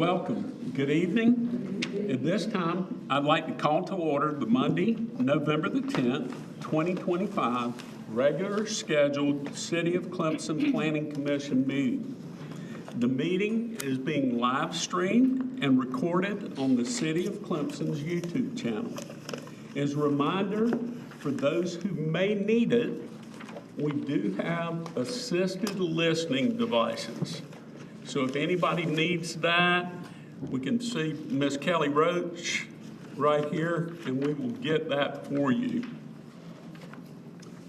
Welcome. Good evening. At this time, I'd like to call to order the Monday, November the 10th, 2025 regular scheduled City of Clemson Planning Commission meeting. The meeting is being live streamed and recorded on the City of Clemson's YouTube channel. As a reminder, for those who may need it, we do have assisted listening devices. So if anybody needs that, we can see Miss Kelly Roach right here, and we will get that for you.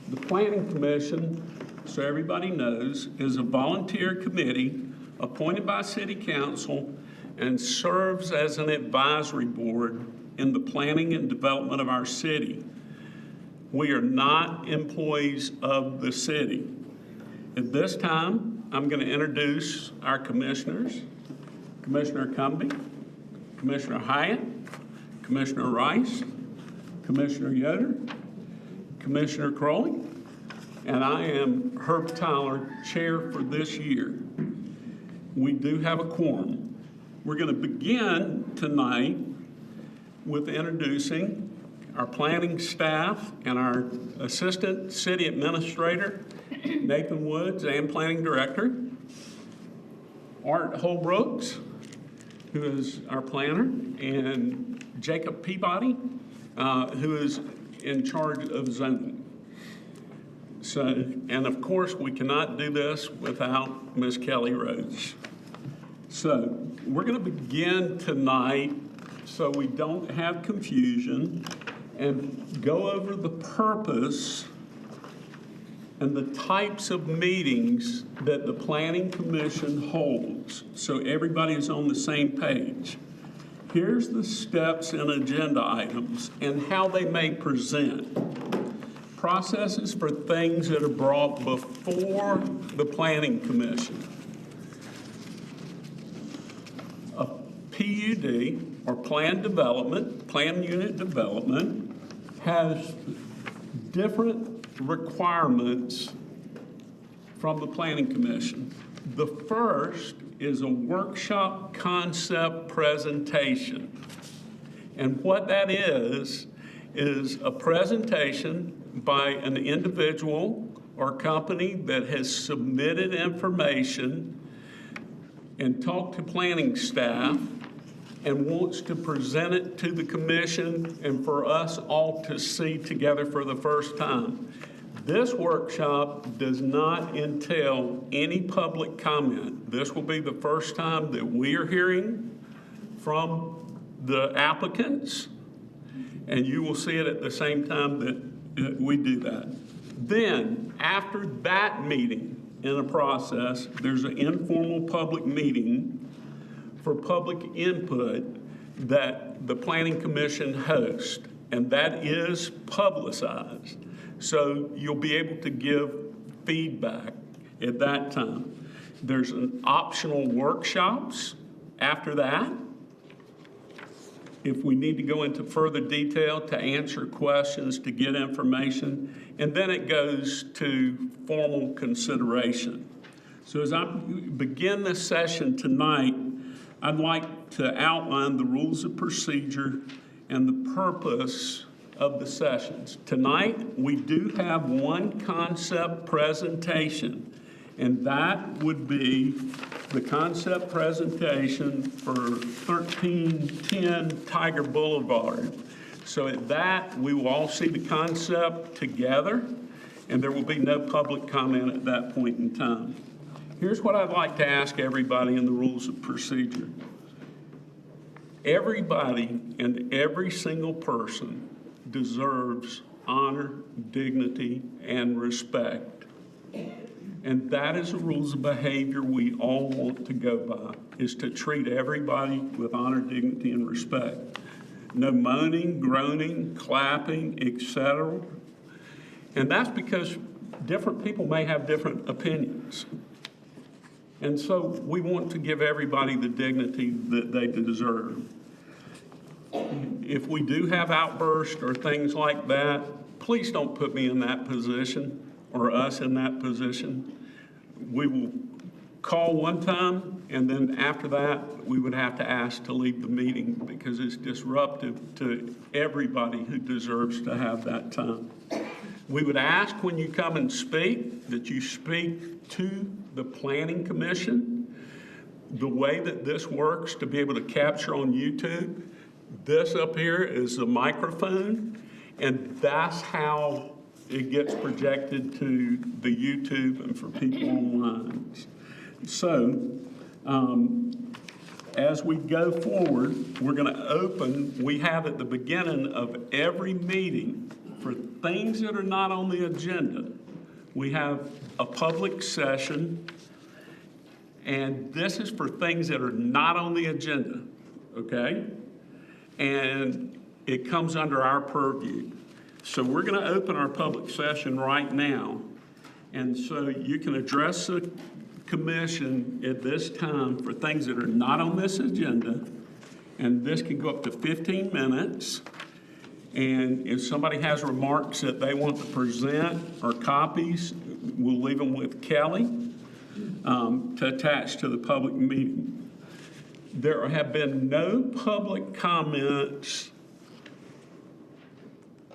The Planning Commission, so everybody knows, is a volunteer committee appointed by City Council and serves as an advisory board in the planning and development of our city. We are not employees of the city. At this time, I'm going to introduce our commissioners. Commissioner Cumbie, Commissioner Hyatt, Commissioner Rice, Commissioner Yoder, Commissioner Crowley, and I am Herb Tyler, chair for this year. We do have a quorum. We're going to begin tonight with introducing our planning staff and our assistant city administrator, Nathan Woods, and planning director, Art Holbrooks, who is our planner, and Jacob Peabody, who is in charge of zoning. So, and of course, we cannot do this without Ms. Kelly Rhodes. So we're going to begin tonight so we don't have confusion and go over the purpose and the types of meetings that the Planning Commission holds, so everybody is on the same page. Here's the steps and agenda items and how they may present. Processes for things that are brought before the Planning Commission. A PUD, or planned unit development, has different requirements from the Planning Commission. The first is a workshop concept presentation. And what that is a presentation by an individual or company that has submitted information and talked to planning staff and wants to present it to the commission and for us all to see together for the first time. This workshop does not entail any public comment. This will be the first time that we are hearing from the applicants, and you will see it at the same time that we do that. Then, after that meeting in a process, there's an informal public meeting for public input that the Planning Commission hosts, and that is publicized. So you'll be able to give feedback at that time. There's an optional workshops after that, if we need to go into further detail to answer questions, to get information, and then it goes to formal consideration. So as I begin this session tonight, I'd like to outline the rules of procedure and the purpose of the sessions. Tonight, we do have one concept presentation, and that would be the concept presentation for 1310 Tiger Boulevard. So at that, we will all see the concept together, and there will be no public comment at that point in time. Here's what I'd like to ask everybody in the rules of procedure. Everybody and every single person deserves honor, dignity, and respect. And that is the rules of behavior we all want to go by, is to treat everybody with honor, dignity, and respect. No moaning, groaning, clapping, etc. And that's because different people may have different opinions. And so we want to give everybody the dignity that they deserve. If we do have outbursts or things like that, please don't put me in that position or us in that position. We will call one time, and then after that, we would have to ask to leave the meeting because it's disruptive to everybody who deserves to have that time. We would ask when you come and speak that you speak to the Planning Commission. The way that this works to be able to capture on YouTube, this up here is the microphone, and that's how it gets projected to the YouTube and for people online. So, as we go forward, we're going to open, we have at the beginning of every meeting, for things that are not on the agenda, we have a public session, and this is for things that are not on the agenda, okay? And it comes under our purview. So we're going to open our public session right now, and so you can address the commission at this time for things that are not on this agenda, and this can go up to 15 minutes. And if somebody has remarks that they want to present or copies, we'll leave them with Kelly to attach to the public meeting. There have been no public comments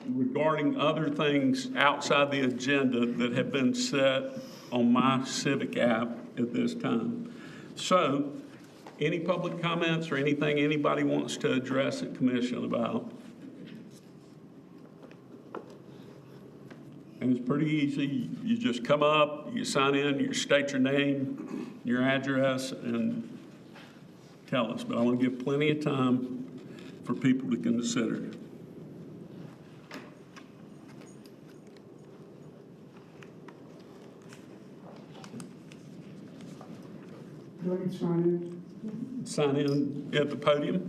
regarding other things outside the agenda that have been set on my Civic app at this time. So, any public comments or anything anybody wants to address the commission about? And it's pretty easy. You just come up, you sign in, you state your name, your address, and tell us. But I want to give plenty of time for people to consider. Do I need to sign in? Sign in at the podium.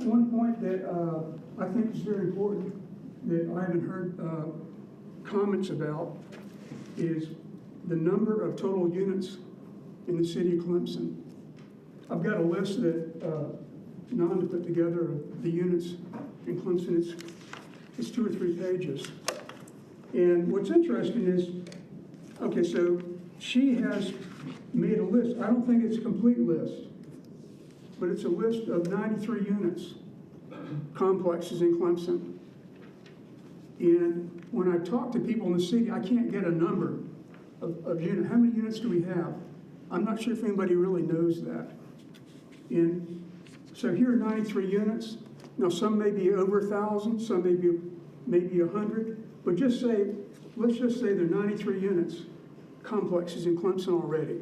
One point that I think is very important that I haven't heard comments about is the number of total units in the city of Clemson. I've got a list that Nanda put together of the units in Clemson. It's 2 or 3 pages. And what's interesting is, okay, so she has made a list. I don't think it's a complete list, but it's a list of 93 units, complexes in Clemson. And when I talk to people in the city, I can't get a number of units. How many units do we have? I'm not sure if anybody really knows that. And so here are 93 units. Now some may be over 1,000, some may be maybe 100, but let's just say there are 93 units, complexes in Clemson already.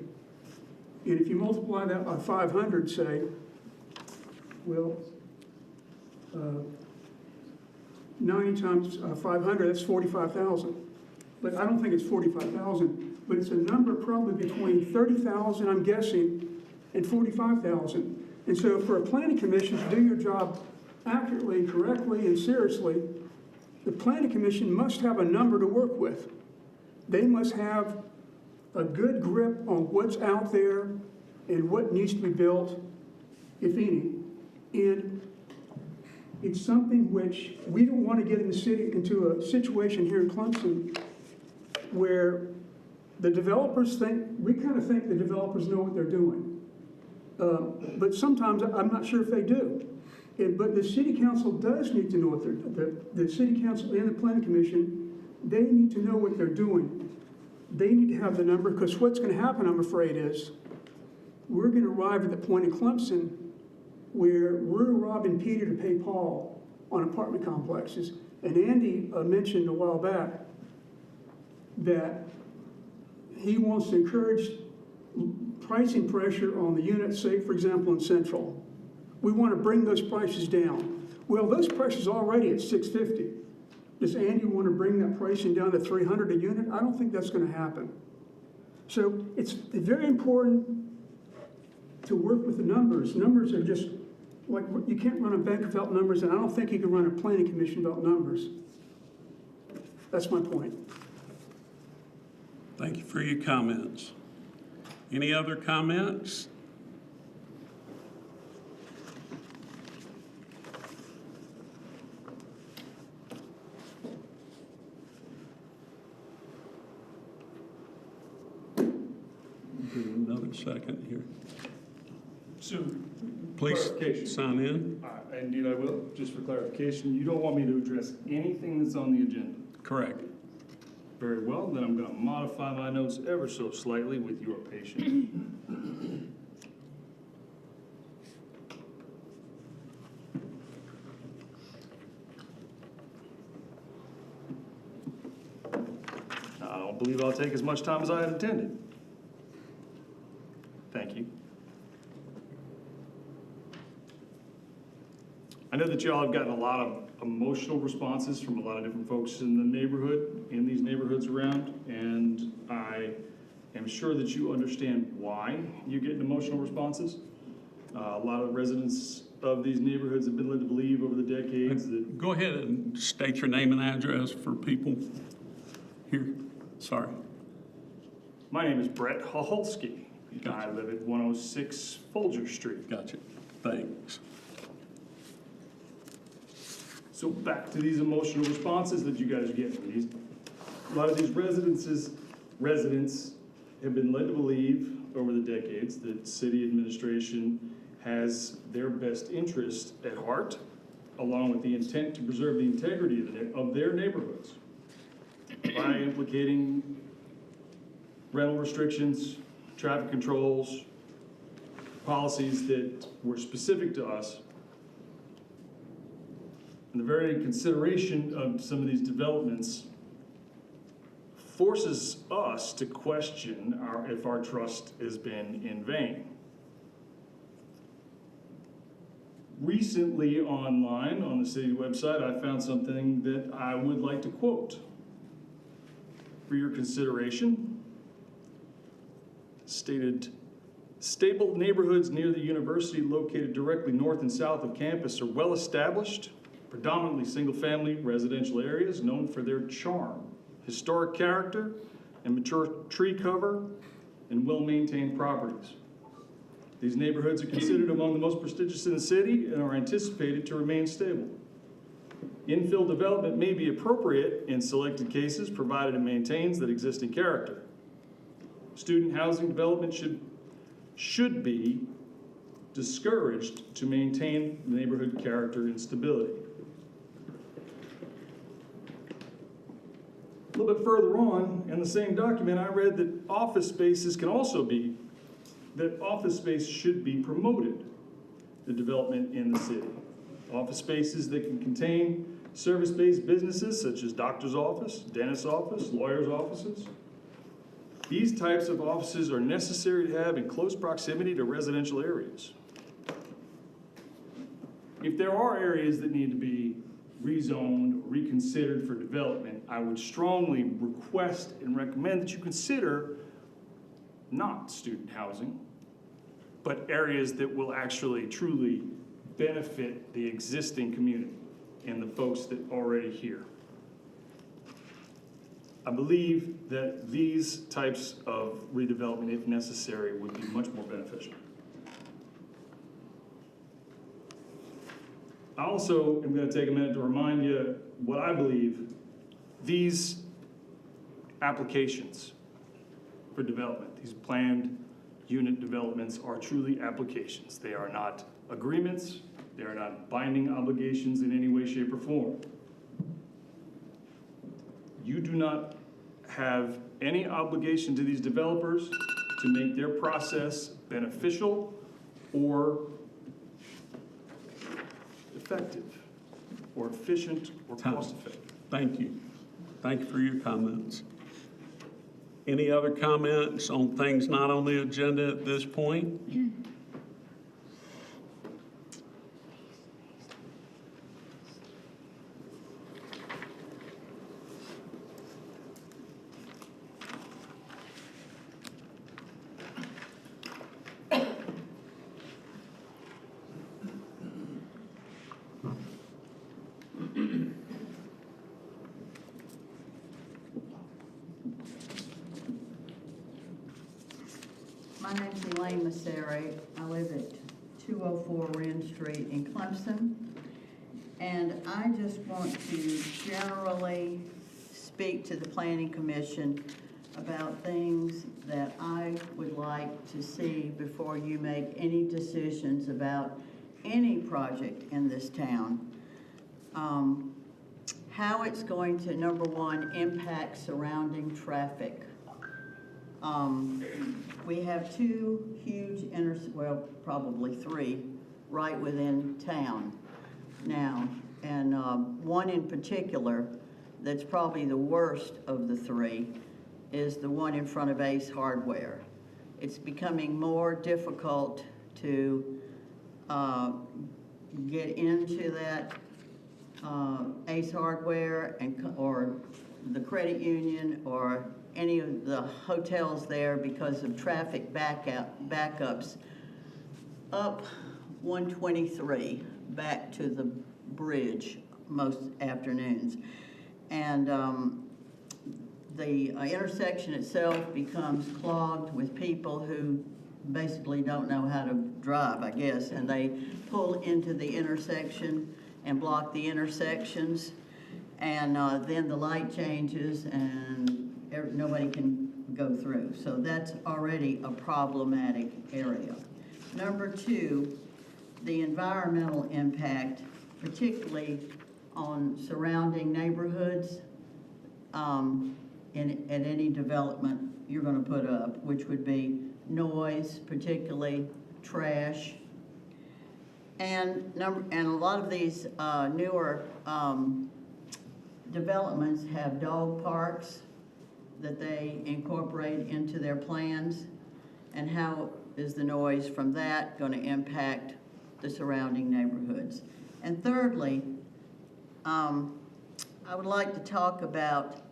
And if you multiply that by 500, say, well, 90 times 500, that's 45,000. But I don't think it's 45,000, but it's a number probably between 30,000, I'm guessing, and 45,000. And so for a planning commission to do your job accurately, correctly, and seriously, the planning commission must have a number to work with. They must have a good grip on what's out there and what needs to be built, if any. And it's something which we don't want to get in the city into a situation here in Clemson where the developers think, we kind of think the developers know what they're doing. But sometimes I'm not sure if they do. But the city council does need to know what they're doing. The city council and the planning commission, they need to know what they're doing. They need to have the number, because what's going to happen, I'm afraid, is we're going to arrive at the point in Clemson where we're robbing Peter to pay Paul on apartment complexes. And Andy mentioned a while back that he wants to encourage pricing pressure on the units, say, for example, in Central. We want to bring those prices down. Well, those prices are already at $650. Does Andy want to bring that pricing down to $300 a unit? I don't think that's going to happen. So it's very important to work with the numbers. Numbers are just like, you can't run a bank without numbers, and I don't think you can run a planning commission without numbers. That's my point. Thank you for your comments. Any other comments? Give it another second here. So, Please clarification. sign in. Indeed I will. Just for clarification, you don't want me to address anything that's on the agenda? Correct. Very well, then I'm going to modify my notes ever so slightly with your patience. I don't believe I'll take as much time as I had intended. Thank you. I know that y'all have gotten a lot of emotional responses from a lot of different folks in the neighborhood, in these neighborhoods around, and I am sure that you understand why you're getting emotional responses. A lot of residents of these neighborhoods have been led to believe over the decades that Go ahead and state your name and address for people here. Sorry. my name is Brett Holsky. I live at 106 Folger Street. Gotcha. Thanks. So back to these emotional responses that you guys are getting. A lot of these residents have been led to believe over the decades that city administration has their best interest at heart, along with the intent to preserve the integrity of their neighborhoods by implicating rental restrictions, traffic controls, policies that were specific to us. And the very consideration of some of these developments forces us to question if our trust has been in vain. Recently online on the city website, I found something that I would like to quote for your consideration. Stated, stable neighborhoods near the university located directly north and south of campus are well established, predominantly single-family residential areas known for their charm, historic character, and mature tree cover, and well-maintained properties. These neighborhoods are considered among the most prestigious in the city and are anticipated to remain stable. Infill development may be appropriate in selected cases, provided it maintains that existing character. Student housing development should be discouraged to maintain neighborhood character and stability. A little bit further on in the same document, I read that office spaces office space should be promoted, the development in the city. Office spaces that can contain service-based businesses such as doctor's office, dentist's office, lawyer's offices. These types of offices are necessary to have in close proximity to residential areas. If there are areas that need to be rezoned or reconsidered for development, I would strongly request and recommend that you consider not student housing, but areas that will actually truly benefit the existing community and the folks that are already here. I believe that these types of redevelopment, if necessary, would be much more beneficial. I also am going to take a minute to remind you what I believe these applications for development, these planned unit developments, are truly applications. They are not agreements. They are not binding obligations in any way, shape, or form. You do not have any obligation to these developers to make their process beneficial or effective or efficient or cost-effective. Thank you. Thank you for your comments. Any other comments on things not on the agenda at this point? My name's Elaine Masseri. I live at 204 Wren Street in Clemson. And I just want to generally speak to the Planning Commission about things that I would like to see before you make any decisions about any project in this town. How it's going to, number one, impact surrounding traffic. We have two huge well, probably three, right within town now. And one in particular that's probably the worst of the three is the one in front of Ace Hardware. It's becoming more difficult to get into that Ace Hardware or the credit union or any of the hotels there because of traffic backups up 123 back to the bridge most afternoons. And the intersection itself becomes clogged with people who basically don't know how to drive, I guess, and they pull into the intersection and block the intersections, and then the light changes and nobody can go through. So that's already a problematic area. Number two, the environmental impact, particularly on surrounding neighborhoods at any development you're going to put up, which would be noise, particularly trash. And a lot of these newer developments have dog parks that they incorporate into their plans, and how is the noise from that going to impact the surrounding neighborhoods? And thirdly, I would like to talk about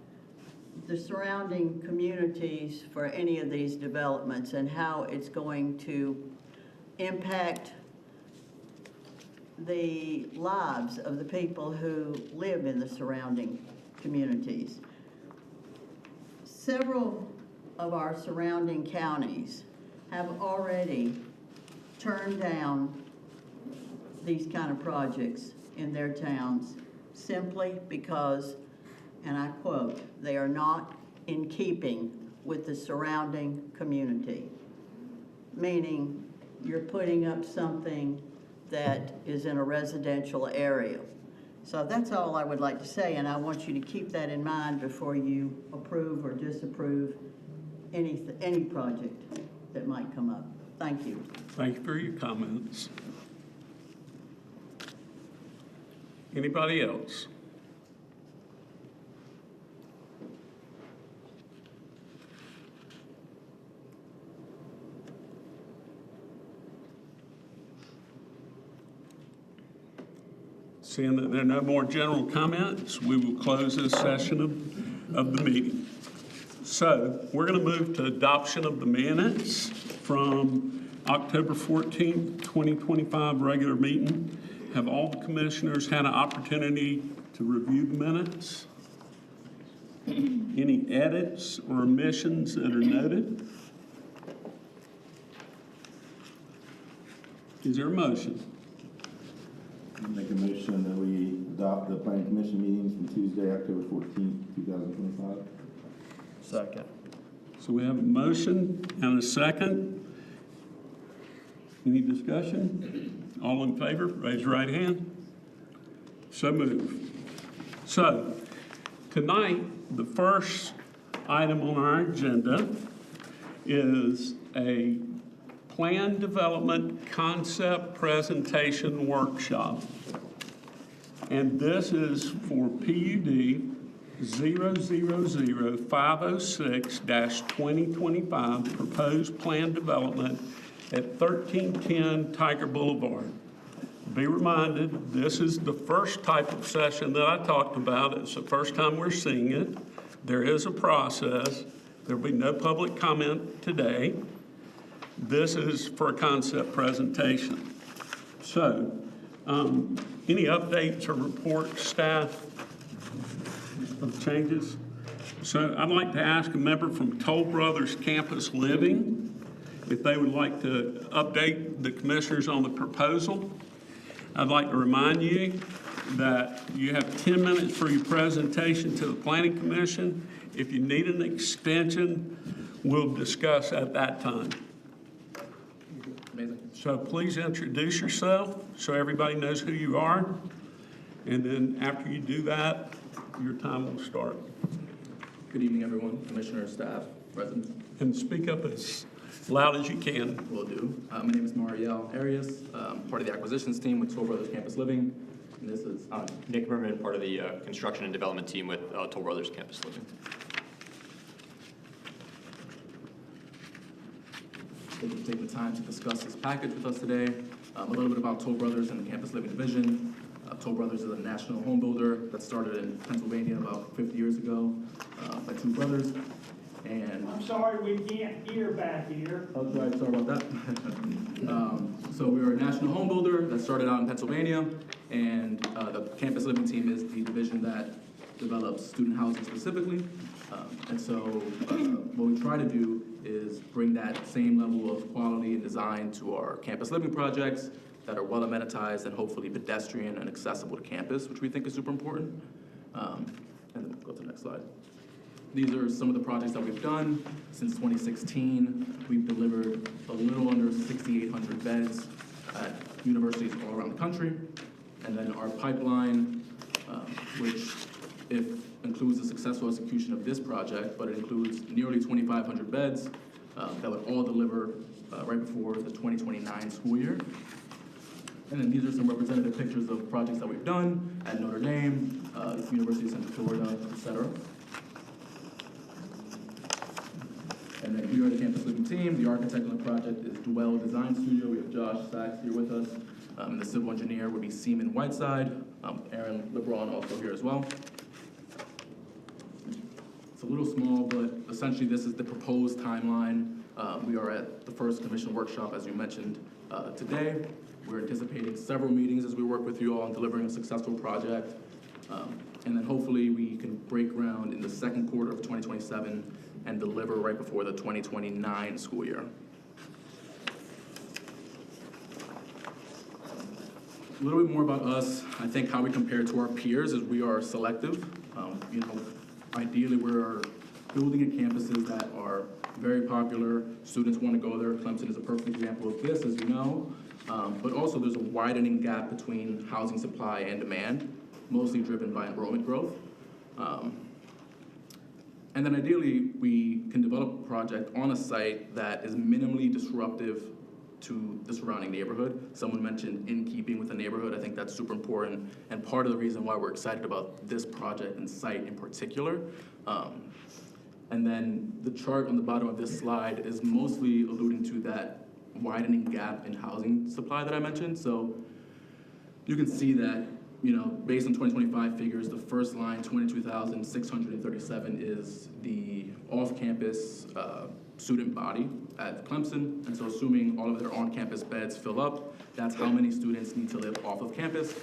the surrounding communities for any of these developments and how it's going to impact the lives of the people who live in the surrounding communities. Several of our surrounding counties have already turned down these kind of projects in their towns simply because, and I quote, they are not in keeping with the surrounding community. Meaning you're putting up something that is in a residential area. So that's all I would like to say, and I want you to keep that in mind before you approve or disapprove any project that might come up. Thank you. Thank you for your comments. Anybody else? Seeing that there are no more general comments, we will close this session of the meeting. So we're going to move to adoption of the minutes from October 14th, 2025 regular meeting. Have all the commissioners had an opportunity to review the minutes? Any edits or omissions that are noted? Is there a motion? Make a motion that we adopt the planning commission meetings from Tuesday, October 14th, 2025. Second. So we have a motion and a second. Any discussion? All in favor, raise your right hand. So moved. So tonight, the first item on our agenda is a plan development concept presentation workshop. And this is for PUD 000506-2025 proposed plan development at 1310 Tiger Boulevard. Be reminded, this is the first type of session that I talked about. It's the first time we're seeing it. There is a process. There will be no public comment today. This is for a concept presentation. So, any updates or reports, staff, of changes? So I'd like to ask a member from Toll Brothers Campus Living if they would like to update the commissioners on the proposal. I'd like to remind you that you have 10 minutes for your presentation to the Planning Commission. If you need an extension, we'll discuss at that time. Amazing. So please introduce yourself so everybody knows who you are. And then after you do that, your time will start. Good evening, everyone, commissioners, staff, residents. And speak up as loud as you can. Will do. My name is Mariel Arias, part of the acquisitions team with Toll Brothers Campus Living. And this is Nick Merman, part of the construction and development team with Toll Brothers Campus Living. Thank you for taking the time to discuss this package with us today. A little bit about Toll Brothers and the Campus Living division. Toll Brothers is a national home builder that started in Pennsylvania about 50 years ago by two brothers. And I'm sorry, we can't hear back here. oh, sorry about that. So we are a national home builder that started out in Pennsylvania, and the Campus Living team is the division that develops student housing specifically. And so what we try to do is bring that same level of quality and design to our campus living projects that are well amenitized and hopefully pedestrian and accessible to campus, which we think is super important. And then go to the next slide. These are some of the projects that we've done. Since 2016, we've delivered a little under 6,800 beds at universities all around the country. And then our pipeline, which includes the successful execution of this project, but it includes nearly 2,500 beds that would all deliver right before the 2029 school year. And then these are some representative pictures of projects that we've done at Notre Dame, University of Central Florida, et cetera. And then here at the Campus Living team, the architect on the project is Dwell Design Studio. We have Josh Sachs here with us. And the civil engineer would be Seaman Whiteside. Aaron LeBron also here as well. It's a little small, but essentially this is the proposed timeline. We are at the first commission workshop, as you mentioned, today. We're anticipating several meetings as we work with you all on delivering a successful project. And then hopefully we can break ground in the second quarter of 2027 and deliver right before the 2029 school year. A little bit more about us. I think how we compare to our peers is we are selective. Ideally we're building at campuses that are very popular. Students want to go there. Clemson is a perfect example of this, as you know. But also there's a widening gap between housing supply and demand, mostly driven by enrollment growth. And then ideally, we can develop a project on a site that is minimally disruptive to the surrounding neighborhood. Someone mentioned in keeping with the neighborhood. I think that's super important, and part of the reason why we're excited about this project and site in particular. And then the chart on the bottom of this slide is mostly alluding to that widening gap in housing supply that I mentioned. So you can see that, based on 2025 figures, the first line, 22,637, is the off-campus student body at Clemson. And so assuming all of their on-campus beds fill up, that's how many students need to live off of campus.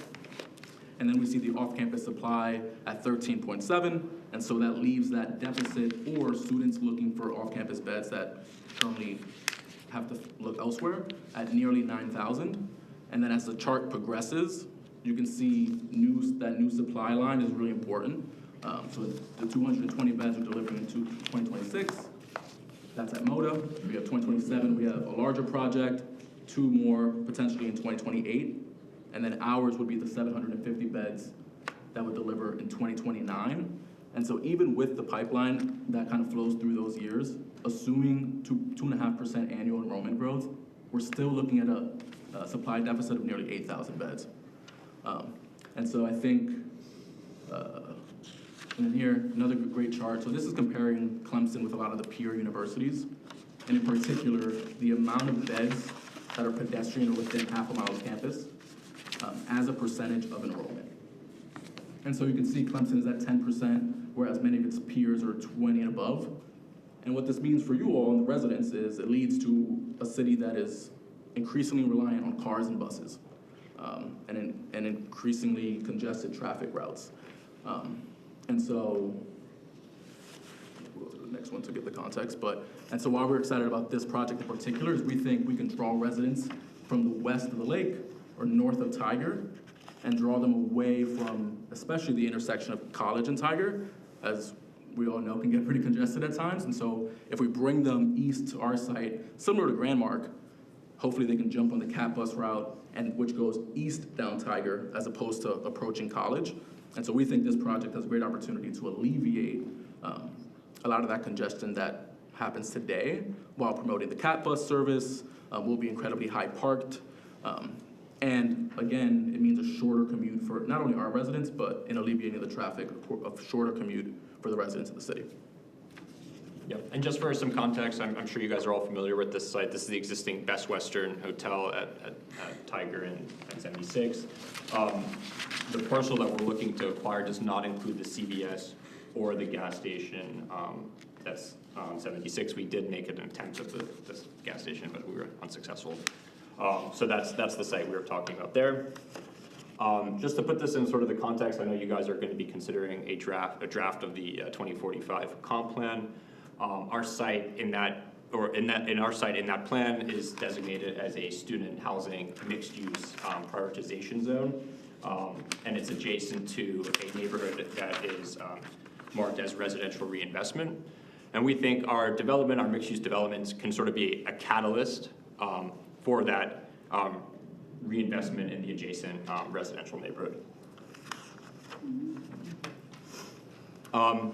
And then we see the off-campus supply at 13.7, and so that leaves that deficit or students looking for off-campus beds that currently have to look elsewhere at nearly 9,000. And then as the chart progresses, you can see that new supply line is really important. So the 220 beds we're delivering in 2026, that's at MODA. We have 2027, we have a larger project, 2 more potentially in 2028. And then ours would be the 750 beds that would deliver in 2029. And so even with the pipeline that kind of flows through those years, assuming 2.5% annual enrollment growth, we're still looking at a supply deficit of nearly 8,000 beds. And so I think, and then here, another great chart. So this is comparing Clemson with a lot of the peer universities, and in particular, the amount of beds that are pedestrian or within half a mile of campus as a percentage of enrollment. And so you can see Clemson is at 10%, whereas many of its peers are 20 and above. And what this means for you all and the residents is it leads to a city that is increasingly reliant on cars and buses, and increasingly congested traffic routes. And so, we'll go to the next one to give the context. And so why we're excited about this project in particular is we think we can draw residents from the west of the lake or north of Tiger and draw them away from especially the intersection of College and Tiger, as we all know can get pretty congested at times. And so if we bring them east to our site, similar to Grandmark, hopefully they can jump on the CAT bus route, and which goes east down Tiger as opposed to approaching College. And so we think this project has a great opportunity to alleviate a lot of that congestion that happens today while promoting the CAT bus service. Will be incredibly high parked. And again, it means a shorter commute for not only our residents, but in alleviating the traffic, a shorter commute for the residents of the city. Yep, and just for some context, I'm sure you guys are all familiar with this site. This is the existing Best Western Hotel at Tiger and 76. The parcel that we're looking to acquire does not include the CVS or the gas station. That's 76. We did make an attempt at this gas station, but we were unsuccessful. So that's the site we were talking about there. Just to put this in sort of the context, I know you guys are going to be considering a draft of the 2045 comp plan. Our site in that plan is designated as a student housing mixed use prioritization zone, and it's adjacent to a neighborhood that is marked as residential reinvestment. And we think our development, our mixed use developments, can sort of be a catalyst for that reinvestment in the adjacent residential neighborhood.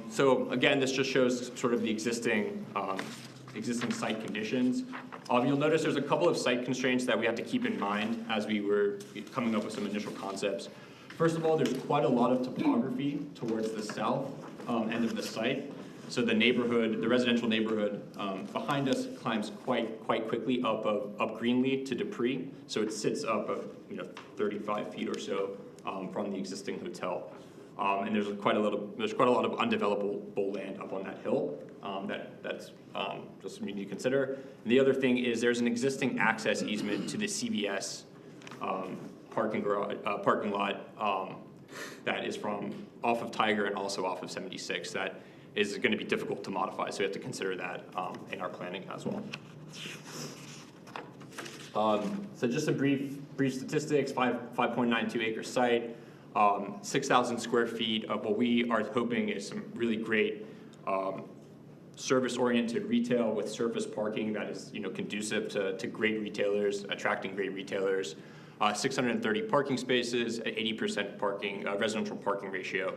So again, this just shows sort of the existing site conditions. You'll notice there's a couple of site constraints that we have to keep in mind as we were coming up with some initial concepts. First of all, there's quite a lot of topography towards the south end of the site. So the neighborhood, the residential neighborhood behind us climbs quite quickly up Greenlee to Dupree. So it sits up 35 feet or so from the existing hotel. And there's quite a lot of undevelopable land up on that hill. That's just something to consider. And the other thing is there's an existing access easement to the CVS parking lot that is from off of Tiger and also off of 76. That is going to be difficult to modify, so we have to consider that in our planning as well. So just some brief statistics: 5.92 acre site. 6,000 square feet of what we are hoping is some really great service-oriented retail with surface parking that is conducive to great retailers, attracting great retailers. 630 parking spaces, 80% parking residential parking ratio,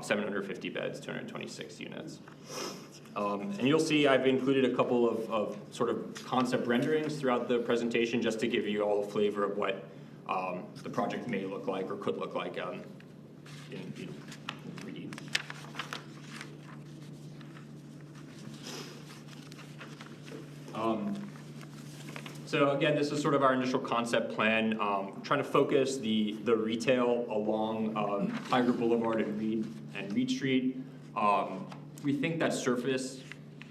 750 beds, 226 units. And you'll see I've included a couple of sort of concept renderings throughout the presentation just to give you all a flavor of what the project may look like or could look like in 3D. So again, this is sort of our initial concept plan, trying to focus the retail along Tiger Boulevard and Reed Street. We think that surface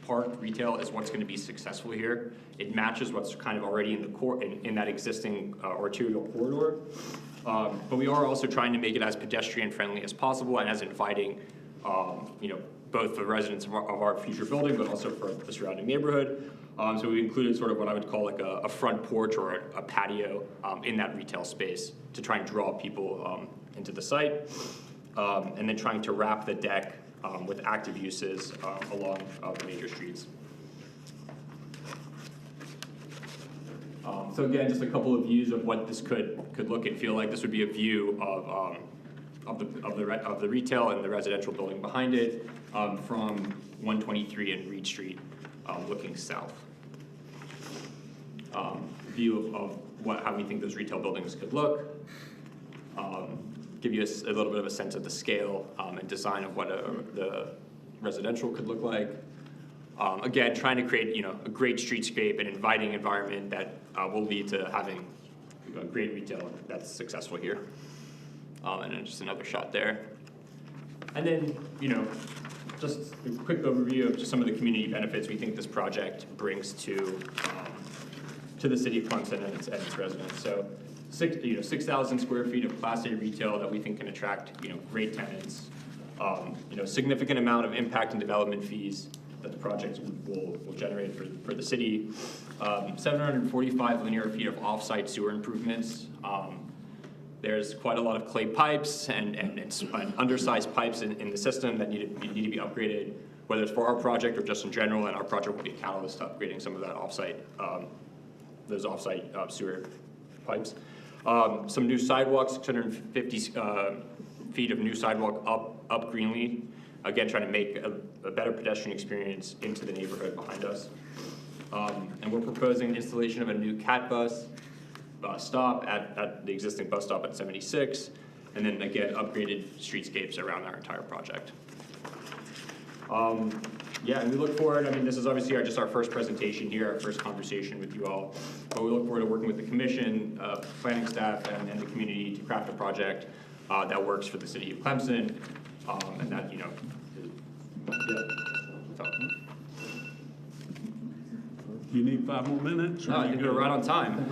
parked retail is what's going to be successful here. It matches what's kind of already in the in that existing arterial corridor. But we are also trying to make it as pedestrian friendly as possible and as inviting, both the residents of our future building, but also for the surrounding neighborhood. So we included sort of what I would call like a front porch or a patio in that retail space to try and draw people into the site, and then trying to wrap the deck with active uses along the major streets. So again, just a couple of views of what this could look and feel like. This would be a view of the retail and the residential building behind it from 123 and Reed Street, looking south. View of how we think those retail buildings could look. Give you a little bit of a sense of the scale and design of what the residential could look like. Again, trying to create a great streetscape, an inviting environment that will lead to having a great retail that's successful here. And then just another shot there. And then, just a quick overview of just some of the community benefits we think this project brings to the city of Clemson and its residents. So 6,000 square feet of Class A retail that we think can attract great tenants. Significant amount of impact and development fees that the project will generate for the city. 745 linear feet of off-site sewer improvements. There's quite a lot of clay pipes and undersized pipes in the system that need to be upgraded, whether it's for our project or just in general, and our project will be a catalyst to upgrading some of that those off-site sewer pipes. Some new sidewalks, 650 feet of new sidewalk up Greenlee, again, trying to make a better pedestrian experience into the neighborhood behind us. And we're proposing installation of a new CAT bus stop at the existing bus stop at 76, and then again, upgraded streetscapes around our entire project. Yeah, and we look forward, I mean, this is obviously just our first presentation here, our first conversation with you all, but we look forward to working with the commission, planning staff, and the community to craft a project that works for the city of Clemson, and that, you know, so. You need 5 more minutes? No, I think we're right on time.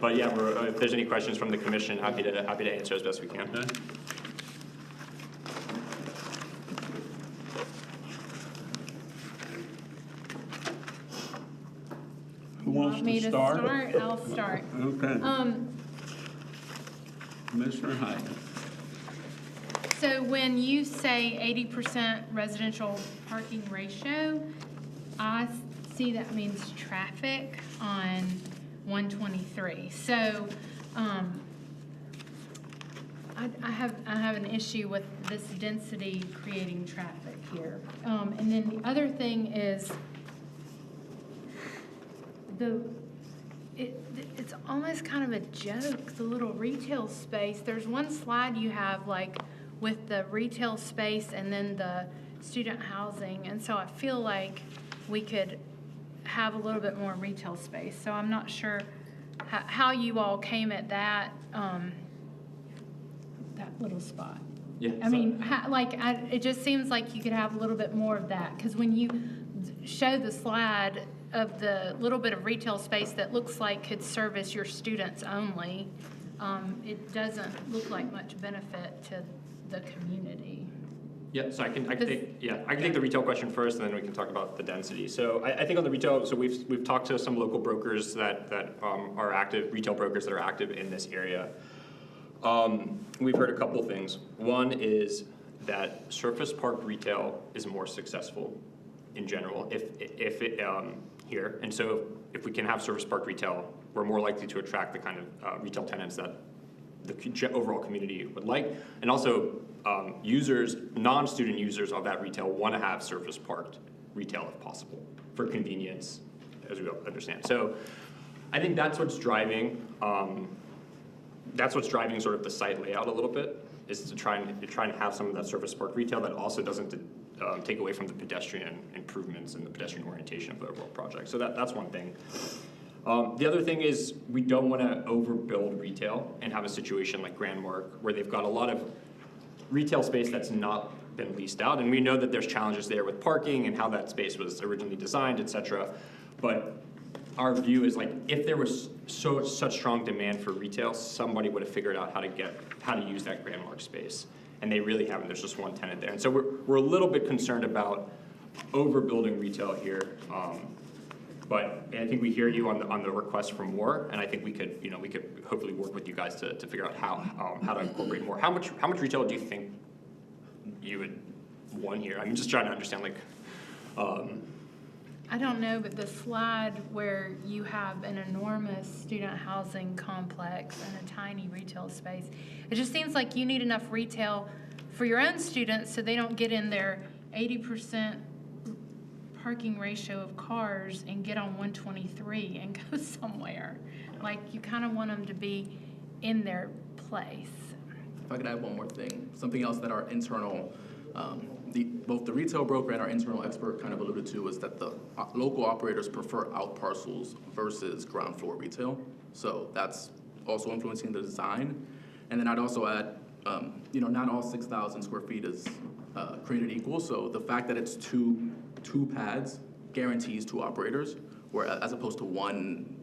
But yeah, if there's any questions from the commission, happy to answer as best we can. Okay. Who wants Want me to to start? start? I'll start. Okay. Commissioner Hyde. So when you say 80% residential parking ratio, I see that means traffic on 123. So, I have an issue with this density creating traffic here. And then the other thing is it's almost kind of a joke, the little retail space. There's one slide you have like with the retail space and then the student housing. And so I feel like we could have a little bit more retail space. So I'm not sure how you all came at that, that little spot. Yeah. I mean, it just seems like you could have a little bit more of that, because when you show the slide of the little bit of retail space that looks like could service your students only, it doesn't look like much benefit to the community. Yeah, so I can take the retail question first, and then we can talk about the density. So I think on the retail, so we've talked to some local brokers that are active, retail brokers that are active in this area. We've heard a couple things. One is that surface park retail is more successful in general if it here, and so if we can have surface park retail, we're more likely to attract the kind of retail tenants that the overall community would like, and also users, non-student users of that retail want to have surface parked retail if possible for convenience, as we understand. So I think that's what's driving sort of the site layout a little bit, is to try and have some of that surface park retail that also doesn't take away from the pedestrian improvements and the pedestrian orientation of the overall project. So that's one thing. The other thing is we don't want to overbuild retail and have a situation like Grand Mark where they've got a lot of retail space that's not been leased out, and we know that there's challenges there with parking and how that space was originally designed, etc. But our view is, like, if there was such strong demand for retail, somebody would have figured out how to use that Grand Mark space, and they really haven't. There's just one tenant there, and so we're a little bit concerned about overbuilding retail here. But I think we hear you on the request for more, and I think we could hopefully work with you guys to figure out how to incorporate more. How much retail do you think you would want here? I'm just trying to understand, like. I don't know, but the slide where you have an enormous student housing complex and a tiny retail space, it just seems like you need enough retail for your own students so they don't get in their 80% parking ratio of cars and get on 123 and go somewhere. Like, you kind of want them to be in their place. If I could add one more thing, something else that our internal, both the retail broker and our internal expert kind of alluded to, is that the local operators prefer out parcels versus ground floor retail. So that's also influencing the design. And then I'd also add, not all 6,000 square feet is created equal. So the fact that it's two pads guarantees two operators, as opposed to one,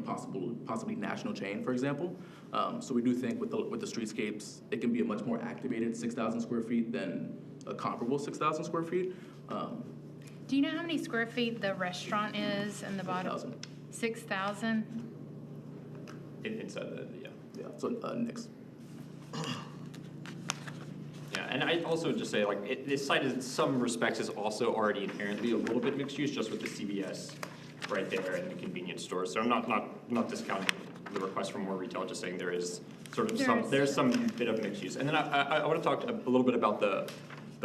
possibly national chain, for example. So we do think with the streetscapes, it can be a much more activated 6,000 square feet than a comparable 6,000 square feet. Do you know how many square feet the restaurant is in the bottom? 6,000. 6,000? Inside the, yeah. Yeah, so next. Yeah, and I also just say, like, this site is, in some respects, is also already inherently a little bit mixed use, just with the CVS right there and the convenience stores. So I'm not discounting the request for more retail, just saying there is sort of there's some bit of mixed use. And then I want to talk a little bit about the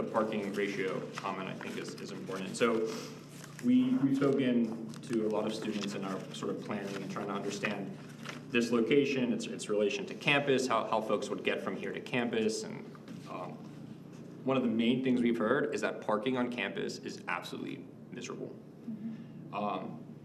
parking ratio comment. I think is important. So we've spoken to a lot of students in our sort of planning and trying to understand this location, its relation to campus, how folks would get from here to campus, and one of the main things we've heard is that parking on campus is absolutely miserable.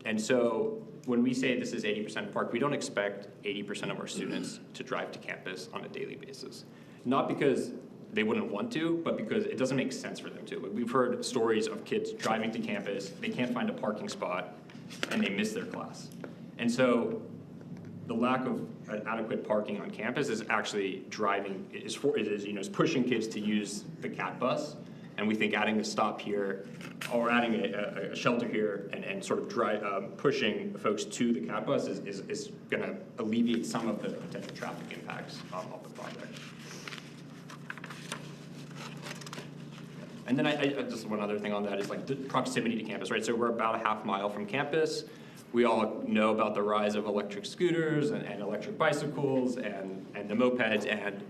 And so when we say this is 80% park, we don't expect 80% of our students to drive to campus on a daily basis. Not because they wouldn't want to, but because it doesn't make sense for them to. We've heard stories of kids driving to campus, they can't find a parking spot, and they miss their class. And so the lack of adequate parking on campus is actually is pushing kids to use the CAT bus. And we think adding a stop here, or adding a shelter here, and sort of pushing folks to the CAT bus is going to alleviate some of the potential traffic impacts of the project. And then I just one other thing on that is like the proximity to campus, right? So we're about a half mile from campus. We all know about the rise of electric scooters and electric bicycles and the mopeds, and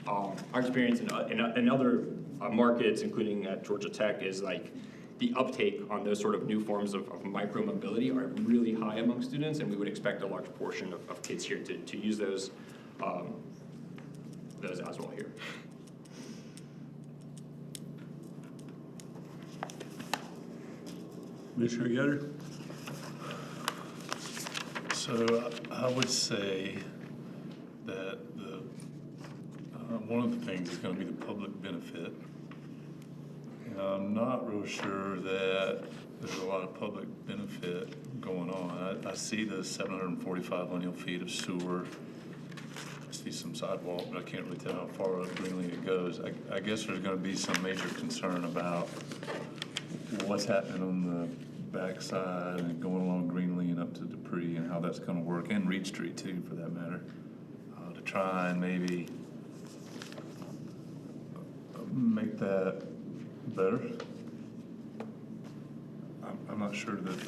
our experience in other markets, including at Georgia Tech, is like the uptake on those sort of new forms of micro-mobility are really high among students, and we would expect a large portion of kids here to use those as well here. Commissioner Yoder? So I would say that one of the things is going to be the public benefit. And I'm not real sure that there's a lot of public benefit going on. I see the 745 lineal feet of sewer. I see some sidewalk, but I can't really tell how far up Greenlee it goes. I guess there's going to be some major concern about what's happening on the backside and going along Greenlee and up to Dupree, and how that's going to work, and Reed Street too, for that matter, to try and maybe make that better. I'm not sure that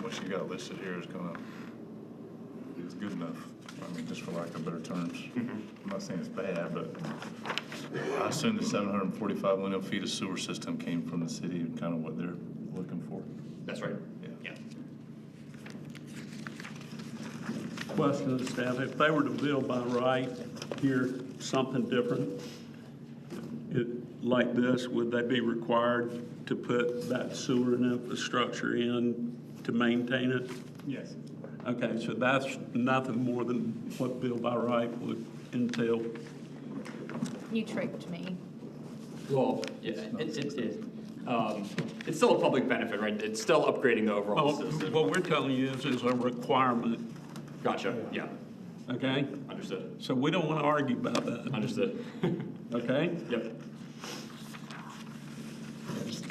what you got listed here is good enough. I mean, just for lack of better terms. I'm not saying it's bad, but I assume the 745 lineal feet of sewer system came from the city and kind of what they're looking for. That's right. Yeah. Question to the staff, if they were to build by right here, something different, like this, would they be required to put that sewer and infrastructure in to maintain it? Yes. Okay, so that's nothing more than what build by right would entail. You tricked me. Well, yeah, it's still a public benefit, right? It's still upgrading the overall system. What we're telling you is a requirement, Gotcha, yeah, okay? understood, So we don't want to argue about that, understood. okay? Yep,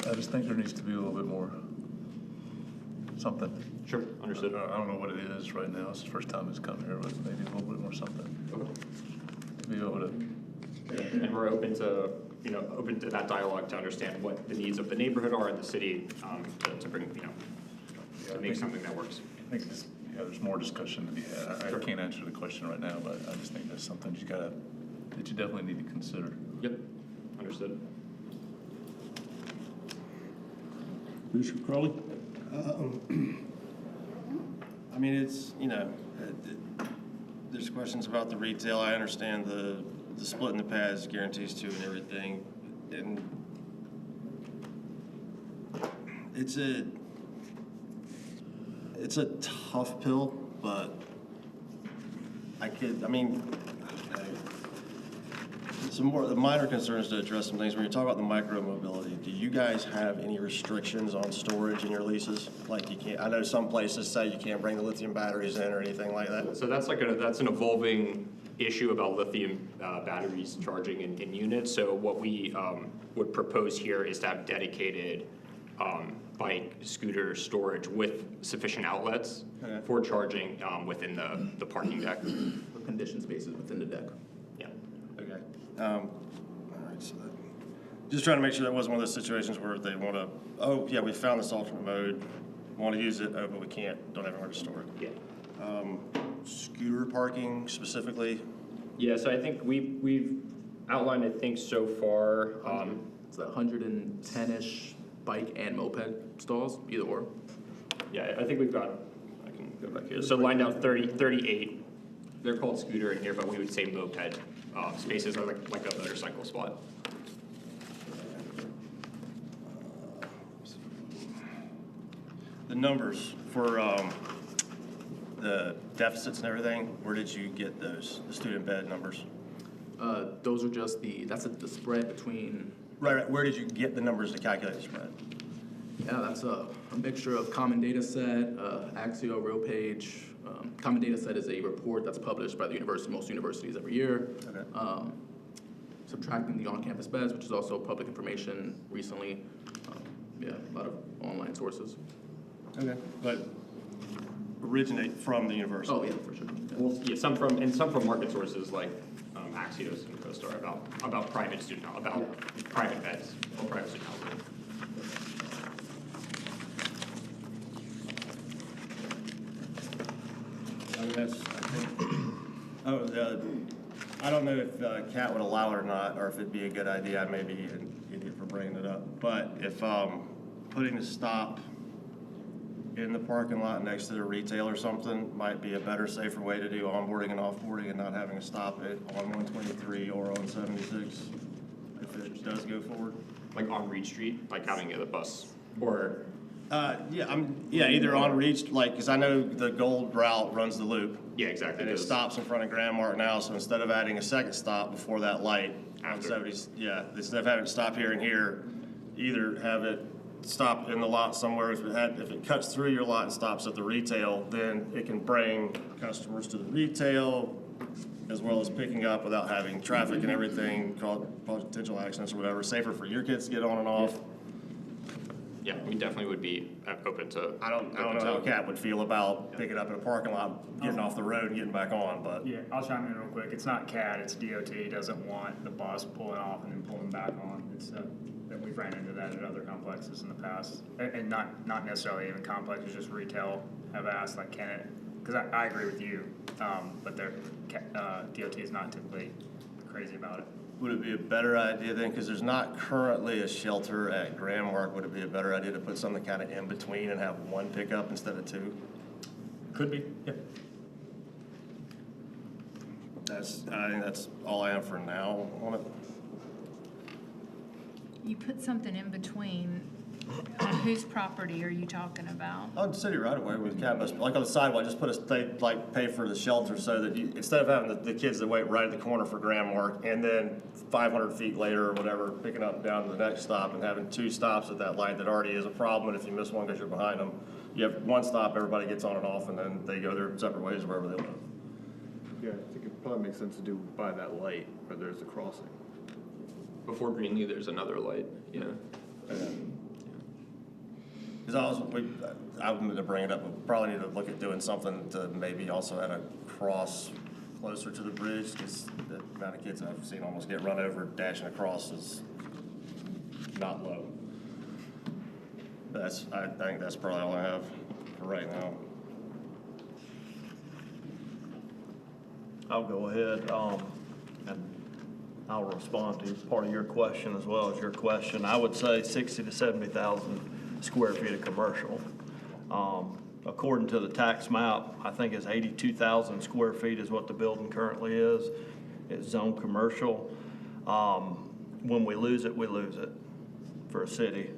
I just think there needs to be a little bit more something. sure, understood. I don't know what it is right now. It's the first time it's come here, but maybe a little bit more something. Okay. To be able to, And we're open to that dialogue to understand what the needs of the neighborhood are in the city, to bring, to make something that works. I think there's more discussion to be had. I can't answer the question right now, but I just think that's something that you definitely need to consider. Yep, understood. Commissioner Crowley? I mean, it's, there's questions about the retail. I understand the split in the pads guarantees to and everything. And it's a tough pill, but some more, the minor concerns to address some things. When you talk about the micro mobility, do you guys have any restrictions on storage in your leases? Like you can't, I know some places say you can't bring the lithium batteries in or anything like that. So that's an evolving issue about lithium batteries charging in units. So what we would propose here is to have dedicated bike, scooter storage with sufficient outlets for charging within the parking deck. The conditioned spaces within the deck. Yeah. Okay. All right, so just trying to make sure that wasn't one of those situations where they want to, oh, yeah, we found this alternate mode, want to use it, oh, but we can't, don't have anywhere to store it. Yeah. Scooter parking specifically, Yeah, so I think we've outlined, I think so far, It's 110-ish bike and moped stalls, either or. yeah, I think we've got, I can go back here. So line down 38, they're called scooter in here, but we would say moped spaces are like a motorcycle spot. the numbers for the deficits and everything, where did you get those, the student bed numbers? Those are just that's the spread between, Right, where did you get the numbers to calculate the spread? yeah, that's a mixture of common data set, Axio, RealPage. Common data set is a report that's published by the university, most universities every year. Okay. Subtracting the on-campus beds, which is also public information recently. Yeah, a lot of online sources. Okay. But originate from the university? Oh, yeah, for sure. Yeah. Well, yeah, some from market sources like Axios and CoStar about private student, about private beds or private student housing. I mean, that's, I think, I don't know if Kat would allow it or not, or if it'd be a good idea. I may be an idiot for bringing it up. But if putting the stop in the parking lot next to the retail or something might be a better, safer way to do onboarding and offboarding and not having to stop it on 123 or on 76 if it does go forward. Like on Reed Street, like having the bus or Yeah, either on Reach, like, because I know the gold route runs the loop. yeah, exactly. And it those- stops in front of Grand Mart now, so instead of adding a second stop before that light, on After. 70s, yeah, instead of having it stop here and here, either have it stop in the lot somewhere. If it cuts through your lot and stops at the retail, then it can bring customers to the retail as well as picking up without having traffic and everything, cause potential accidents or whatever. Safer for your kids to get on and off. Yeah, we definitely would be open to. I don't know how Kat would feel about picking up in a parking lot, getting off the road and getting back on, but. Yeah, I'll chime in real quick. It's not CAD, it's DOT. Doesn't want the bus pulling off and then pulling back on. It's, that we've ran into that at other complexes in the past. And not necessarily even complexes, just retail have asked, like, can it, because I agree with you, but DOT is not typically crazy about it. Would it be a better idea then, because there's not currently a shelter at Grand Mart, would it be a better idea to put something kind of in between and have one pickup instead of two? Could be, yeah. I think that's all I have for now on it. You put something in between, on whose property are you talking about? On the city right away with campus, like on the sidewalk, just pay for the shelter so that you, instead of having the kids that wait right at the corner for Grand Mart and then 500 feet later or whatever, picking up down to the next stop and having two stops at that light that already is a problem, and if you miss one because you're behind them, you have one stop, everybody gets on and off, and then they go their separate ways wherever they live. Yeah, I think it probably makes sense to do by that light where there's a crossing. Before Greenlee, there's another light. Yeah. Because I was going to bring it up, we probably need to look at doing something to maybe also add a cross closer to the bridge, because the amount of kids I've seen almost get run over dashing across is not low. I think that's probably all I have for right now. I'll go ahead, and I'll respond to part of your question as well as your question. I would say 60 to 70,000 square feet of commercial. According to the tax map, I think it's 82,000 square feet is what the building currently is. It's zone commercial. When we lose it for a city.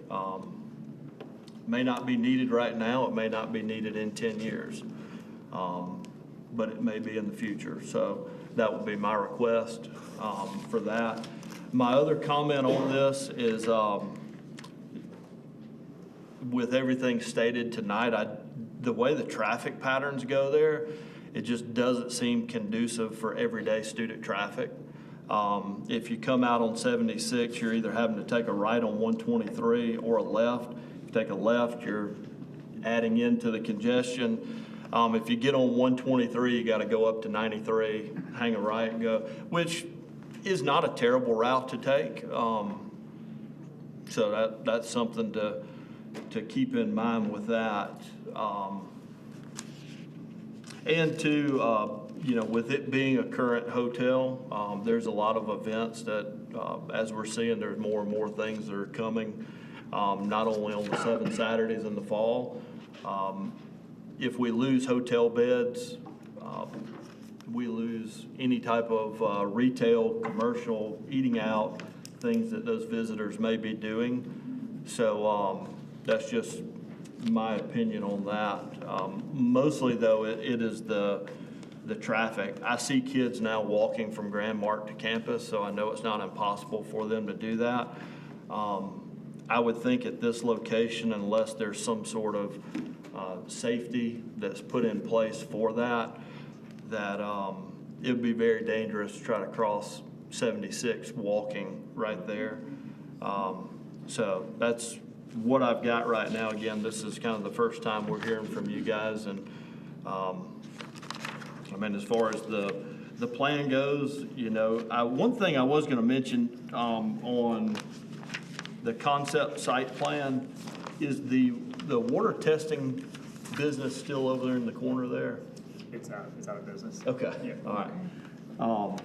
May not be needed right now, it may not be needed in 10 years. But it may be in the future. So that would be my request for that. My other comment on this is with everything stated tonight, the way the traffic patterns go there, It just doesn't seem conducive for everyday student traffic. If you come out on 76, you're either having to take a right on 123 or a left. If you take a left, you're adding into the congestion. If you get on 123, you got to go up to 93, hang a right and go, which is not a terrible route to take. So that's something to keep in mind with that. And to, with it being a current hotel, there's a lot of events that, as we're seeing, there's more and more things that are coming, not only on the 7 Saturdays in the fall. If we lose hotel beds, we lose any type of retail, commercial, eating out, things that those visitors may be doing. So that's just my opinion on that. Mostly though, it is the traffic. I see kids now walking from Grand Mark to campus, so I know it's not impossible for them to do that. I would think at this location, unless there's some sort of safety that's put in place for that it would be very dangerous to try to cross 76 walking right there. So that's what I've got right now. Again, this is kind of the first time we're hearing from you guys, and as far as the plan goes, one thing I was going to mention on the concept site plan is the water testing business still over there in the corner there? It's out of business. Okay. Yeah. All right. All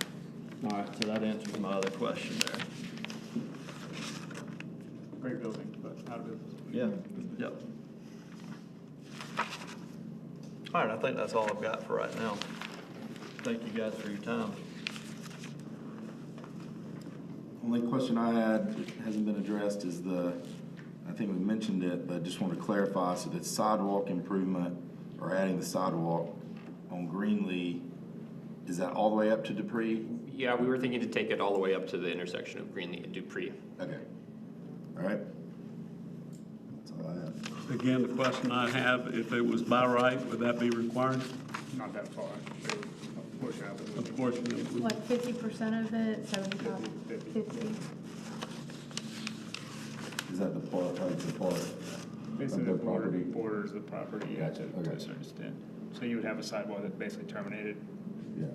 right. So that answers my other question there. Great building, but out of business. Yeah. Yep. All right. I think that's all I've got for right now. Thank you guys for your time. Only question I had that hasn't been addressed is I think we mentioned it, but just want to clarify, so that sidewalk improvement or adding the sidewalk on Greenlee, is that all the way up to Dupree? Yeah, we were thinking to take it all the way up to the intersection of Greenlee and Dupree. Okay. All right. That's all I have. Again, the question I have, if it was by right, would that be required? Not that far. A portion of it. A portion of it would. What, 50% of it, 75, 50? Is that the part, the part Basically, of the the property? borders the property, yeah, Gotcha, to okay. a certain extent. So you would have a sidewalk that basically terminated Yeah.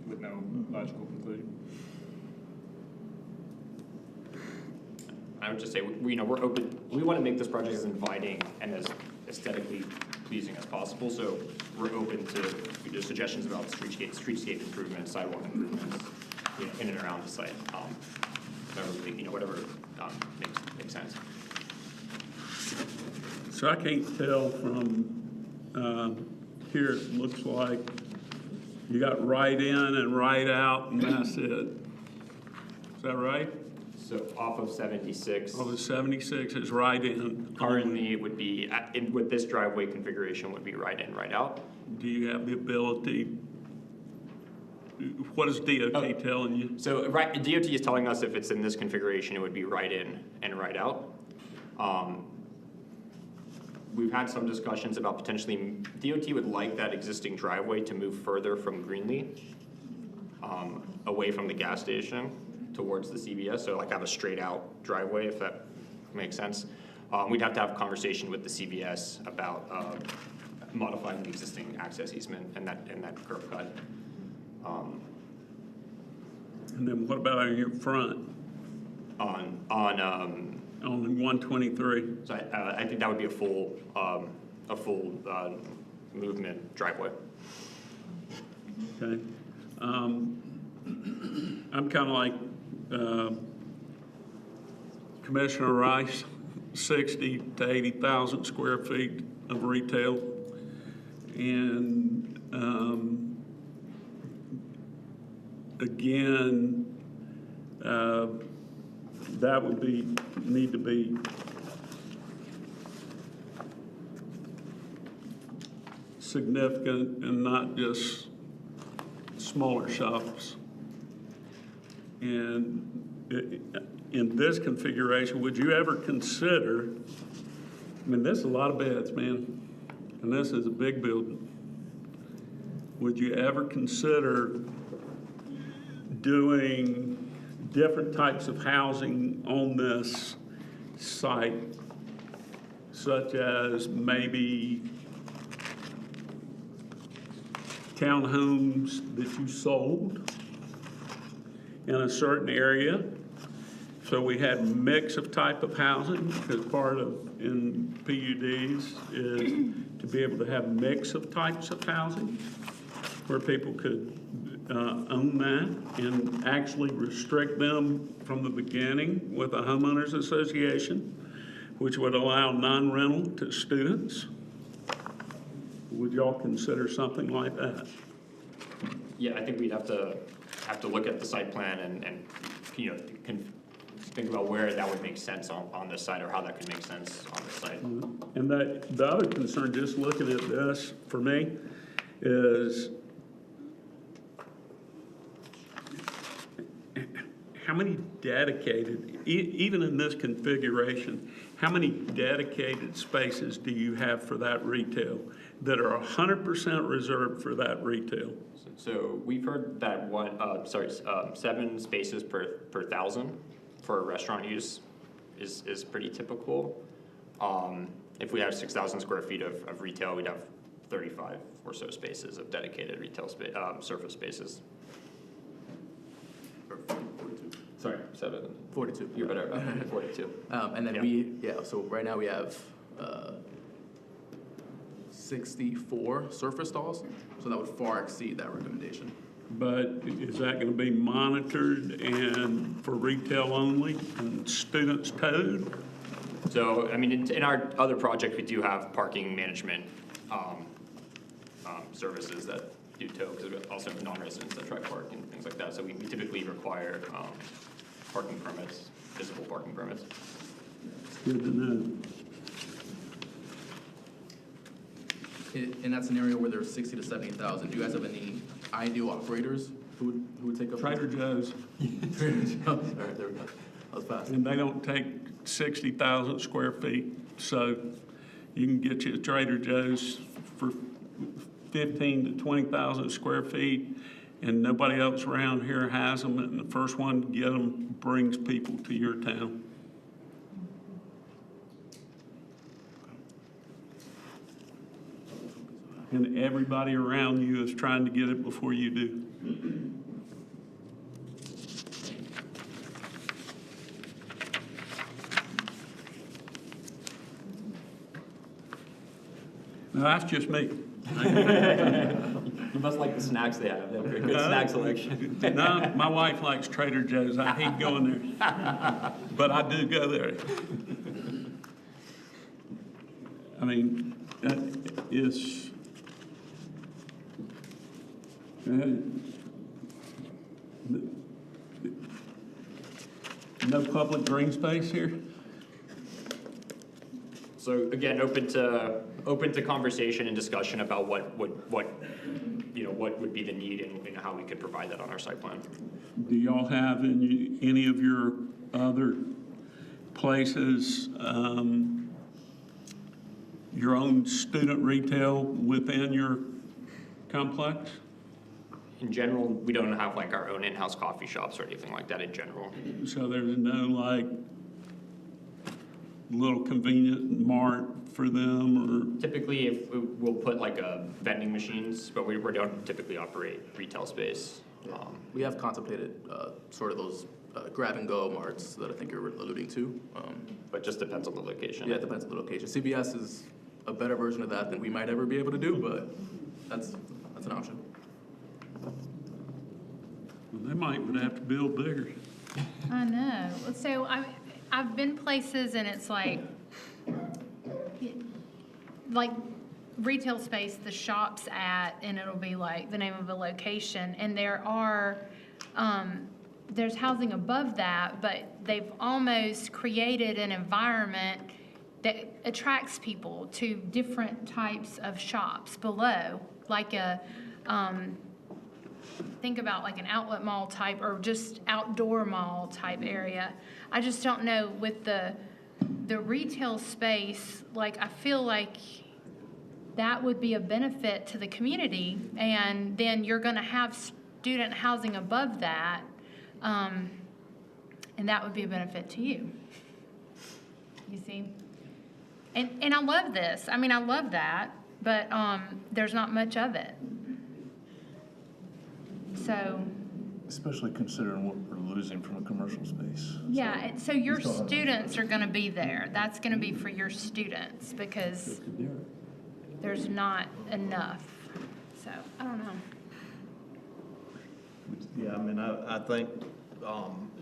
with no logical conclusion. I would just say, we're open, we want to make this project as inviting and as aesthetically pleasing as possible, so we're open to suggestions about streetscape improvements, sidewalk improvements, in and around the site, whatever makes sense. So I can't tell from here, it looks like you got right in and right out, and that's it. Is that right? So off of 76. Oh, the 76 is right in. Currently, it would be, with this driveway configuration, would be right in, right out. Do you have the ability, what is DOT telling you? So DOT is telling us if it's in this configuration, it would be right in and right out. We've had some discussions about potentially, DOT would like that existing driveway to move further from Greenlee, away from the gas station towards the CVS, so like have a straight out driveway, if that makes sense. We'd have to have a conversation with the CVS about modifying the existing access easement and that curb cut. And then what about on your front? On 123? So I think that would be a full movement driveway. Okay. I'm kind of like Commissioner Rice, 60 to 80,000 square feet of retail. And again, that would need to be significant and not just smaller shops. And in this configuration, would you ever consider, this is a lot of beds, man, and this is a big building. would you ever consider doing different types of housing on this site, such as maybe townhomes that you sold in a certain area? So we had mix of type of housing, because part of in PUDs is to be able to have mix of types of housing where people could own that and actually restrict them from the beginning with a homeowners association, which would allow non-rental to students. Would y'all consider something like that? Yeah, I think we'd have to look at the site plan and think about where that would make sense on this site, or how that could make sense on this site. And the other concern, just looking at this, for me, is how many dedicated, even in this configuration, how many dedicated spaces do you have for that retail that are 100% reserved for that retail? So we've heard that 7 spaces per 1,000 for restaurant use is pretty typical. If we have 6,000 square feet of retail, we'd have 35 or so spaces of dedicated retail surface spaces. Sorry, 42. You're better. 42. And then so right now we have 64 surface stalls, so that would far exceed that recommendation. But is that going to be monitored and for retail only and students towed? So, I mean, in our other project, we do have parking management services that do tow, because we also have non-residents that try park and things like that. So we typically require parking permits, physical parking permits. Good to know. In that scenario where there's 60 to 70,000, do you guys have any ideal operators who would take up? Trader Joe's. Trader Joe's. All right, there we go. That was fast. And they don't take 60,000 square feet, so you can get you a Trader Joe's for 15 to 20,000 square feet, and nobody else around here has them, and the first one to get them brings people to your town. And everybody around you is trying to get it before you do. Now, that's just me. You must like the snacks they have. They have a good snack selection. No, my wife likes Trader Joe's. I hate going there, but I do go there. I mean, that is, no public green space here? So again, open to conversation and discussion about what would be the need and how we could provide that on our site plan. Do y'all have any of your other places, your own student retail within your complex? In general, we don't have like our own in-house coffee shops or anything like that in general. So there's no like little convenient mart for them, or? Typically, if we'll put like vending machines, but we don't typically operate retail space. We have contemplated sort of those grab-and-go marts that I think you're alluding to. But just depends on the location. Yeah, it depends on the location. CBS is a better version of that than we might ever be able to do, but that's an option. Well, they might would have to build bigger. I know. So I've been places and it's like retail space, the shop's at, and it'll be like the name of a location, and there's housing above that, but they've almost created an environment that attracts people to different types of shops below, like think about like an outlet mall type or just outdoor mall type area. I just don't know with the retail space, like I feel like that would be a benefit to the community, and then you're gonna have student housing above that, and that would be a benefit to you. You see? And I love this. I mean, I love that, but there's not much of it. So, Especially considering what we're losing from a commercial space. yeah, and so your still have- students are gonna be there. That's gonna be for your students, because there's not enough. So, I don't know. Yeah, I mean, I think,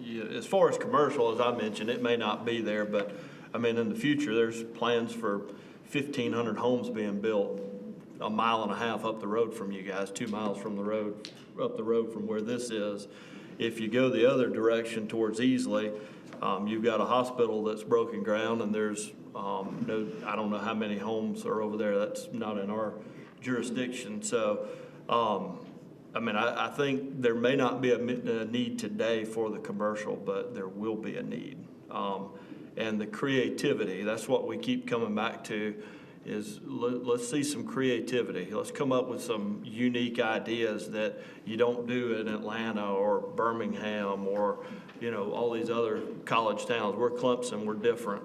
yeah, as far as commercial, as I mentioned, it may not be there, but, I mean, in the future, there's plans for 1,500 homes being built a mile and a half up the road from you guys, 2 miles from the road, up the road from where this is. If you go the other direction towards Easley, you've got a hospital that's broken ground, and there's, no, I don't know how many homes are over there. That's not in our jurisdiction. So, I mean, I think there may not be a need today for the commercial, but there will be a need. And the creativity, that's what we keep coming back to, is let's see some creativity. Let's come up with some unique ideas that you don't do in Atlanta or Birmingham or, you know, all these other college towns. We're Clemson, we're different.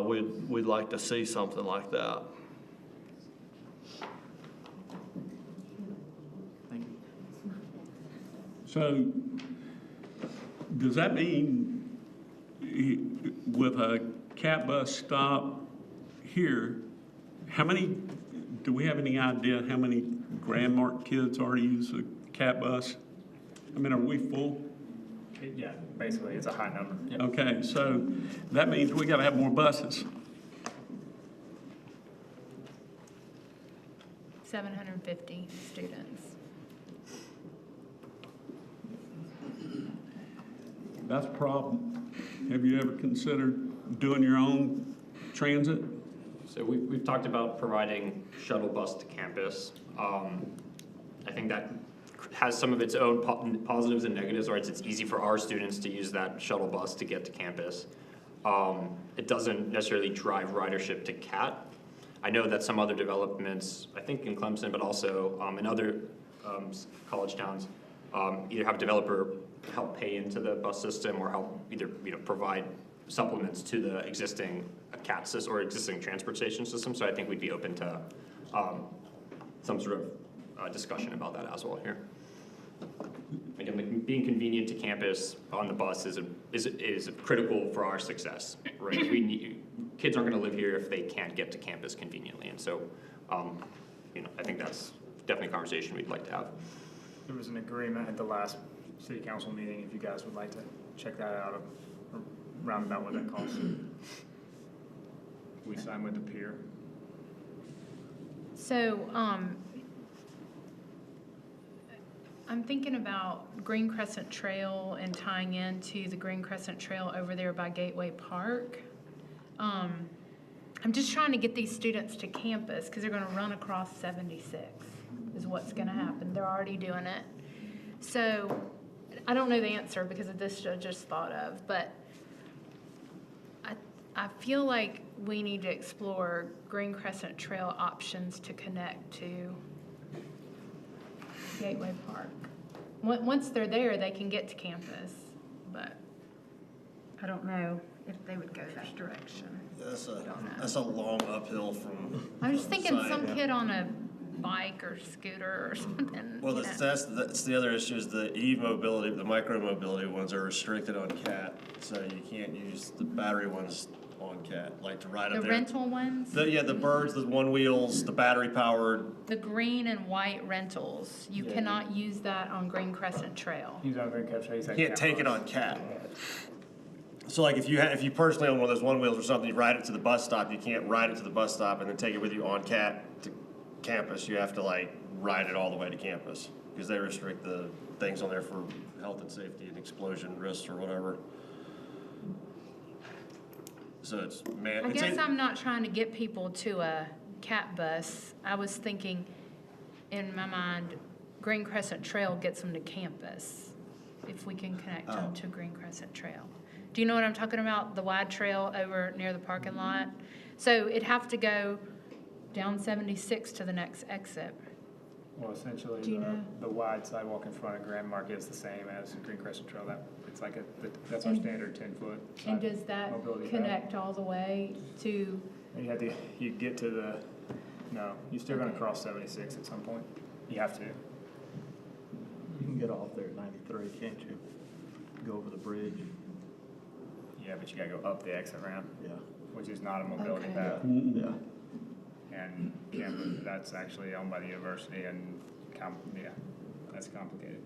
We'd like to see something like that. Thank you. So, does that mean with a cat bus stop here, do we have any idea how many Grandmark kids already use a cat bus? I mean, are we full? Yeah, basically, it's a high number. Okay, so that means we gotta have more buses. 750 students. That's a problem. Have you ever considered doing your own transit? So we've talked about providing shuttle bus to campus. I think that has some of its own positives and negatives, right? It's easy for our students to use that shuttle bus to get to campus. It doesn't necessarily drive ridership to CAT. I know that some other developments, I think in Clemson, but also in other college towns, either have a developer help pay into the bus system or help either provide supplements to the existing CAT system or existing transportation system. So I think we'd be open to some sort of discussion about that as well here. Again, like being convenient to campus on the bus is critical for our success, right? Kids aren't going to live here if they can't get to campus conveniently, and so, I think that's definitely a conversation we'd like to have. There was an agreement at the last city council meeting, if you guys would like to check that out, around about what that costs. We signed with the peer. So, I'm thinking about Green Crescent Trail and tying into the Green Crescent Trail over there by Gateway Park. I'm just trying to get these students to campus because they're going to run across 76 is what's going to happen. They're already doing it. So I don't know the answer because of this I just thought of, but I feel like we need to explore Green Crescent Trail options to connect to Gateway Park. Once they're there, they can get to campus, but I don't know if they would go that direction. That's a long uphill from. I'm just thinking site. some kid on a bike or scooter or something. Well, you know. that's the other issue is the e-mobility, the micro-mobility ones are restricted on CAT, so you can't use the battery ones on CAT, like to ride The up there. rental ones, The birds, the one wheels, the battery powered. the green and white rentals, you cannot use that on Green Crescent Trail. He's not going to catch You can't take it on CAT. So like if you personally own one of those one wheels or something, you ride it to the bus stop, you can't ride it to the bus stop and then take it with you on CAT to campus. You have to like ride it all the way to campus because they restrict the things on there for health and safety and explosion risks or whatever. So it's I guess I'm not trying to get people to a cat bus. I was thinking, in my mind, Green Crescent Trail gets them to campus, if we can connect them to Green Crescent Trail. Do you know what I'm talking about? The wide trail over near the parking lot? So it'd have to go down 76 to the next exit. Well, essentially, Do you know? the wide sidewalk in front of Grand Market is the same as Green Crescent Trail. It's like that's our standard 10-foot. And does that mobility path. connect all the way to, And you get to the, no, you're still gonna cross 76 at some point. You have to. You can get off there at 93, can't you? Go over the bridge. Yeah, but you gotta go up the exit ramp, Yeah. which is not a mobility Okay. path. Yeah. And campus, that's actually owned by the university and, yeah, that's complicated.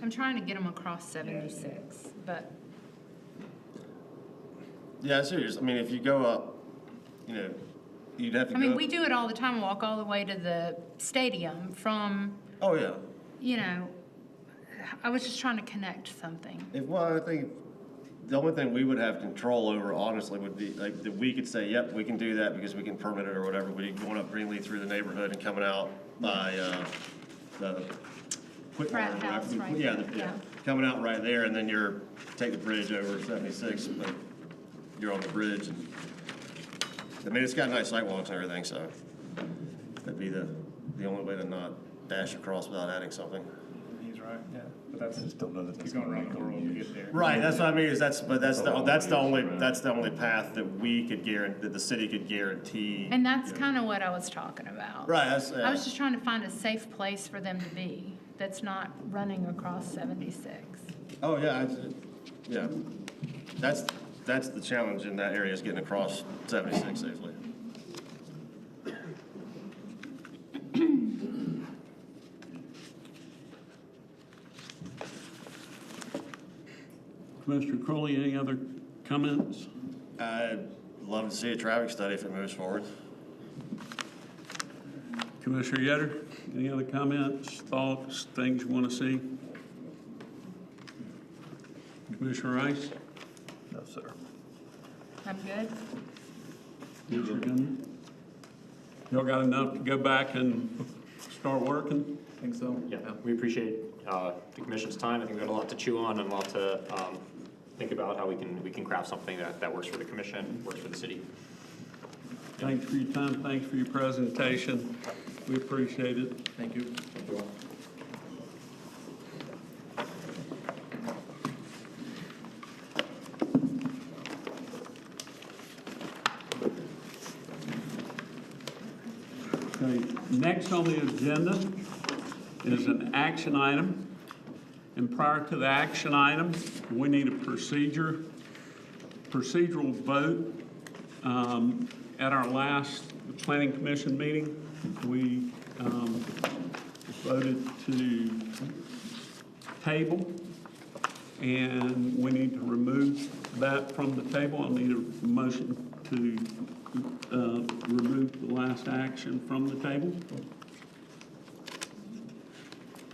I'm trying to get them across 76, but Yeah, serious. I mean, if you go up, you know, you'd have to I go. mean, we do it all the time, walk all the way to the stadium from, Oh, yeah. you know, I was just trying to connect something. Well, I think the only thing we would have control over, honestly, would be like that we could say, yep, we can do that because we can permit it or whatever. But going up Greenlee through the neighborhood and coming out by the Frat Whitmore, house, right yeah, there, yeah. coming out right there, and then take the bridge over 76, but you're on the bridge. And I mean, it's got nice sidewalks and everything, so that'd be the only way to not dash across without adding something. He's right, yeah, but that's, Just don't know that he's that's gonna gonna run the world to get there. Right, that's what I mean, is that's the only path that we could guarantee, that the city could guarantee. And that's kind of what I was talking about. Right, that's, I was just trying to find a safe place for them to be that's not running across 76. oh, yeah, yeah, that's the challenge in that area, is getting across 76 safely. Commissioner Crowley, any other comments? I'd love to see a traffic study if it moves forward. Commissioner Yetter, any other comments, thoughts, things you want to see? Commissioner Rice? No, sir. I'm good? Commissioner Gunn? Y'all got enough to go back and start working? Think so? Yeah, we appreciate the commission's time. I think we've got a lot to chew on and a lot to think about how we can craft something that works for the commission, works for the city. Thanks for your time, thanks for your presentation. We appreciate it. Thank you. Thank you all. Okay, next on the agenda is an action item. And prior to the action item, we need a procedural vote. At our last planning commission meeting, we voted to table, and we need to remove that from the table. I'll need a motion to remove the last action from the table.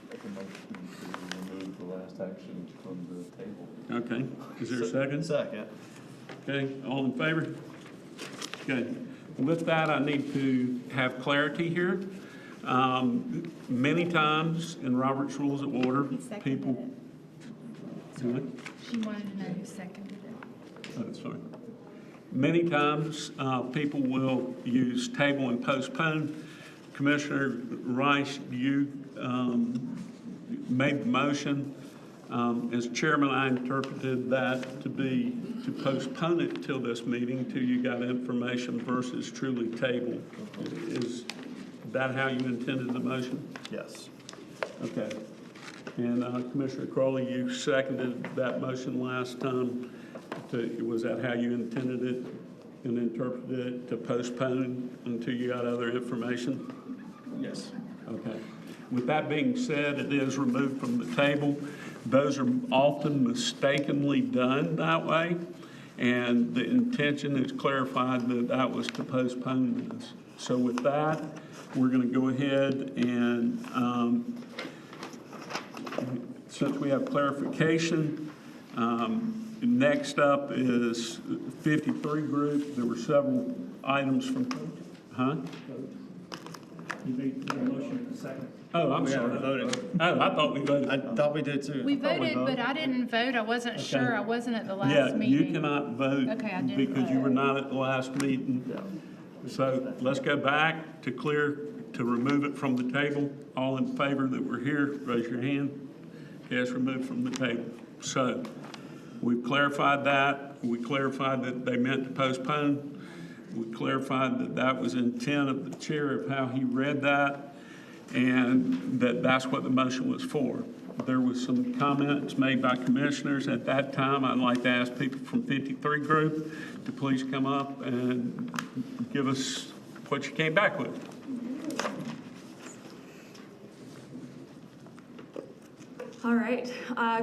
Make a motion to remove the last action from the table. Okay, is there a second? Second. Okay, all in favor? Okay, with that, I need to have clarity here. Many times in Robert's Rules of Order, He seconded people. What? She wanted to know who seconded it. Oh, sorry. Many times, people will use table and postpone. Commissioner Rice, you made the motion. As chairman, I interpreted that to be to postpone it till this meeting, till you got information versus truly table. Is that how you intended the motion? Yes. Okay. And Commissioner Crowley, you seconded that motion last time. Was that how you intended it and interpreted it, to postpone until you got other information? Yes. Okay. With that being said, it is removed from the table. Those are often mistakenly done that way, and the intention is clarified that that was to postpone this. So with that, we're going to go ahead and, since we have clarification, next up is 53 group. There were several items from, huh? You made the motion second. Oh, I'm We haven't sorry. voted. Oh, I thought we voted. I thought we did too. We I thought voted, but I didn't vote. I wasn't sure. I wasn't at the last Yeah, meeting. you cannot vote Okay, I didn't because you vote. were not at the last meeting. So let's go back to remove it from the table. All in favor that we're here, raise your hand. Okay, it's removed from the table. So we've clarified that. We clarified that they meant to postpone. We clarified that that was intent of the chair of how he read that, and that that's what the motion was for. There was some comments made by commissioners at that time. I'd like to ask people from 53 group to please come up and give us what you came back with. All right.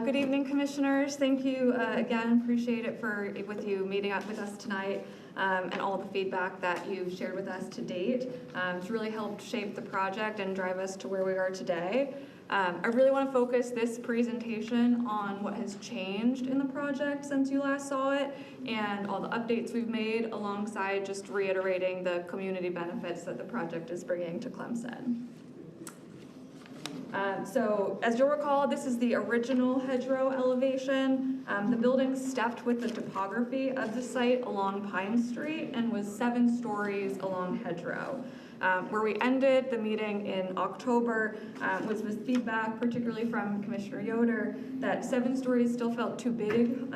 Good evening, commissioners. Thank you again. Appreciate it with you meeting up with us tonight and all the feedback that you've shared with us to date. It's really helped shape the project and drive us to where we are today. I really want to focus this presentation on what has changed in the project since you last saw it and all the updates we've made alongside just reiterating the community benefits that the project is bringing to Clemson. So as you'll recall, this is the original hedgerow elevation. The building stepped with the topography of the site along Pine Street and was 7 stories along hedgerow. Where we ended the meeting in October was with feedback, particularly from Commissioner Yoder, that 7 stories still felt too big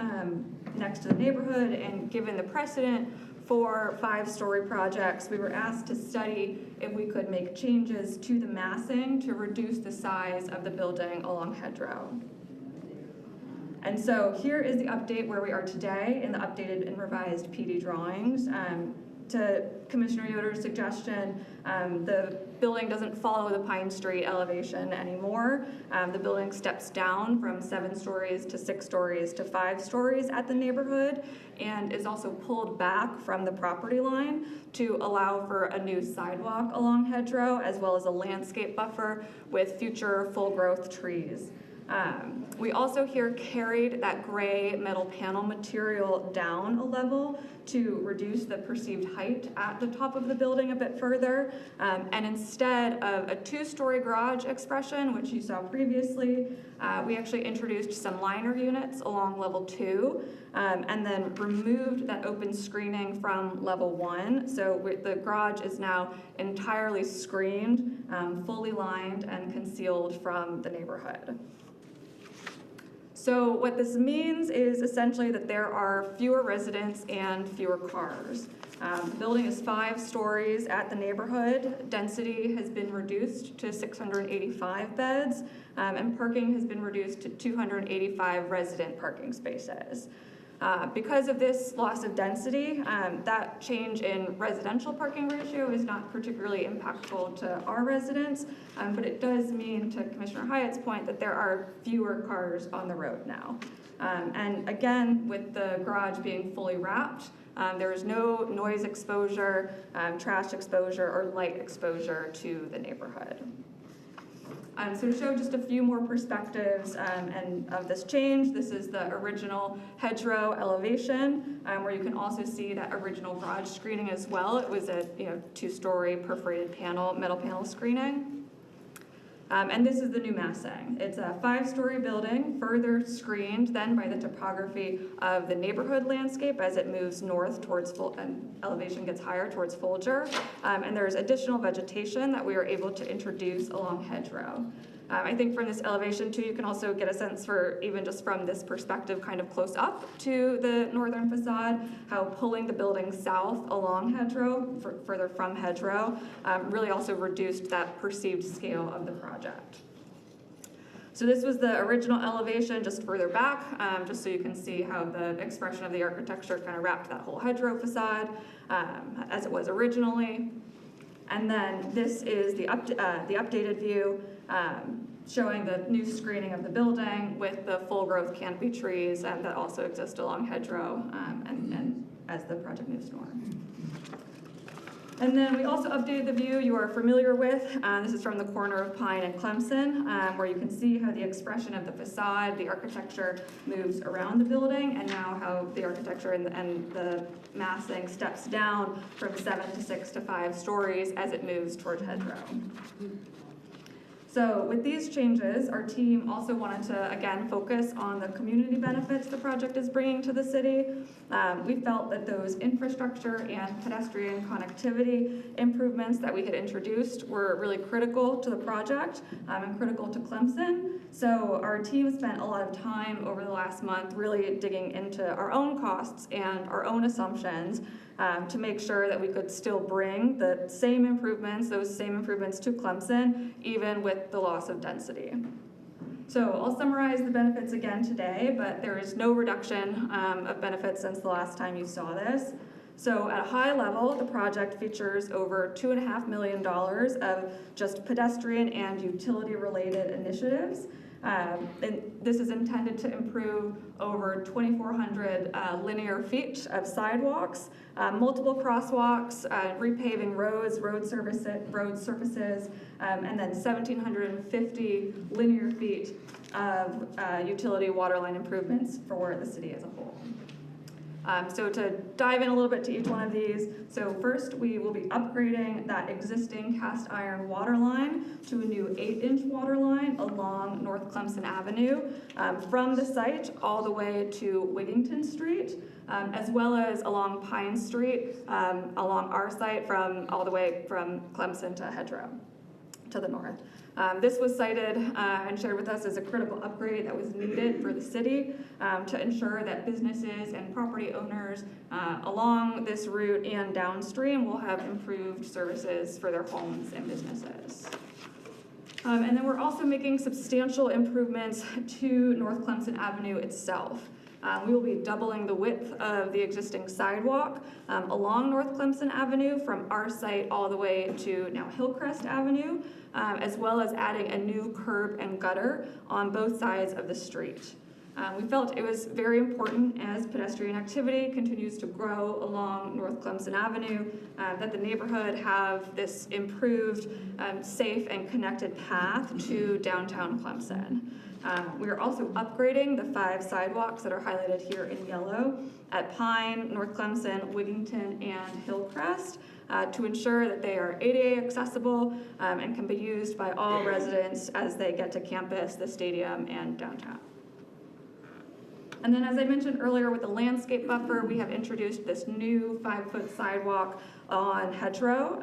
next to the neighborhood, and given the precedent for 5-story projects, we were asked to study if we could make changes to the massing to reduce the size of the building along hedgerow. And so here is the update where we are today in the updated and revised PD drawings. To Commissioner Yoder's suggestion, the building doesn't follow the Pine Street elevation anymore. The building steps down from 7 stories to 6 stories to 5 stories at the neighborhood, and is also pulled back from the property line to allow for a new sidewalk along hedgerow, as well as a landscape buffer with future full-growth trees. We also here carried that gray metal panel material down a level to reduce the perceived height at the top of the building a bit further. And instead of a 2-story garage expression, which you saw previously, we actually introduced some liner units along level 2, and then removed that open screening from level 1. So the garage is now entirely screened, fully lined and concealed from the neighborhood. So what this means is essentially that there are fewer residents and fewer cars. The building is 5 stories at the neighborhood. Density has been reduced to 685 beds, and parking has been reduced to 285 resident parking spaces. Because of this loss of density, that change in residential parking ratio is not particularly impactful to our residents, but it does mean, to Commissioner Hyatt's point, that there are fewer cars on the road now. And again, with the garage being fully wrapped, there is no noise exposure, trash exposure, or light exposure to the neighborhood. So to show just a few more perspectives and of this change, this is the original hedgerow elevation, where you can also see that original garage screening as well. It was a 2-story perforated panel, metal panel screening. And this is the new massing. It's a 5-story building, further screened then by the topography of the neighborhood landscape as it moves north towards elevation gets higher towards Folger. And there's additional vegetation that we are able to introduce along hedgerow. I think from this elevation too, you can also get a sense for, even just from this perspective kind of close up to the northern facade, how pulling the building south along hedgerow, further from hedgerow, really also reduced that perceived scale of the project. So this was the original elevation just further back, just so you can see how the expression of the architecture kind of wrapped that whole hedgerow facade as it was originally. And then this is the updated view showing the new screening of the building with the full growth canopy trees that also exist along hedgerow and as the project moves north. And then we also updated the view you are familiar with. This is from the corner of Pine and Clemson, where you can see how the expression of the facade, the architecture moves around the building, and now how the architecture and the massing steps down from 7 to 6 to 5 stories as it moves toward hedgerow. So with these changes, our team also wanted to, again, focus on the community benefits the project is bringing to the city. We felt that those infrastructure and pedestrian connectivity improvements that we had introduced were really critical to the project and critical to Clemson. So our team spent a lot of time over the last month really digging into our own costs and our own assumptions to make sure that we could still bring the same improvements, those same improvements to Clemson, even with the loss of density. So I'll summarize the benefits again today, but there is no reduction of benefits since the last time you saw this. So at a high level, the project features over $2.5 million of just pedestrian and utility-related initiatives. And this is intended to improve over 2,400 linear feet of sidewalks, multiple crosswalks, repaving roads, road surfaces, and then 1,750 linear feet of utility waterline improvements for the city as a whole. So to dive in a little bit to each one of these, so first we will be upgrading that existing cast iron water line to a new 8-inch water line along North Clemson Avenue from the site all the way to Wigington Street, as well as along Pine Street along our site all the way from Clemson to Hedgerow to the north. This was cited and shared with us as a critical upgrade that was needed for the city to ensure that businesses and property owners along this route and downstream will have improved services for their homes and businesses. And then we're also making substantial improvements to North Clemson Avenue itself. We will be doubling the width of the existing sidewalk along North Clemson Avenue from our site all the way to now Hillcrest Avenue, as well as adding a new curb and gutter on both sides of the street. We felt it was very important as pedestrian activity continues to grow along North Clemson Avenue that the neighborhood have this improved, safe and connected path to downtown Clemson. We are also upgrading the 5 sidewalks that are highlighted here in yellow at Pine, North Clemson, Wigington, and Hillcrest to ensure that they are ADA accessible and can be used by all residents as they get to campus, the stadium, and downtown. And then as I mentioned earlier with the landscape buffer, we have introduced this new 5-foot sidewalk on Hedgerow,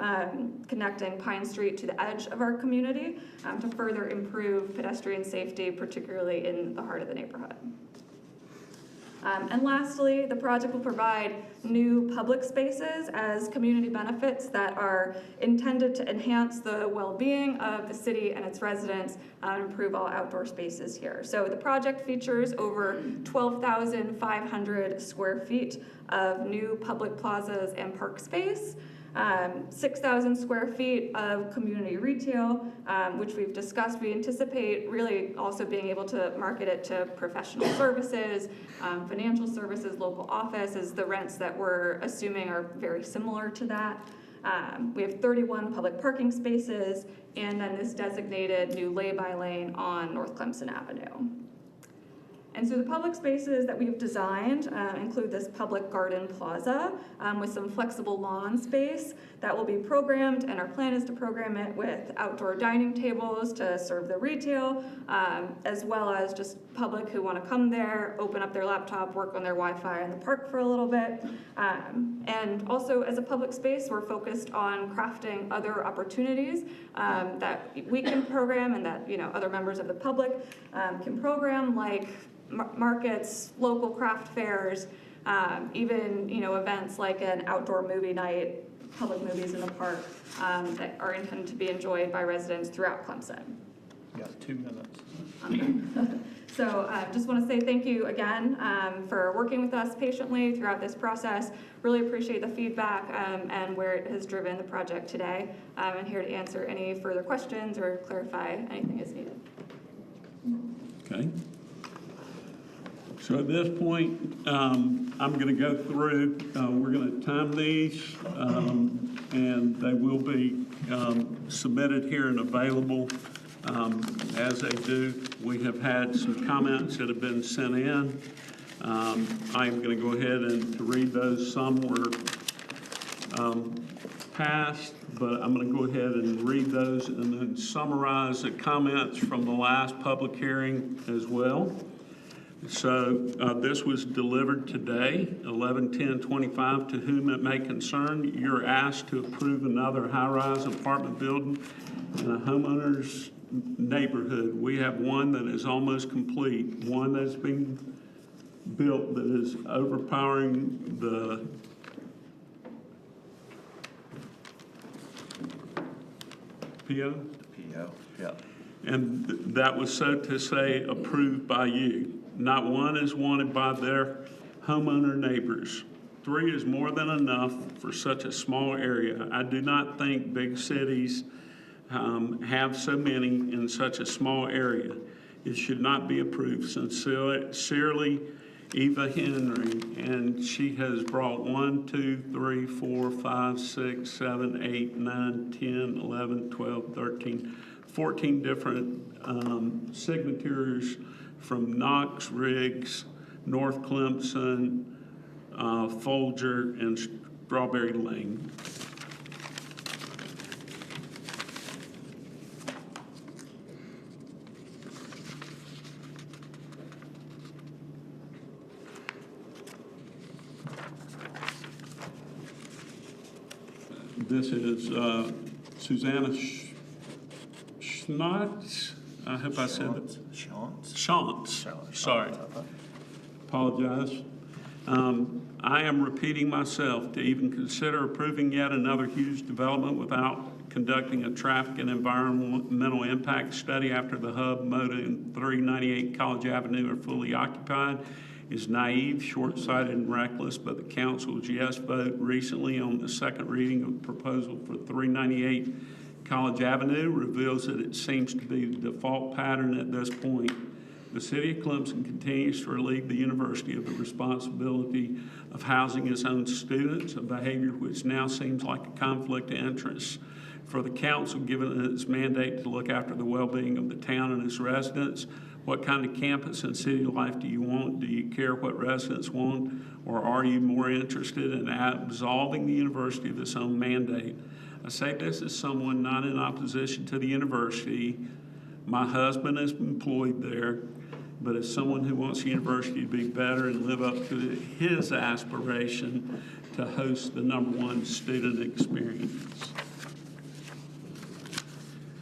connecting Pine Street to the edge of our community to further improve pedestrian safety, particularly in the heart of the neighborhood. And lastly, the project will provide new public spaces as community benefits that are intended to enhance the well-being of the city and its residents and improve all outdoor spaces here. So the project features over 12,500 square feet of new public plazas and park space, 6,000 square feet of community retail, which we've discussed. We anticipate really also being able to market it to professional services, financial services, local office, as the rents that we're assuming are very similar to that. We have 31 public parking spaces, and then this designated new lay-by lane on North Clemson Avenue. And so the public spaces that we've designed include this public garden plaza with some flexible lawn space that will be programmed, and our plan is to program it with outdoor dining tables to serve the retail, as well as just public who want to come there, open up their laptop, work on their Wi-Fi in the park for a little bit. And also as a public space, we're focused on crafting other opportunities that we can program and that other members of the public can program, like markets, local craft fairs, even events like an outdoor movie night, public movies in the park that are intended to be enjoyed by residents throughout Clemson. You got 2 minutes. So just want to say thank you again for working with us patiently throughout this process. Really appreciate the feedback and where it has driven the project today. I'm here to answer any further questions or clarify anything as needed. Okay. So at this point, I'm going to go through, we're going to time these, and they will be submitted here and available as they do. We have had some comments that have been sent in. I'm going to go ahead and to read those. Some were passed, but I'm going to go ahead and read those and then summarize the comments from the last public hearing as well. So this was delivered today, 11/10/25. To whom it may concern, you're asked to approve another high-rise apartment building in a homeowner's neighborhood. We have one that is almost complete, one that's being built that is overpowering the PO? PO, yeah. And that was so to say approved by you. Not one is wanted by their homeowner neighbors. 3 is more than enough for such a small area. I do not think big cities have so many in such a small area. It should not be approved. Sincerely, Eva Henry, and she has brought 1, 2, 3, 4, 5, 6, 7, 8, 9, 10, 11, 12, 13, 14 different signatures from Knox, Riggs, North Clemson, Folger, and Strawberry Lane. This is Susanna Schnotz. I hope I said it. Shantz. Sorry. Apologize. I am repeating myself. To even consider approving yet another huge development without conducting a traffic and environmental impact study after the hub, Moda, and 398 College Avenue are fully occupied is naive, short-sighted, and reckless, but the council's yes vote recently on the second reading of proposal for 398 College Avenue reveals that it seems to be the default pattern at this point. The city of Clemson continues to relieve the university of the responsibility of housing its own students, a behavior which now seems like a conflict of interest. For the council, given its mandate to look after the well-being of the town and its residents, what kind of campus and city life do you want? Do you care what residents want? Or are you more interested in absolving the university of its own mandate? I say this as someone not in opposition to the university. My husband is employed there, but as someone who wants the university to be better and live up to his aspiration to host the #1 student experience.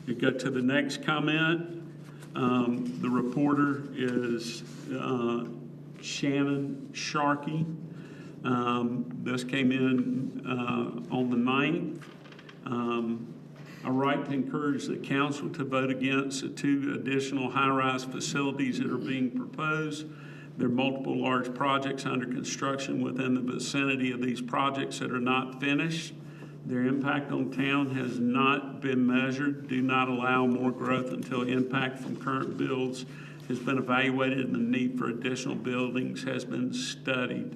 You go to the next comment. The reporter is Shannon Sharkey. This came in on the 9th. A right to encourage the council to vote against the 2 additional high-rise facilities that are being proposed. There are multiple large projects under construction within the vicinity of these projects that are not finished. Their impact on town has not been measured. Do not allow more growth until impact from current builds has been evaluated and the need for additional buildings has been studied.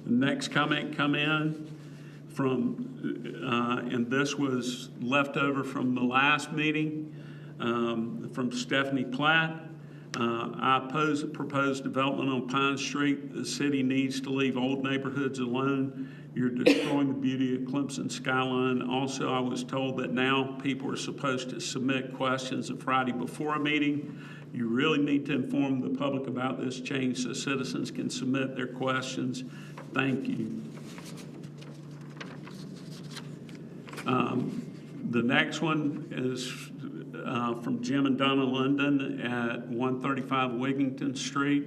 The next comment come in from, and this was left over from the last meeting, from Stephanie Platt. I oppose the proposed development on Pine Street. The city needs to leave old neighborhoods alone. You're destroying the beauty of Clemson skyline. Also, I was told that now people are supposed to submit questions the Friday before a meeting. You really need to inform the public about this change so citizens can submit their questions. Thank you. The next one is from Jim and Donna London at 135 Wigington Street.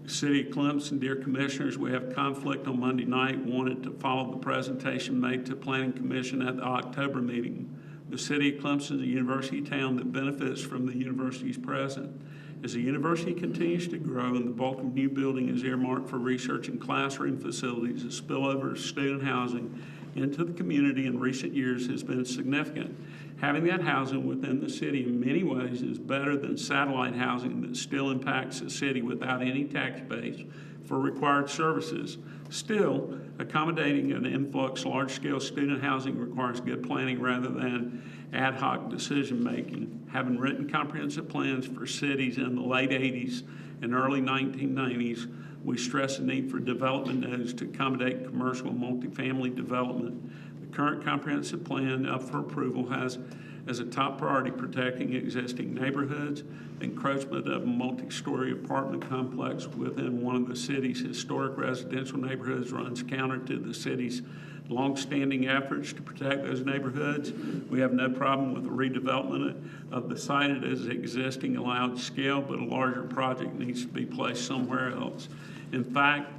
City of Clemson, dear commissioners, we have conflict on Monday night. Wanted to follow the presentation made to Planning Commission at the October meeting. The City of Clemson is a university town that benefits from the university's presence. As the university continues to grow and the bulk of new building is earmarked for research and classroom facilities, the spillover of student housing into the community in recent years has been significant. Having that housing within the city in many ways is better than satellite housing that still impacts the city without any tax base for required services. Still, accommodating an influx of large-scale student housing requires good planning rather than ad hoc decision-making. Having written comprehensive plans for cities in the late 80s and early 1990s, We stress the need for development nodes to accommodate commercial and multifamily development. The current comprehensive plan up for approval has as a top priority protecting existing neighborhoods. Encroachment of a multi-story apartment complex within one of the city's historic residential neighborhoods runs counter to the city's longstanding efforts to protect those neighborhoods. We have no problem with the redevelopment of the site as existing allowed scale, but a larger project needs to be placed somewhere else. In fact,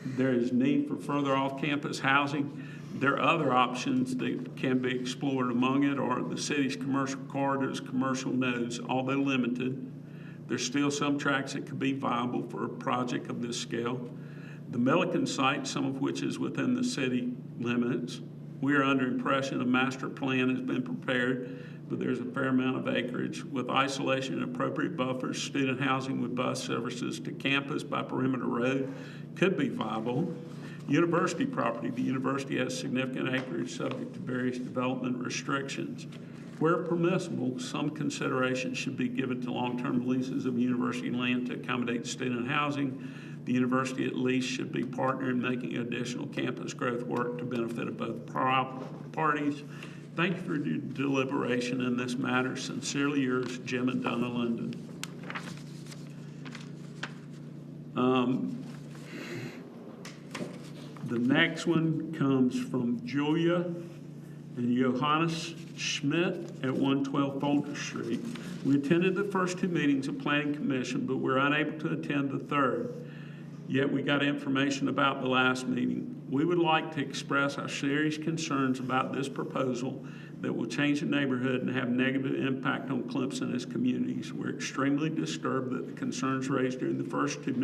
there is need for further off-campus housing. There are other options that can be explored. Among it are the city's commercial corridors, commercial nodes, although limited. There's still some tracts that could be viable for a project of this scale. The Milliken site, some of which is within the city limits. We are under impression a master plan has been prepared, but there's a fair amount of acreage. With isolation and appropriate buffers, student housing with bus services to campus by Perimeter Road could be viable. University property, the university has significant acreage subject to various development restrictions. Where permissible, some consideration should be given to long-term leases of university land to accommodate student housing. The university at least should be partnered in making additional campus growth work to benefit of both parties. Thank you for your deliberation in this matter. Sincerely yours, Jim and Donna London. The next one comes from Julia and Johannes Schmidt at 112 Folger Street. We attended the first two meetings of Planning Commission, but we're unable to attend the third. Yet we got information about the last meeting. We would like to express our serious concerns about this proposal that will change the neighborhood and have negative impact on Clemson as communities. We're extremely disturbed that the concerns raised during the first two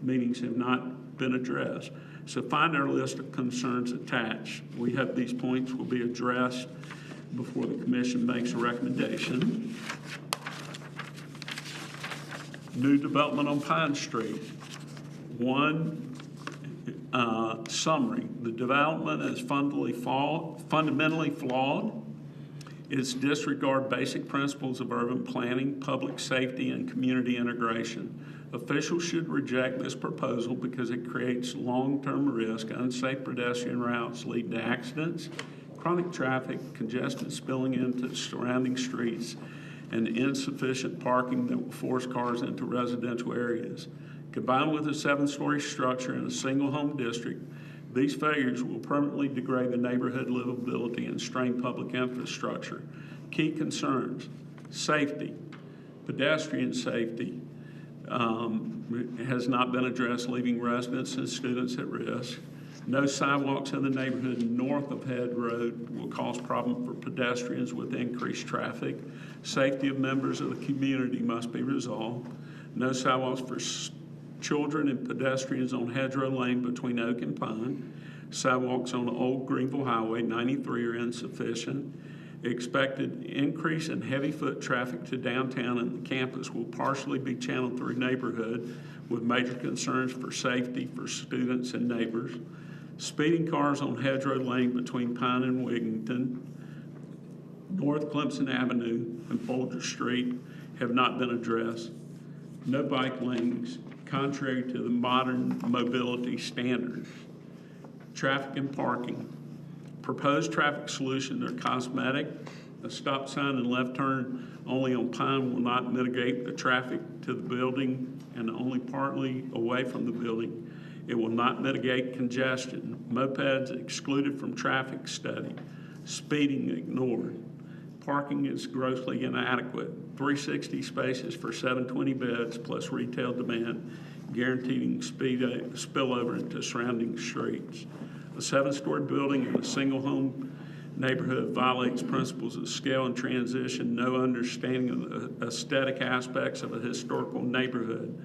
meetings have not been addressed. So find our list of concerns attached. We hope these points will be addressed before the commission makes a recommendation. New development on Pine Street. One summary. The development is fundamentally flawed. It's disregard basic principles of urban planning, public safety, and community integration. Officials should reject this proposal because it creates long-term risk. Unsafe pedestrian routes lead to accidents, chronic traffic, congestion spilling into surrounding streets, and insufficient parking that will force cars into residential areas. Combined with a 7-story structure in a single home district, these failures will permanently degrade the neighborhood livability and strain public infrastructure. Key concerns: safety, pedestrian safety has not been addressed, leaving residents and students at risk. No sidewalks in the neighborhood north of Head Road will cause problem for pedestrians with increased traffic. Safety of members of the community must be resolved. No sidewalks for children and pedestrians on Hedgerow Lane between Oak and Pine. Sidewalks on Old Greenville Highway 93 are insufficient. Expected increase in heavy foot traffic to downtown and the campus will partially be channeled through neighborhood with major concerns for safety for students and neighbors. Speeding cars on Hedgerow Lane between Pine and Wigington, North Clemson Avenue and Folger Street have not been addressed. No bike lanes, contrary to the modern mobility standards. Traffic and parking. Proposed traffic solutions are cosmetic. A stop sign and left turn only on Pine will not mitigate the traffic to the building and only partly away from the building. It will not mitigate congestion. Mopeds excluded from traffic study. Speeding ignored. Parking is grossly inadequate. 360 spaces for 720 beds plus retail demand, guaranteeing spillover into surrounding streets. A 7-story building in a single home neighborhood violates principles of scale and transition, no understanding of the aesthetic aspects of a historical neighborhood.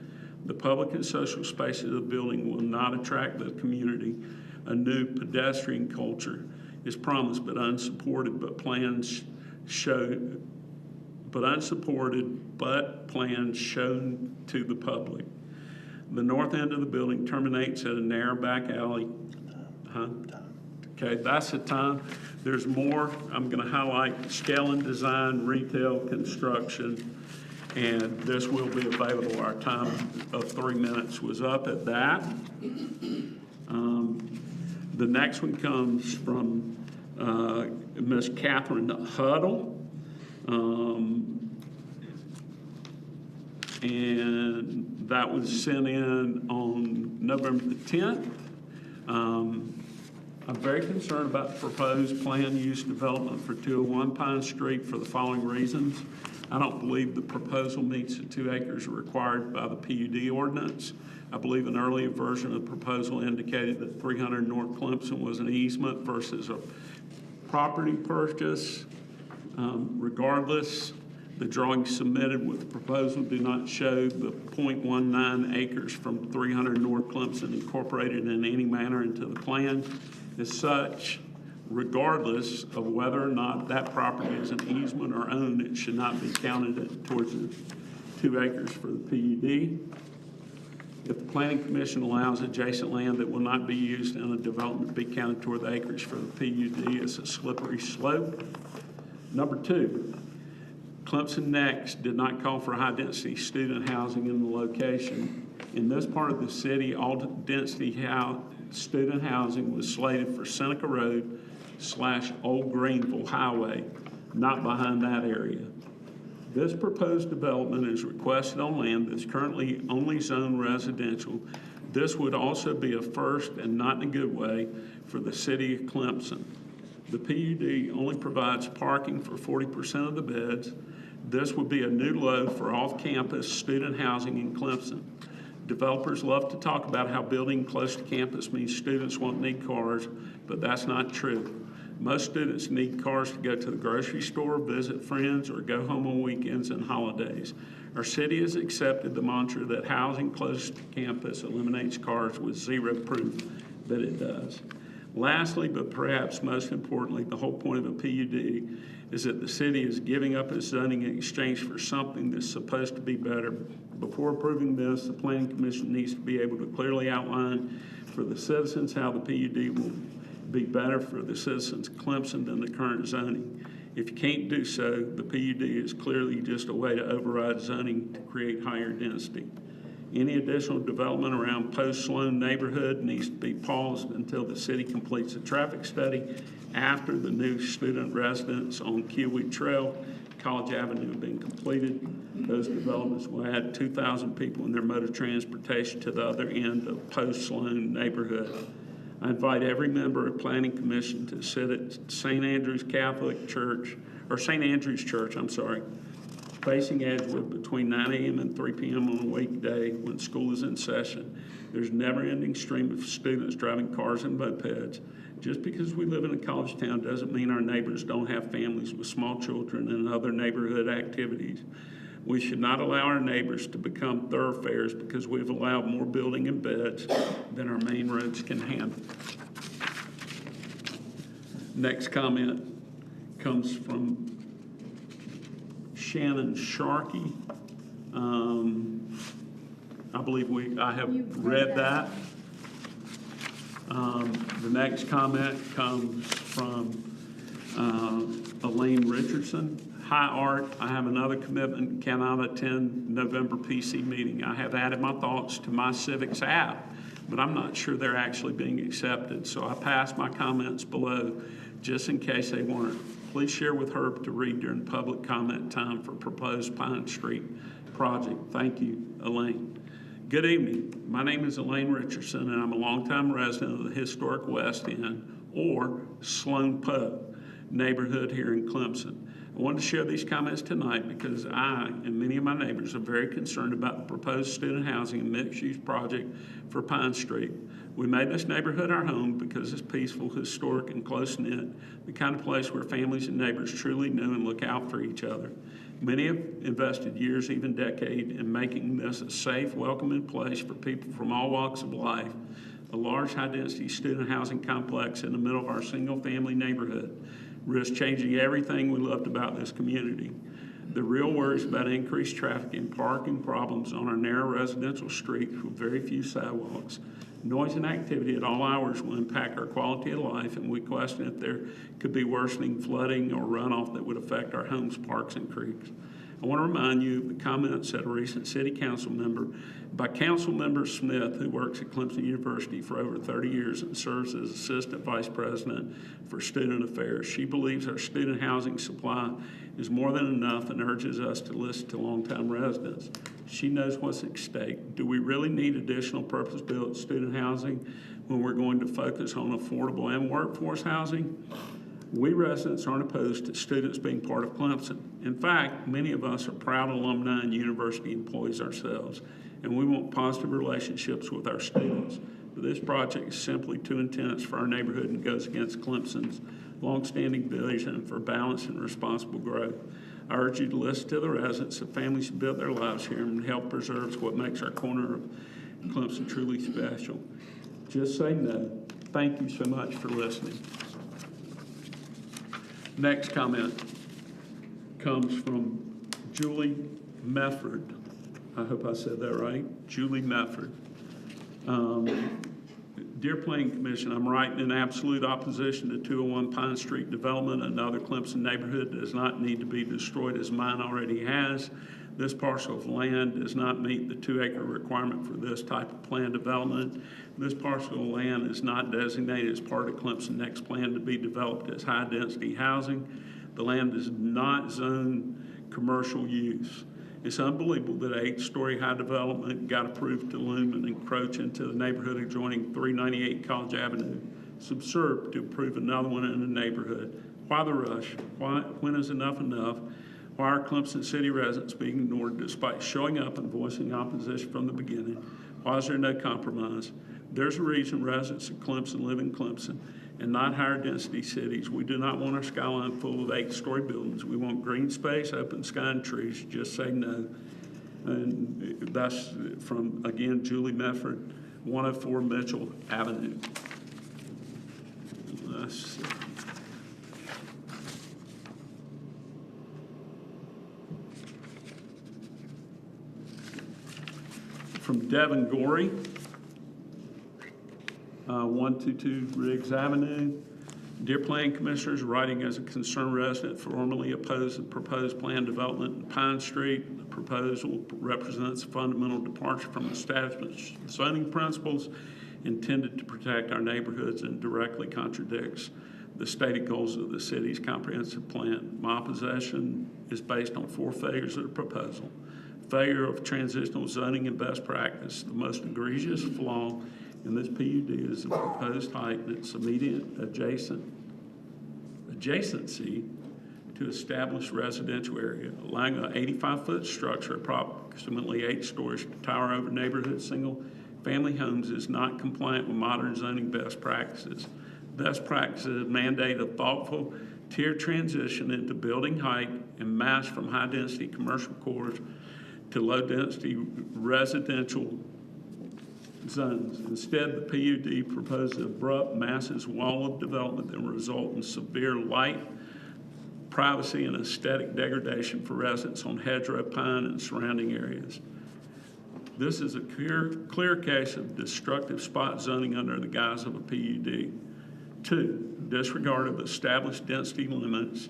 The public and social spaces of the building will not attract the community. A new pedestrian culture is promised but unsupported, plans shown to the public. The north end of the building terminates at a narrow back alley. Okay, that's the time. There's more. I'm going to highlight scale and design, retail, construction, and this will be available. Our time of 3 minutes was up at that. The next one comes from Ms. Catherine Huddle. And that was sent in on November the 10th. I'm very concerned about the proposed plan use development for 201 Pine Street for the following reasons. I don't believe the proposal meets the 2 acres required by the PUD ordinance. I believe an earlier version of the proposal indicated that 300 North Clemson was an easement versus a property purchase. Regardless, the drawings submitted with the proposal do not show the 0.19 acres from 300 North Clemson incorporated in any manner into the plan. As such, regardless of whether or not that property is an easement or owned, it should not be counted towards the 2 acres for the PUD. If the Planning Commission allows adjacent land that will not be used in a development be counted toward the acreage for the PUD, it's a slippery slope. Number 2, Clemson Next did not call for high-density student housing in the location. In this part of the city, all density student housing was slated for Seneca Road / Old Greenville Highway, not behind that area. This proposed development is requested on land that's currently only zoned residential. This would also be a first, and not in a good way, for the city of Clemson. The PUD only provides parking for 40% of the beds. This would be a new low for off-campus student housing in Clemson. Developers love to talk about how building close to campus means students won't need cars, but that's not true. Most students need cars to go to the grocery store, visit friends, or go home on weekends and holidays. Our city has accepted the mantra that housing close to campus eliminates cars, with zero proof that it does. Lastly, but perhaps most importantly, the whole point of a PUD is that the city is giving up its zoning in exchange for something that's supposed to be better. Before approving this, the Planning Commission needs to be able to clearly outline for the citizens how the PUD will be better for the citizens of Clemson than the current zoning. If you can't do so, the PUD is clearly just a way to override zoning to create higher density. Any additional development around post-Sloan neighborhood needs to be paused until the city completes a traffic study after the new student residence on Kiwi Trail, College Avenue have been completed. Those developments will add 2,000 people in their mode of transportation to the other end of post-Sloan neighborhood. I invite every member of Planning Commission to sit at St. Andrew's Church, facing Edgewood between 9 a.m. and 3 p.m. on a weekday when school is in session. There's a never-ending stream of students driving cars and mopeds. Just because we live in a college town doesn't mean our neighbors don't have families with small children and other neighborhood activities. We should not allow our neighbors to become thoroughfares because we've allowed more building and beds than our main roads can handle. Next comment comes from Shannon Sharkey. I believe I have read that. The next comment comes from Elaine Richardson. Hi, Art. I have another commitment, cannot attend November PC meeting. I have added my thoughts to my Civics app, but I'm not sure they're actually being accepted. So I passed my comments below just in case they weren't. Please share with Herb to read during public comment time for proposed Pine Street project. Thank you, Elaine. Good evening. My name is Elaine Richardson, and I'm a longtime resident of the historic West End, or Sloan Poe neighborhood here in Clemson. I wanted to share these comments tonight because I and many of my neighbors are very concerned about the proposed student housing and mixed-use project for Pine Street. We made this neighborhood our home because it's peaceful, historic, and close-knit, the kind of place where families and neighbors truly know and look out for each other. Many have invested years, even decades, in making this a safe, welcoming place for people from all walks of life. A large, high-density student housing complex in the middle of our single-family neighborhood risks changing everything we loved about this community. The real worry is about increased traffic and parking problems on our narrow residential streets with very few sidewalks. Noise and activity at all hours will impact our quality of life, and we question if there could be worsening flooding or runoff that would affect our homes, parks, and creeks. I I want to remind you of the comments at a recent city council member by Council Member Smith, who works at Clemson University for over 30 years and serves as Assistant Vice President for Student Affairs. She believes our student housing supply is more than enough and urges us to listen to longtime residents. She knows what's at stake. Do we really need additional purpose-built student housing when we're going to focus on affordable and workforce housing? We residents aren't opposed to students being part of Clemson. In fact, many of us are proud alumni and university employees ourselves, and we want positive relationships with our students. But this project is simply too intense for our neighborhood and goes against Clemson's longstanding vision for balanced and responsible growth. I urge you to listen to the residents. The families who built their lives here and help preserve what makes our corner of Clemson truly special. Just say no. Thank you so much for listening. Next comment comes from Julie Mefford. I hope I said that right. Julie Mefford. Dear Planning Commission, I'm writing in absolute opposition to 201 Pine Street development. Another Clemson neighborhood does not need to be destroyed as mine already has. This parcel of land does not meet the 2-acre requirement for this type of planned development. This parcel of land is not designated as part of Clemson next plan to be developed as high-density housing. The land is not zoned commercial use. It's unbelievable that an 8-story high development got approved to loom and encroach into the neighborhood adjoining 398 College Avenue. It's absurd to approve another one in the neighborhood. Why the rush? When is enough enough? Why are Clemson city residents being ignored despite showing up and voicing opposition from the beginning? Why is there no compromise? There's a reason residents of Clemson live in Clemson and not higher density cities. We do not want our skyline full of 8-story buildings. We want green space, open sky, and trees. Just say no. And that's from, again, Julie Mefford, 104 Mitchell Avenue. Let's see. From Devin Gorey, 122 Riggs Avenue. Dear Planning Commissioners, writing as a concerned resident, formally oppose the proposed planned development in Pine Street. The proposal represents a fundamental departure from established zoning principles intended to protect our neighborhoods and directly contradicts the stated goals of the city's comprehensive plan. My opposition is based on 4 failures of the proposal. Failure of transitional zoning and best practice. The most egregious flaw in this PUD is the proposed height and its immediate adjacency to established residential area, allowing an 85-foot structure approximately 8 stories to tower over neighborhood single-family homes is not compliant with modern zoning best practices. Best practices mandate a thoughtful tier transition into building height and mass from high-density commercial cores to low-density residential zones. Instead, the PUD proposes an abrupt, massive wall of development that will result in severe light, privacy, and aesthetic degradation for residents on Hedgerow, Pine, and surrounding areas. This is a clear case of destructive spot zoning under the guise of a PUD. 2, disregard of established density limits.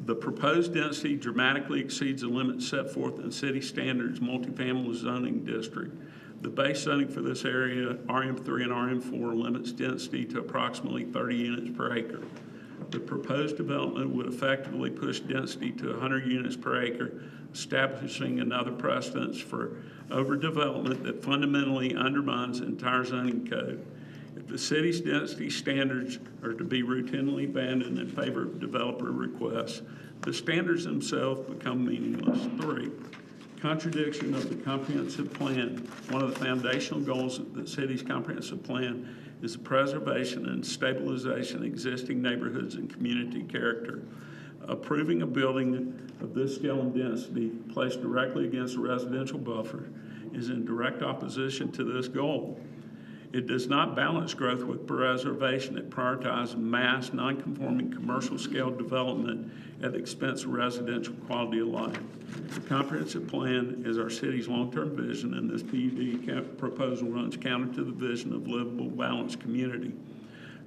The proposed density dramatically exceeds the limits set forth in city standards multifamily zoning district. The base zoning for this area, RM3 and RM4, limits density to approximately 30 units per acre. The proposed development would effectively push density to 100 units per acre, establishing another precedence for overdevelopment that fundamentally undermines the entire zoning code. If the city's density standards are to be routinely abandoned in favor of developer requests, the standards themselves become meaningless. 3, contradiction of the comprehensive plan. One of the foundational goals of the city's comprehensive plan is the preservation and stabilization of existing neighborhoods and community character. Approving a building of this scale and density placed directly against a residential buffer is in direct opposition to this goal. It does not balance growth with preservation. It prioritizes mass, non-conforming commercial scale development at the expense of residential quality of life. The comprehensive plan is our city's long-term vision, and this PUD proposal runs counter to the vision of livable, balanced community.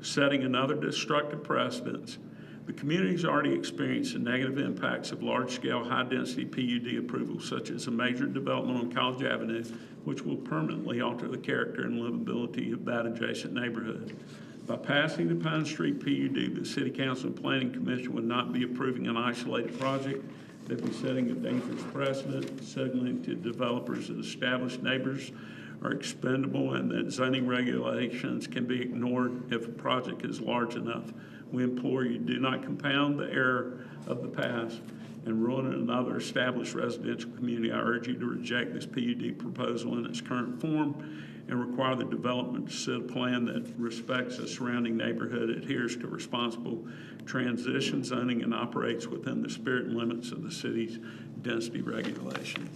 setting another destructive precedent. The community's already experienced the negative impacts of large-scale, high-density PUD approvals, such as a major development on College Avenue, which will permanently alter the character and livability of that adjacent neighborhood. By passing the Pine Street PUD, the City Council and Planning Commission would not be approving an isolated project. They'd be setting a dangerous precedent, signaling to developers that established neighbors are expendable and that zoning regulations can be ignored if a project is large enough. We implore you, do not compound the error of the past and ruin another established residential community. I urge you to reject this PUD proposal in its current form and require the development to set a plan that respects the surrounding neighborhood, adheres to responsible transition zoning, and operates within the spirit and limits of the city's density regulations.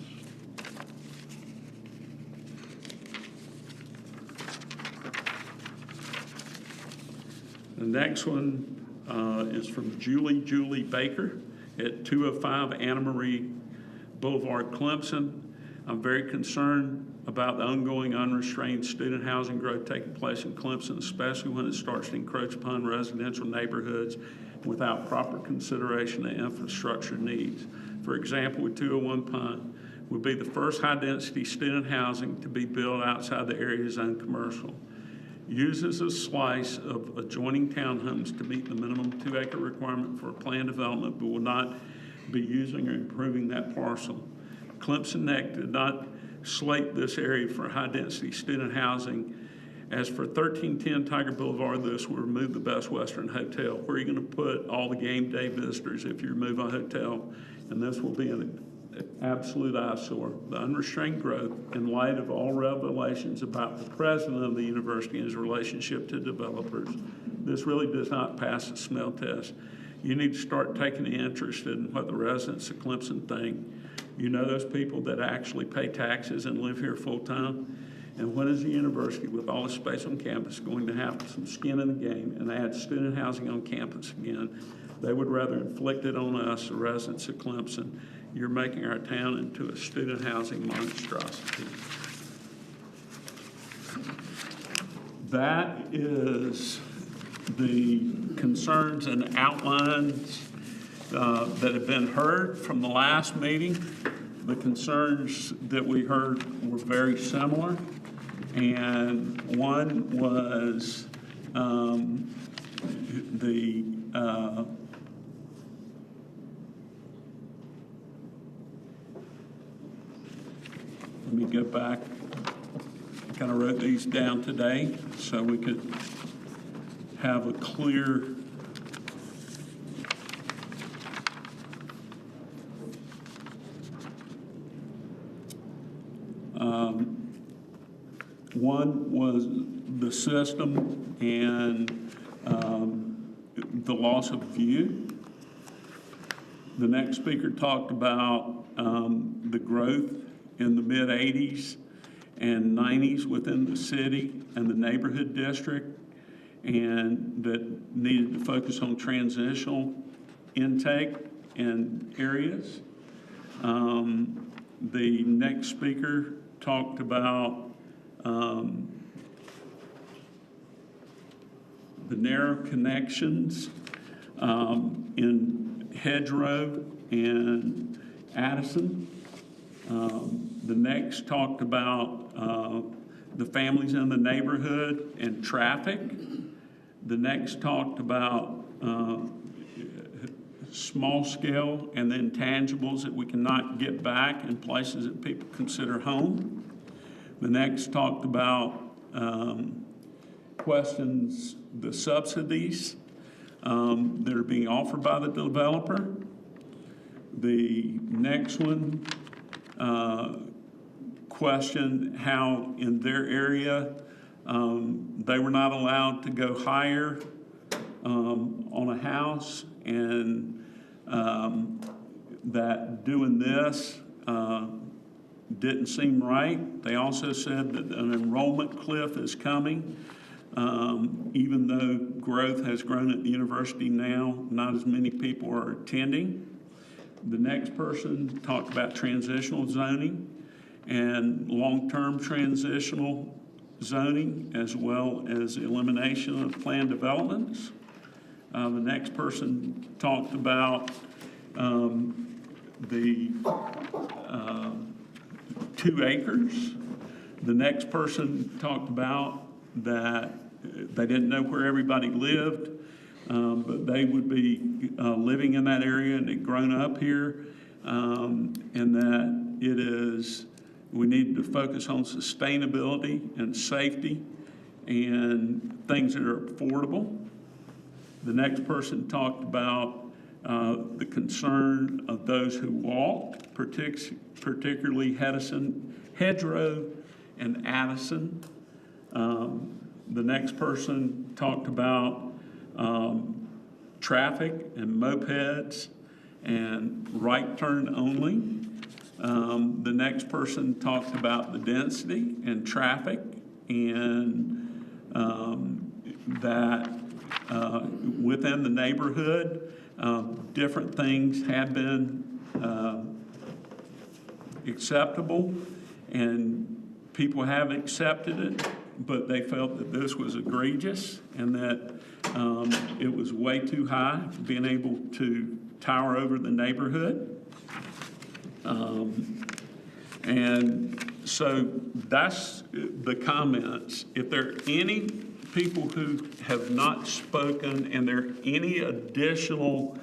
The next one is from Julie Baker at 205 Anna Marie Boulevard, Clemson. I'm very concerned about the ongoing unrestrained student housing growth taking place in Clemson, especially when it starts to encroach upon residential neighborhoods without proper consideration of infrastructure needs. For example, with 201 Pine would be the first high-density student housing to be built outside the area zoned commercial. Uses a slice of adjoining townhomes to meet the minimum 2-acre requirement for planned development, but will not be using or improving that parcel. Clemson Neck did not slate this area for high-density student housing. As for 1310 Tiger Boulevard, this will remove the Best Western Hotel. Where are you going to put all the game day visitors if you remove a hotel? And this will be an absolute eyesore. The unrestrained growth, in light of all revelations about the president of the university and his relationship to developers, this really does not pass the smell test. You need to start taking an interest in what the residents of Clemson think. You know those people that actually pay taxes and live here full-time? And when is the university, with all the space on campus, going to have some skin in the game and add student housing on campus again? They would rather inflict it on us, the residents of Clemson. You're making our town into a student housing monstrosity. That is the concerns and outlines that have been heard from the last meeting. The concerns that we heard were very similar, and one was let me go back. I kind of wrote these down today so we could have a clear one was the system and the loss of view. The next speaker talked about the growth in the mid-'80s and '90s within the city and the neighborhood district, and that needed to focus on transitional intake in areas. The next speaker talked about the narrow connections in Hedgerow and Addison. The next talked about the families in the neighborhood and traffic. The next talked about small scale and the intangibles that we cannot get back in places that people consider home. The next talked about questions, the subsidies that are being offered by the developer. The next one questioned how in their area they were not allowed to go higher on a house, and that doing this didn't seem right. They also said that an enrollment cliff is coming. Even though growth has grown at the university now, not as many people are attending. The next person talked about transitional zoning and long-term transitional zoning as well as elimination of planned developments. The next person talked about the 2 acres. The next person talked about that they didn't know where everybody lived, but they would be living in that area and had grown up here, and that we need to focus on sustainability and safety and things that are affordable. The next person talked about the concern of those who walk, particularly Hedgerow and Addison. The next person talked about traffic and mopeds and right turn only. The next person talked about the density and traffic, and that within the neighborhood, different things had been acceptable, and people have accepted it, but they felt that this was egregious and that it was way too high, being able to tower over the neighborhood. And so that's the comments. If there are any people who have not spoken and there are any additional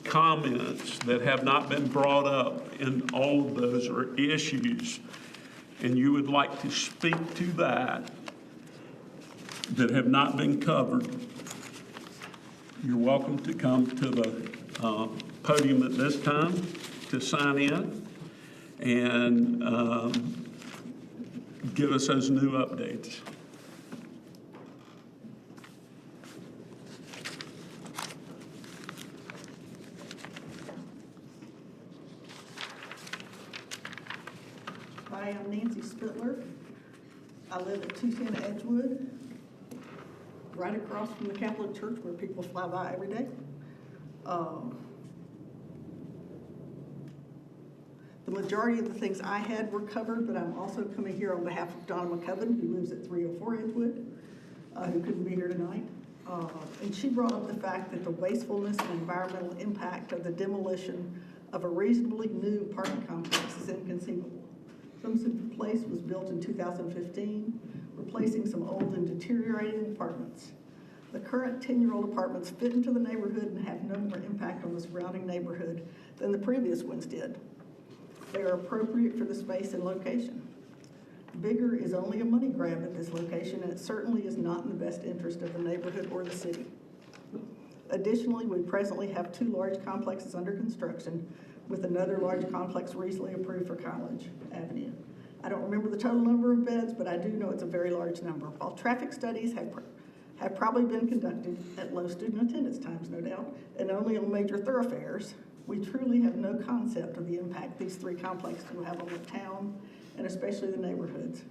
comments that have not been brought up in all of those or issues, and you would like to speak to that have not been covered, you're welcome to come to the podium at this time to sign in and give us those new updates. Hi, I'm Nancy Spittler. I live at 210 Edgewood, right across from the Catholic Church where people fly by every day. The majority of the things I had were covered, but I'm also coming here on behalf of Donna McCubbin, who lives at 304 Edgewood, who couldn't be here tonight. And she brought up the fact that the wastefulness and environmental impact of the demolition of a reasonably new apartment complex is inconceivable. Clemson Place was built in 2015, replacing some old and deteriorating apartments. The current 10-year-old apartments fit into the neighborhood and have no more impact on the surrounding neighborhood than the previous ones did. They are appropriate for the space and location. Bigger is only a money grab at this location, and it certainly is not in the best interest of the neighborhood or the city. Additionally, we presently have 2 large complexes under construction, with another large complex recently approved for College Avenue. I don't remember the total number of beds, but I do know it's a very large number. While traffic studies have probably been conducted at low student attendance times, no doubt, and only on major thoroughfares, we truly have no concept of the impact these 3 complexes will have on the town, and especially the neighborhoods.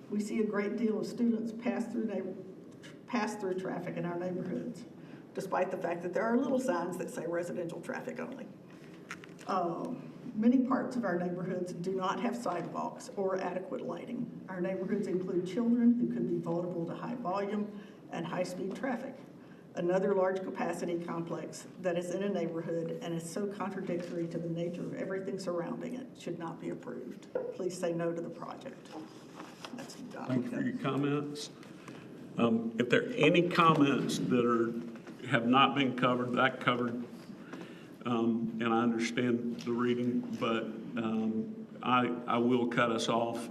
We see a great deal of students pass through traffic in our neighborhoods, despite the fact that there are little signs that say residential traffic only. Many parts of our neighborhoods do not have sidewalks or adequate lighting. Our neighborhoods include children who could be vulnerable to high volume and high-speed traffic. Another large capacity complex that is in a neighborhood and is so contradictory to the nature of everything surrounding it should not be approved. Please say no to the project. That's Thank you for your comments. If there are any comments that have not been covered, that covered, and I understand the reading, but I will cut us off.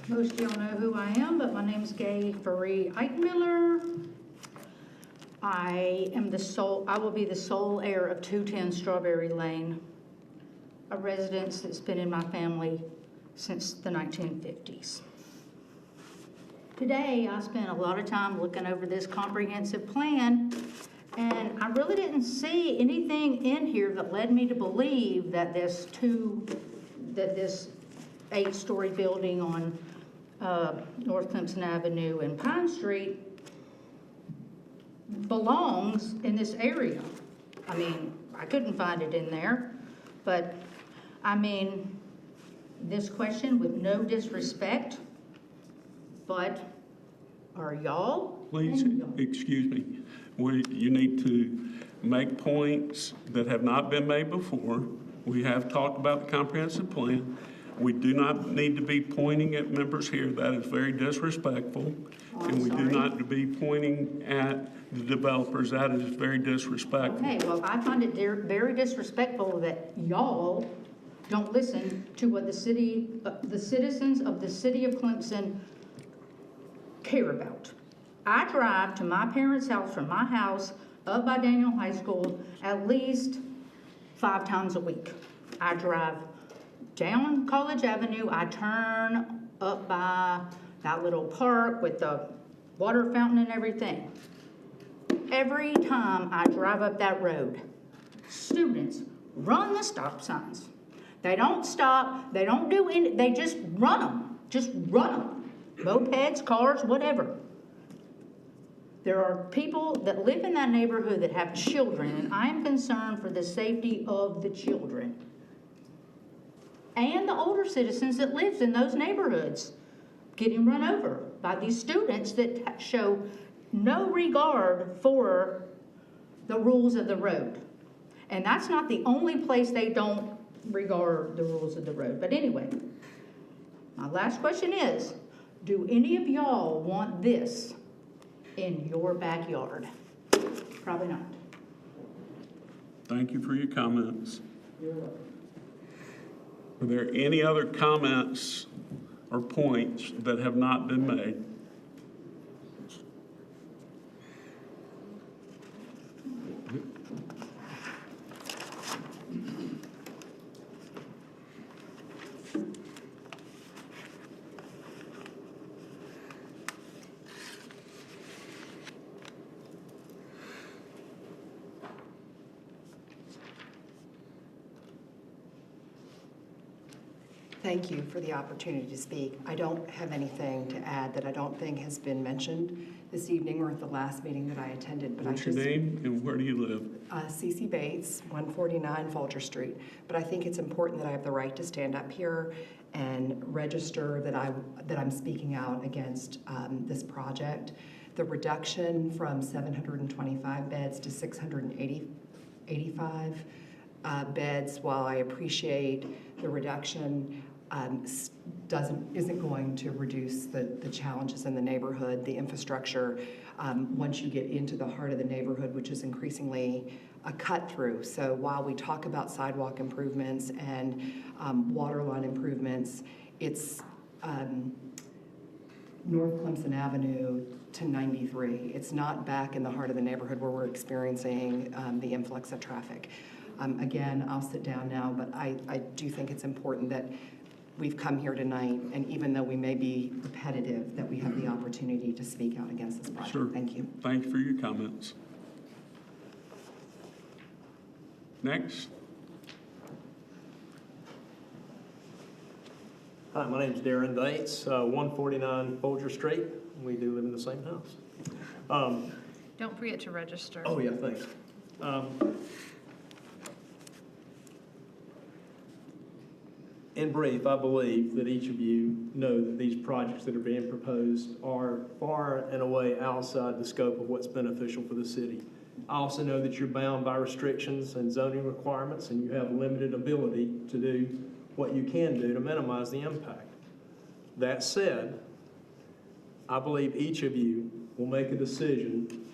Most of y'all know who I am, but my name is Gay Faree Eichmiller. I will be the sole heir of 210 Strawberry Lane, a residence that's been in my family since the 1950s. Today, I spent a lot of time looking over this comprehensive plan, and I really didn't see anything in here that led me to believe that this 8-story building on North Clemson Avenue and Pine Street belongs in this area. I mean, I couldn't find it in there, but I mean, this question with no disrespect, but are y'all? Please, excuse me. You need to make points that have not been made before. We have talked about the comprehensive plan. We do not need to be pointing at members here. That is very disrespectful. And we do not to be pointing at the developers. That is very disrespectful. Okay, well, I find it very disrespectful that y'all don't listen to what the citizens of the city of Clemson care about. I drive to my parents' house from my house up by Daniel High School at least 5 times a week. I drive down College Avenue, I turn up by that little park with the water fountain and everything. Every time I drive up that road, students run the stop signs. They don't stop, they don't do any, they just run them. Just run them. Mopeds, cars, whatever. There are people that live in that neighborhood that have children, and I am concerned for the safety of the children and the older citizens that live in those neighborhoods getting run over by these students that show no regard for the rules of the road. And that's not the only place they don't regard the rules of the road. But anyway, my last question is, do any of y'all want this in your backyard? Probably not. Thank you for your comments. Are there any other comments or points that have not been made? Thank you for the opportunity to speak. I don't have anything to add that I don't think has been mentioned this evening or at the last meeting that I attended. But What's your name and where do you live? Cece Bates, 149 Folger Street. But I think it's important that I have the right to stand up here and register that I'm speaking out against this project. The reduction from 725 beds to 685 beds, while I appreciate the reduction, isn't going to reduce the challenges in the neighborhood, the infrastructure, once you get into the heart of the neighborhood, which is increasingly a cut through. So while we talk about sidewalk improvements and water line improvements, it's North Clemson Avenue to 93. It's not back in the heart of the neighborhood where we're experiencing the influx of traffic. Again, I'll sit down now, but I do think it's important that we've come here tonight, and even though we may be repetitive, that we have the opportunity to speak out against this project. Sure. Thank you. Thank you for your comments. Next. Hi, my name's Darren Bates, 149 Folger Street. We do live in the same house. Don't forget to register. Oh, yeah, thanks. In brief, I believe that each of you know that these projects that are being proposed are far and away outside the scope of what's beneficial for the city. I also know that you're bound by restrictions and zoning requirements, and you have limited ability to do what you can do to minimize the impact. That said, I believe each of you will make a decision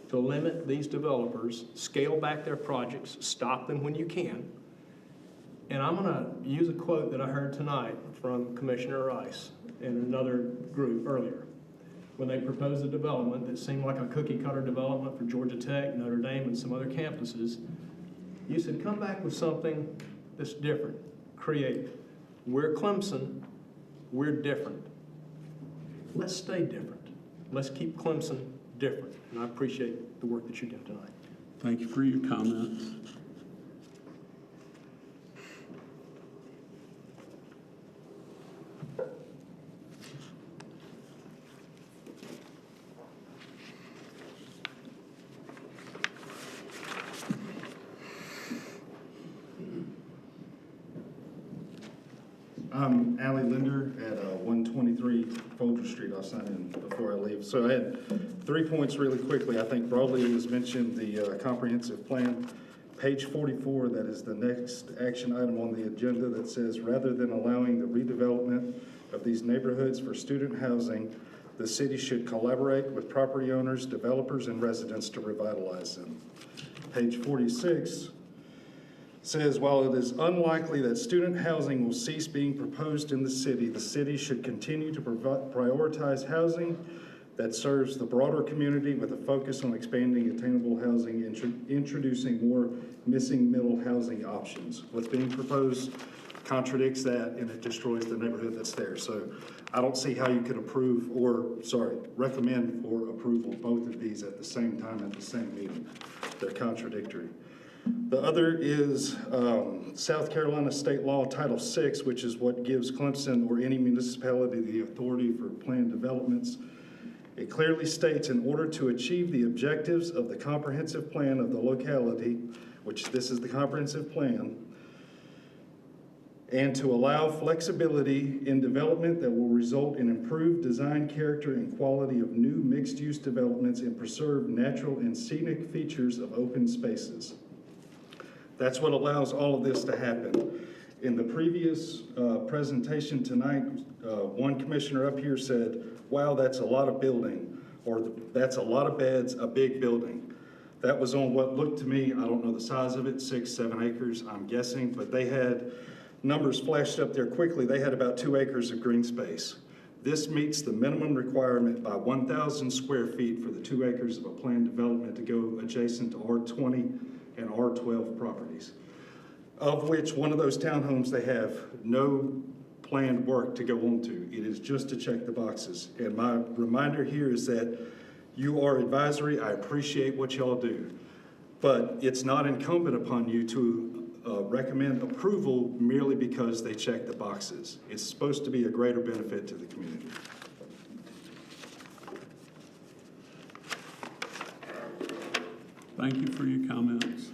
to limit these developers, scale back their projects, stop them when you can. And I'm going to use a quote that I heard tonight from Commissioner Rice in another group earlier, when they proposed a development that seemed like a cookie-cutter development for Georgia Tech, Notre Dame, and some other campuses. You said, come back with something that's different, creative. We're Clemson, we're different. let's stay different. Let's keep Clemson different. And I appreciate the work that you did tonight. Thank you for your comments. I'm Allie Linder at 123 Folger Street. I'll sign in before I leave. So I had 3 points really quickly. I think broadly it was mentioned the comprehensive plan. Page 44, that is the next action item on the agenda that says, rather than allowing the redevelopment of these neighborhoods for student housing, the city should collaborate with property owners, developers, and residents to revitalize them. Page 46 says, while it is unlikely that student housing will cease being proposed in the city should continue to prioritize housing that serves the broader community with a focus on expanding attainable housing, introducing more missing middle housing options. What's being proposed contradicts that, and it destroys the neighborhood that's there. So I don't see how you could recommend for approval both of these at the same time at the same meeting. They're contradictory. The other is South Carolina State Law Title VI, which is what gives Clemson or any municipality the authority for planned developments. It clearly states, in order to achieve the objectives of the comprehensive plan of the locality, which this is the comprehensive plan, and to allow flexibility in development that will result in improved design character and quality of new mixed-use developments and preserve natural and scenic features of open spaces. That's what allows all of this to happen. In the previous presentation tonight, one commissioner up here said, wow, that's a lot of building, or that's a lot of beds, a big building. That was on what looked to me, I don't know the size of it, 6, 7 acres, I'm guessing, but they had numbers flashed up there quickly. They had about 2 acres of green space. This meets the minimum requirement by 1,000 square feet for the 2 acres of a planned development to go adjacent to R20 and R12 properties, of which one of those townhomes they have no planned work to go on to. It is just to check the boxes. And my reminder here is that you are advisory. I appreciate what y'all do, but it's not incumbent upon you to recommend approval merely because they check the boxes. It's supposed to be a greater benefit to the community. Thank you for your comments.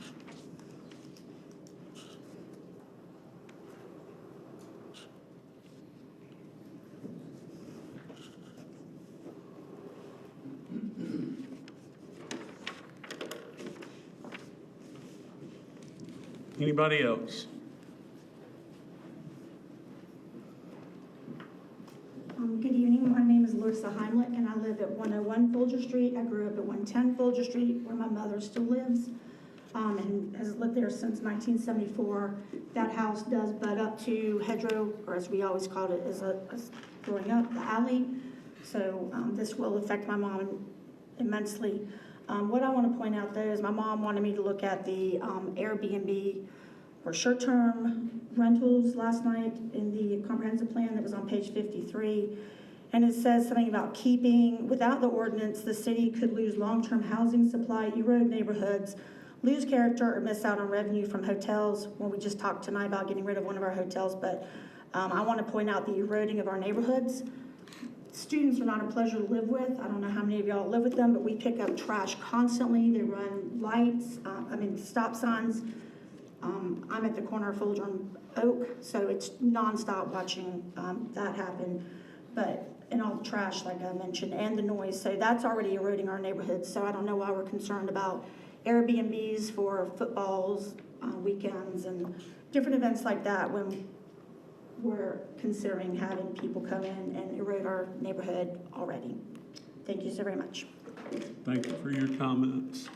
Anybody else? Good evening. My name is Larissa Heimlich, and I live at 101 Folger Street. I grew up at 110 Folger Street, where my mother still lives, and has lived there since 1974. That house does butt up to hedgerow, or as we always called it, as growing up, the alley. So this will affect my mom immensely. What I want to point out, though, is my mom wanted me to look at the Airbnb or short-term rentals last night in the comprehensive plan that was on page 53. And it says something about keeping, without the ordinance, the city could lose long-term housing supply, erode neighborhoods, lose character, or miss out on revenue from hotels. Well, we just talked tonight about getting rid of one of our hotels, but I want to point out the eroding of our neighborhoods. Students are not a pleasure to live with. I don't know how many of y'all live with them, but we pick up trash constantly. They run lights, stop signs. I'm at the corner of Folger and Oak, so it's nonstop watching that happen. And all the trash, like I mentioned, and the noise. So that's already eroding our neighborhoods. So I don't know why we're concerned about Airbnbs for footballs, weekends, and different events like that when we're considering having people come in and erode our neighborhood already. Thank you so very much. Thank you for your comments.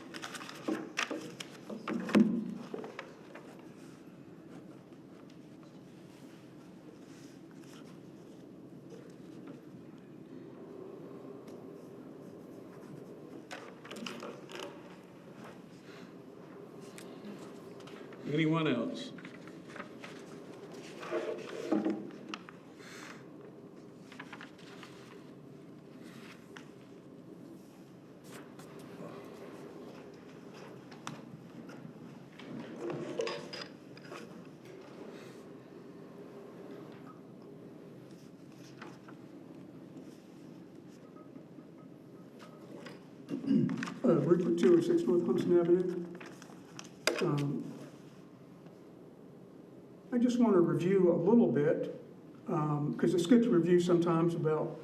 Anyone else? Rupert 206 North Humson Avenue. I just want to review a little bit, because it's good to review sometimes about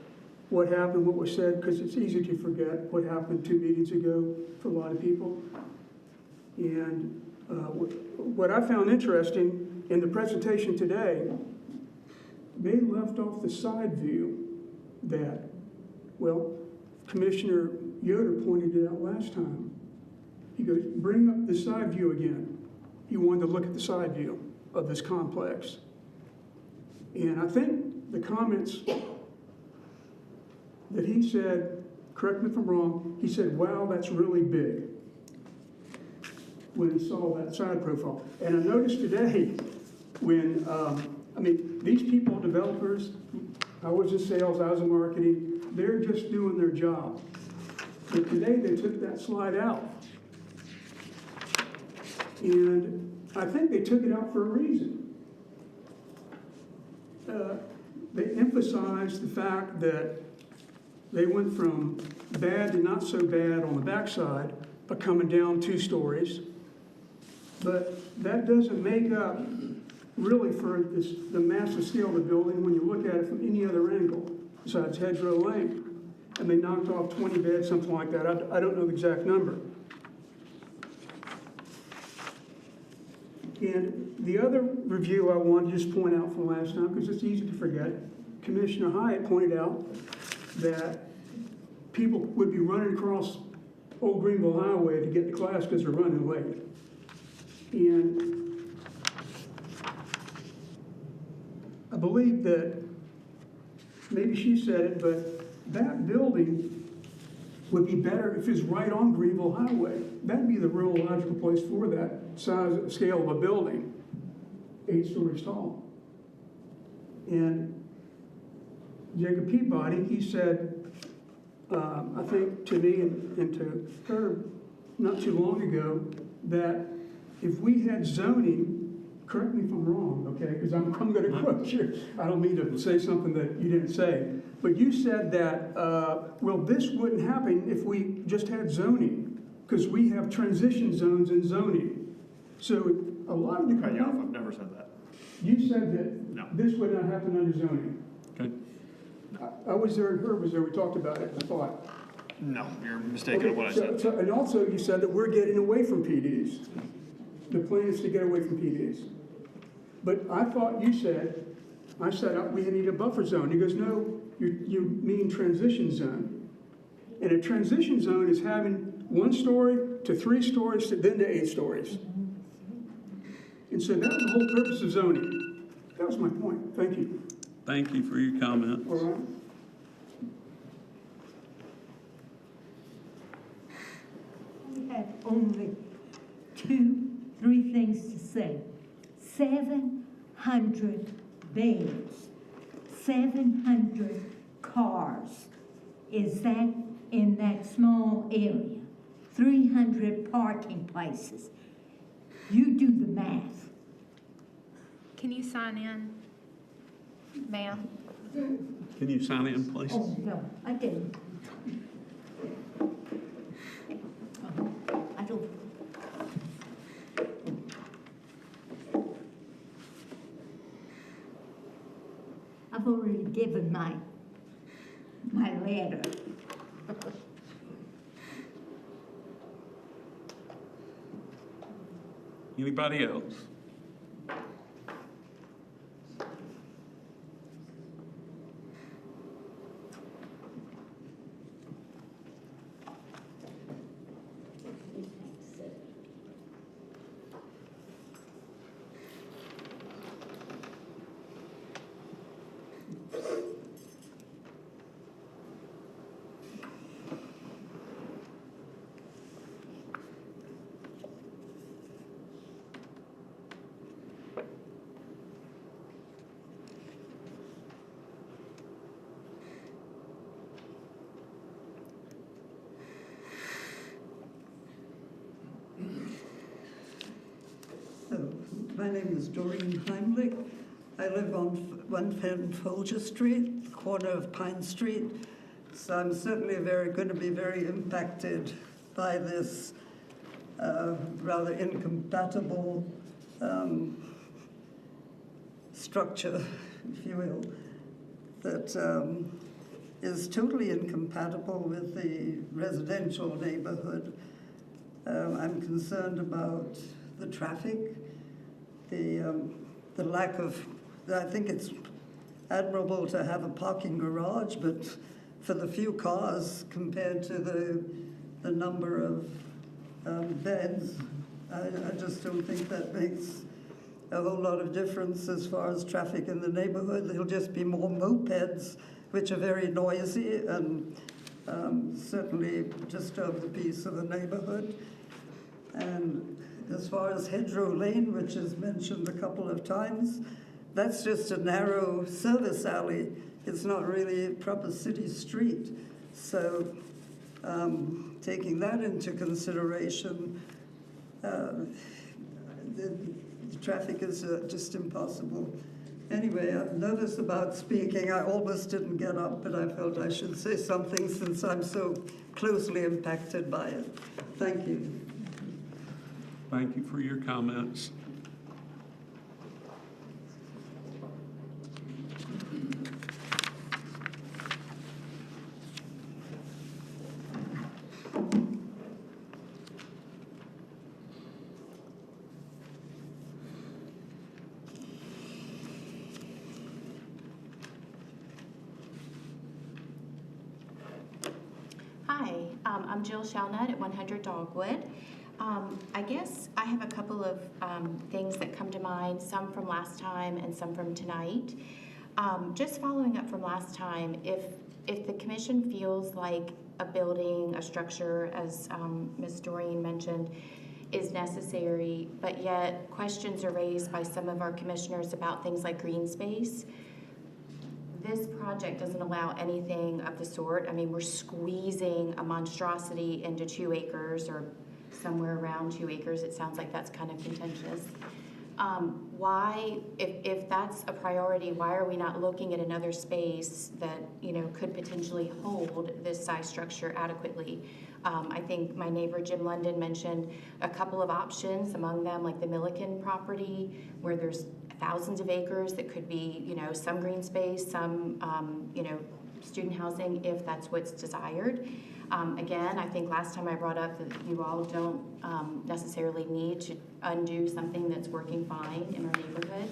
what happened, what was said, because it's easy to forget what happened 2 meetings ago for a lot of people. And what I found interesting in the presentation today, they left off the side view that, well, Commissioner Yoder pointed it out last time. He goes, bring up the side view again. He wanted to look at the side view of this complex. And I think the comments that he said, correct me if I'm wrong, he said, wow, that's really big, when he saw that side profile. And I noticed today when, these people, developers, I was in sales, I was in marketing, they're just doing their job. But today they took that slide out. And I think they took it out for a reason. They emphasized the fact that they went from bad to not so bad on the backside by coming down 2 stories. But that doesn't make up really for the massive scale of the building when you look at it from any other angle besides Hedgerow Lane. And they knocked off 20 beds, something like that. I don't know the exact number. And the other review I wanted to just point out from last time, because it's easy to forget, Commissioner Hyatt pointed out that people would be running across Old Greenville Highway to get to class because they're running late. And I believe that, maybe she said it, but that building would be better if it's right on Greenville Highway. That'd be the real logical place for that size, scale of a building, 8 stories tall. And Jacob Peabody, he said, I think to me and to her not too long ago, that if we had zoning, correct me if I'm wrong, okay, because I'm going to quote you. I don't mean to say something that you didn't say. But you said that, well, this wouldn't happen if we just had zoning, because we have transition zones in zoning. So a lot of the... Cut you off, I've never said that. You said that this would not happen under zoning. Okay. I was there and Herb was there, we talked about it, I thought. No, you're mistaken in what I said. And also you said that we're getting away from PDs. The plan is to get away from PDs. But I thought you said, I said we need a buffer zone. He goes, no, you mean transition zone. And a transition zone is having 1 story to 3 stories, then to 8 stories. And so that was the whole purpose of zoning. That was my point. Thank you. Thank you for your comments. All right. I have only 2-3 things to say. 700 beds, 700 cars. Is that in that small area? 300 parking places. You do the math. Can you sign in, ma'am? Can you sign in, please? Oh, no, I didn't. I don't. I've already given my letter. Anybody else? My name is Doreen Heimlich. I live on 110 Folger Street, corner of Pine Street. So I'm certainly going to be very impacted by this rather incompatible structure, if you will, that is totally incompatible with the residential neighborhood. I'm concerned about the traffic, the lack of, I think it's admirable to have a parking garage, but for the few cars compared to the number of beds, I just don't think that makes a whole lot of difference as far as traffic in the neighborhood. There'll just be more mopeds, which are very noisy and certainly disturb the peace of the neighborhood. And as far as Hedgerow Lane, which is mentioned a couple of times, that's just a narrow service alley. It's not really a proper city street. So taking that into consideration, the traffic is just impossible. Anyway, I'm nervous about speaking. I almost didn't get up, but I felt I should say something since I'm so closely impacted by it. Thank you. Thank you for your comments. Hi, I'm Jill Shalnut at 100 Dogwood. I guess I have a couple of things that come to mind, some from last time and some from tonight. Just following up from last time, if the commission feels like a building, a structure, as Ms. Doreen mentioned, is necessary, but yet questions are raised by some of our commissioners about things like green space, this project doesn't allow anything of the sort. I mean, we're squeezing a monstrosity into 2 acres or somewhere around 2 acres. It sounds like that's kind of contentious. Why, if that's a priority, why are we not looking at another space that, you know, could potentially hold this size structure adequately? I think my neighbor Jim London mentioned a couple of options, among them like the Milliken property, where there's thousands of acres that could be, you know, some green space, some, you know, student housing if that's what's desired. Again, I think last time I brought up that you all don't necessarily need to undo something that's working fine in our neighborhood,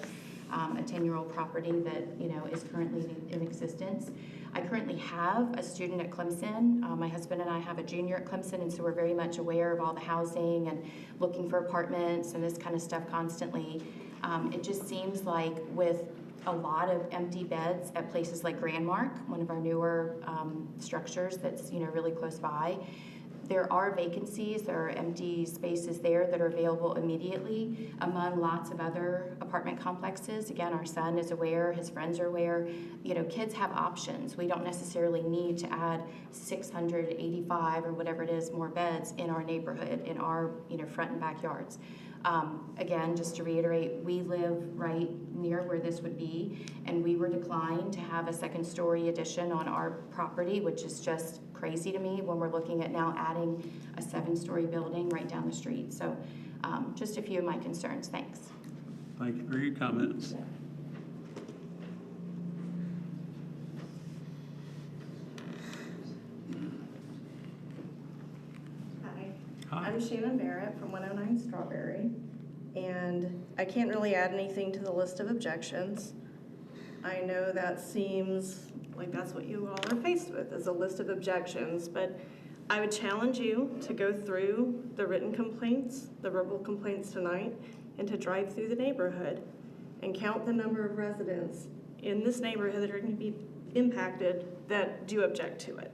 a 10-year-old property that, you know, is currently in existence. I currently have a student at Clemson. My husband and I have a junior at Clemson, and so we're very much aware of all the housing and looking for apartments and this kind of stuff constantly. It just seems like with a lot of empty beds at places like Grandmark, one of our newer structures that's, you know, really close by, there are vacancies, there are empty spaces there that are available immediately among lots of other apartment complexes. Again, our son is aware, his friends are aware. You know, kids have options. We don't necessarily need to add 685 or whatever it is more beds in our neighborhood, in our, you know, front and backyards. Again, just to reiterate, we live right near where this would be, and we were declined to have a second-story addition on our property, which is just crazy to me when we're looking at now adding a 7-story building right down the street. So just a few of my concerns. Thanks. Thank you for your comments. Hi. I'm Shannon Barrett from 109 Strawberry, and I can't really add anything to the list of objections. I know that seems like that's what you all are faced with, is a list of objections, but I would challenge you to go through the written complaints, the verbal complaints tonight, and to drive through the neighborhood and count the number of residents in this neighborhood that are going to be impacted that do object to it.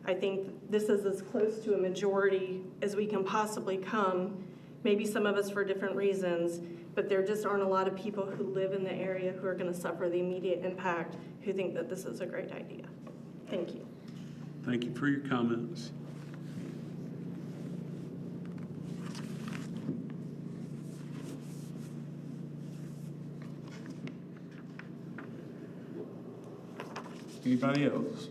I think this is as close to a majority as we can possibly come, maybe some of us for different reasons, but there just aren't a lot of people who live in the area who are going to suffer the immediate impact who think that this is a great idea. Thank you. Thank you for your comments. Anybody else?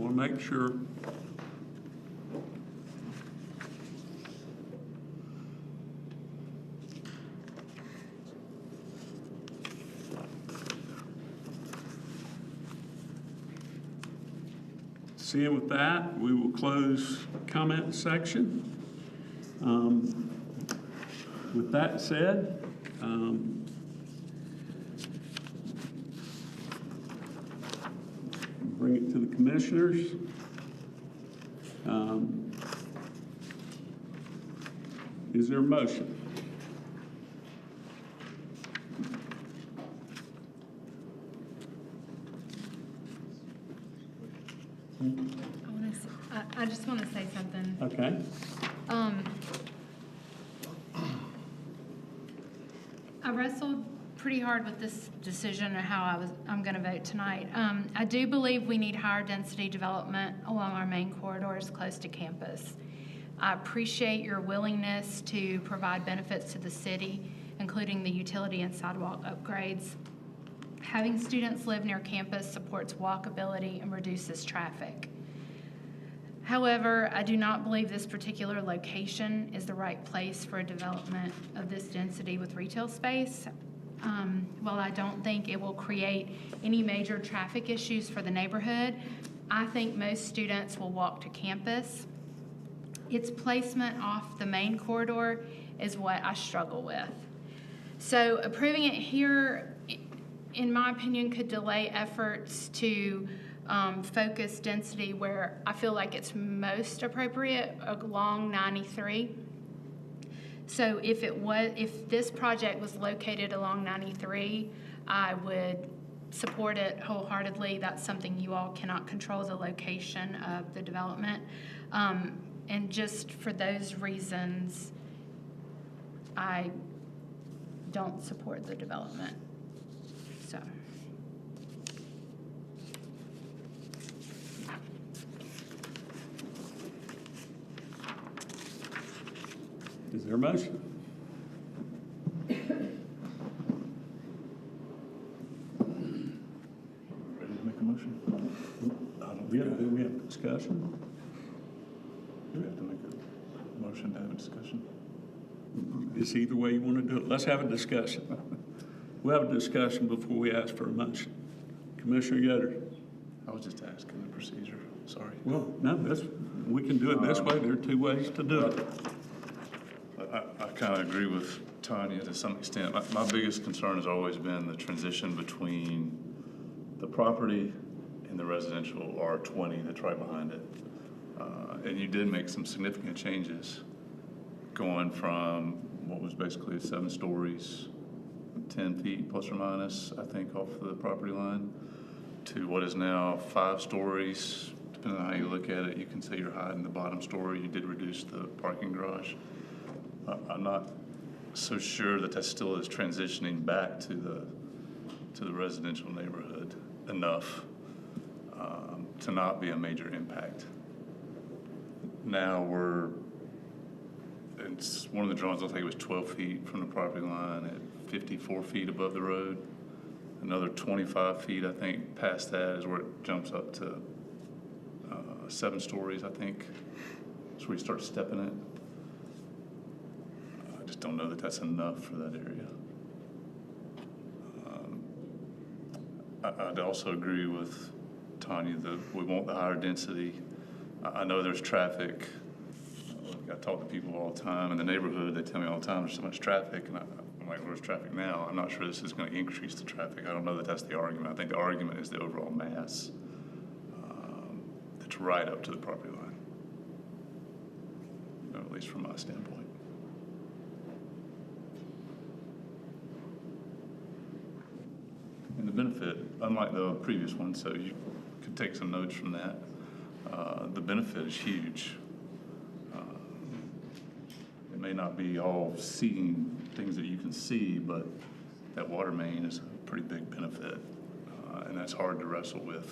want to make sure. Seeing with that, we will close comment section. With that said, bring it to the commissioners. Is there a motion? I just want to say something. Okay. I wrestled pretty hard with this decision of how I'm going to vote tonight. I do believe we need higher density development along our main corridors close to campus. I appreciate your willingness to provide benefits to the city, including the utility and sidewalk upgrades. Having students live near campus supports walkability and reduces traffic. However, I do not believe this particular location is the right place for a development of this density with retail space. While I don't think it will create any major traffic issues for the neighborhood, I think most students will walk to campus. Its placement off the main corridor is what I struggle with. So approving it here, in my opinion, could delay efforts to focus density where I feel like it's most appropriate along 93. So if this project was located along 93, I would support it wholeheartedly. That's something you all cannot control, the location of the development. And just for those reasons, I don't support the development. So. Is there a motion? Ready to make a motion? Do we have discussion? Do we have to make a motion to have a discussion? It's either way you want to do it. Let's have a discussion. We'll have a discussion before we ask for a motion. Commissioner Yoder. I was just asking the procedure, sorry. Well, no, we can do it this way. There are two ways to do it. I kind of agree with Tanya to some extent. My biggest concern has always been the transition between the property and the residential R20 that's right behind it. And you did make some significant changes going from what was basically 7 stories, 10 feet plus or minus, I think, off the property line, to what is now 5 stories. Depending on how you look at it, you can say you're high in the bottom story. You did reduce the parking garage. I'm not so sure that still is transitioning back to the residential neighborhood enough to not be a major impact. Now it's one of the drawings, I think it was 12 feet from the property line at 54 feet above the road. Another 25 feet, I think, past that is where it jumps up to 7 stories, I think. That's where you start stepping it. I just don't know that that's enough for that area. I'd also agree with Tanya that we want the higher density. I know there's traffic. I talk to people all the time in the neighborhood. They tell me all the time there's so much traffic, and I'm like, where's traffic now? I'm not sure this is going to increase the traffic. I don't know that that's the argument. I think the argument is the overall mass that's right up to the property line, at least from my standpoint. And the benefit, unlike the previous one, so you could take some notes from that, the benefit is huge. It may not be all seeing things that you can see, but that water main is a pretty big benefit, and that's hard to wrestle with,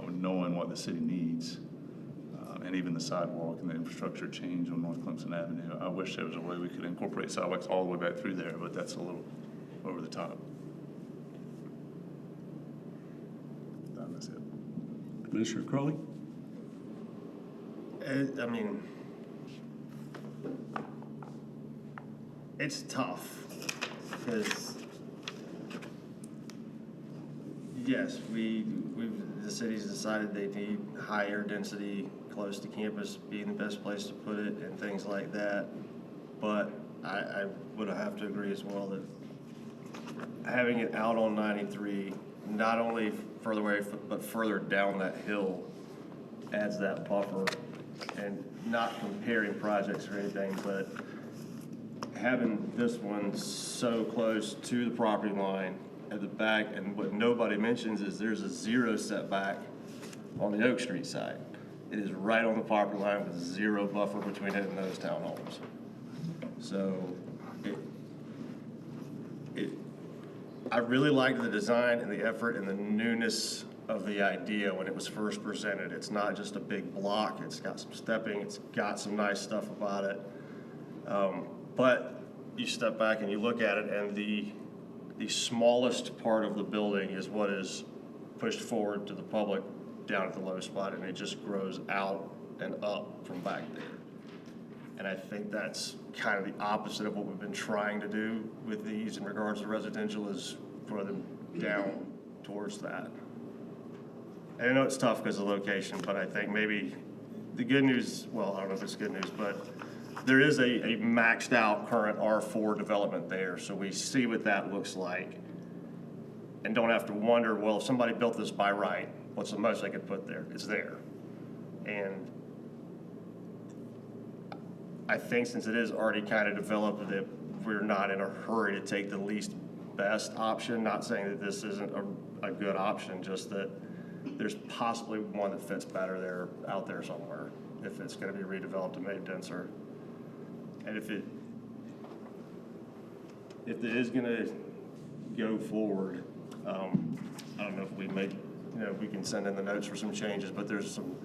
knowing what the city needs, and even the sidewalk and the infrastructure change on North Clemson Avenue. I wish there was a way we could incorporate sidewalks all the way back through there, but that's a little over the top. That's it. Commissioner Crowley? I mean, it's tough because, yes, the city's decided they need higher density close to campus being the best place to put it and things like that. But I would have to agree as well that having it out on 93, not only further away, but further down that hill adds that buffer. And not comparing projects or anything, but having this one so close to the property line at the back, and what nobody mentions is there's a 0 setback on the Oak Street side. It is right on the property line with 0 buffer between it and those townhomes. So I really like the design and the effort and the newness of the idea when it was first presented. It's not just a big block, it's got some stepping, it's got some nice stuff about it. But you step back and you look at it, and the smallest part of the building is what is pushed forward to the public down at the low spot, and it just grows out and up from back there. And I think that's kind of the opposite of what we've been trying to do with these in regards to residential, is grow them down towards that. And I know it's tough because of the location, but I think maybe the good news, well, I don't know if it's good news, but there is a maxed out current R4 development there. So we see what that looks like and don't have to wonder, well, if somebody built this by right, what's the most they could put there? It's there. And I think since it is already kind of developed, that we're not in a hurry to take the least best option. Not saying that this isn't a good option, just that there's possibly one that fits better there, out there somewhere, if it's going to be redeveloped and made denser. And if it is going to go forward, I don't know if we we can send in the notes for some changes, but there's some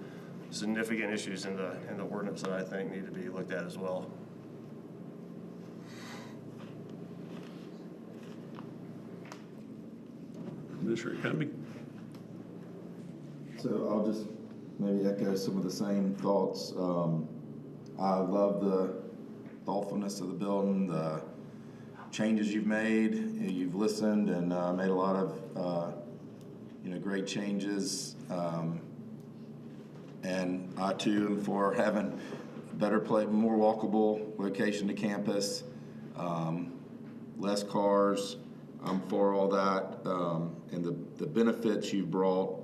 significant issues in the ordinance that I think need to be looked at as well. Commissioner Cumming? So I'll just maybe echo some of the same thoughts. I love the thoughtfulness of the building, the changes you've made. You've listened and made a lot of great changes. And I too am for having better more walkable location to campus, less cars. I'm for all that, and the benefits you brought.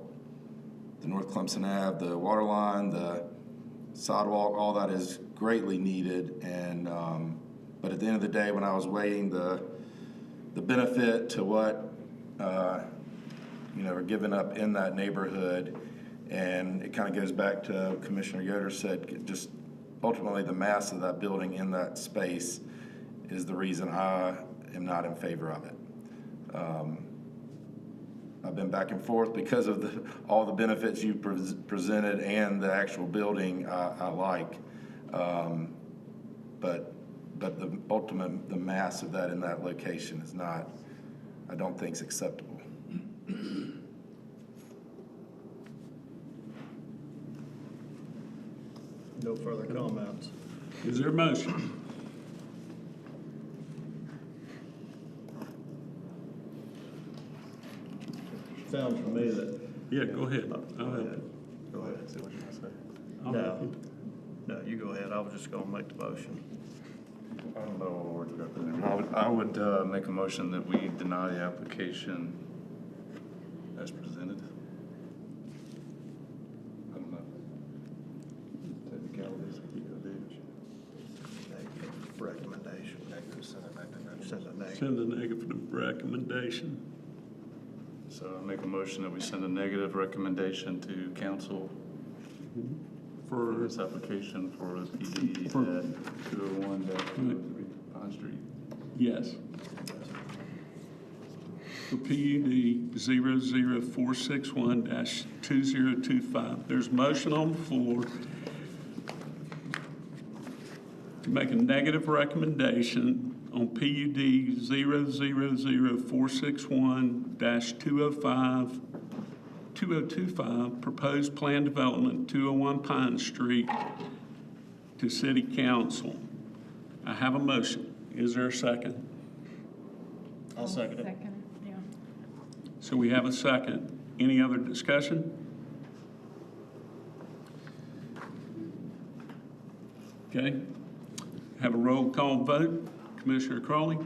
The North Clemson Ave, the water line, the sidewalk, all that is greatly needed. And but at the end of the day, when I was weighing the benefit to what are given up in that neighborhood, and it kind of goes back to what Commissioner Yoder said, just ultimately the mass of that building in that space is the reason I am not in favor of it. I've been back and forth because of all the benefits you presented and the actual building I like. But the mass of that in that location is not, I don't think is acceptable. No further comments. Is there a motion? Sounds to me that. Yeah, go ahead. Go ahead. Go ahead, say what you're gonna say. No, you go ahead. I was just gonna make the motion. I don't know what words we got there. I would make a motion that we deny the application as presented. I don't know. Technicalities. Negative recommendation. Send a negative recommendation. So I make a motion that we send a negative recommendation to council for this application for a PD at 201-203 Pine Street. Yes. For PUD 00461-2025. There's a motion on the floor to make a negative recommendation on PUD 00461-205 2025, proposed plan development, 201 Pine Street, to City Council. I have a motion. Is there a second? I'll second it. Second, yeah. So we have a second. Any other discussion? Okay. Have a roll call vote. Commissioner Crowley?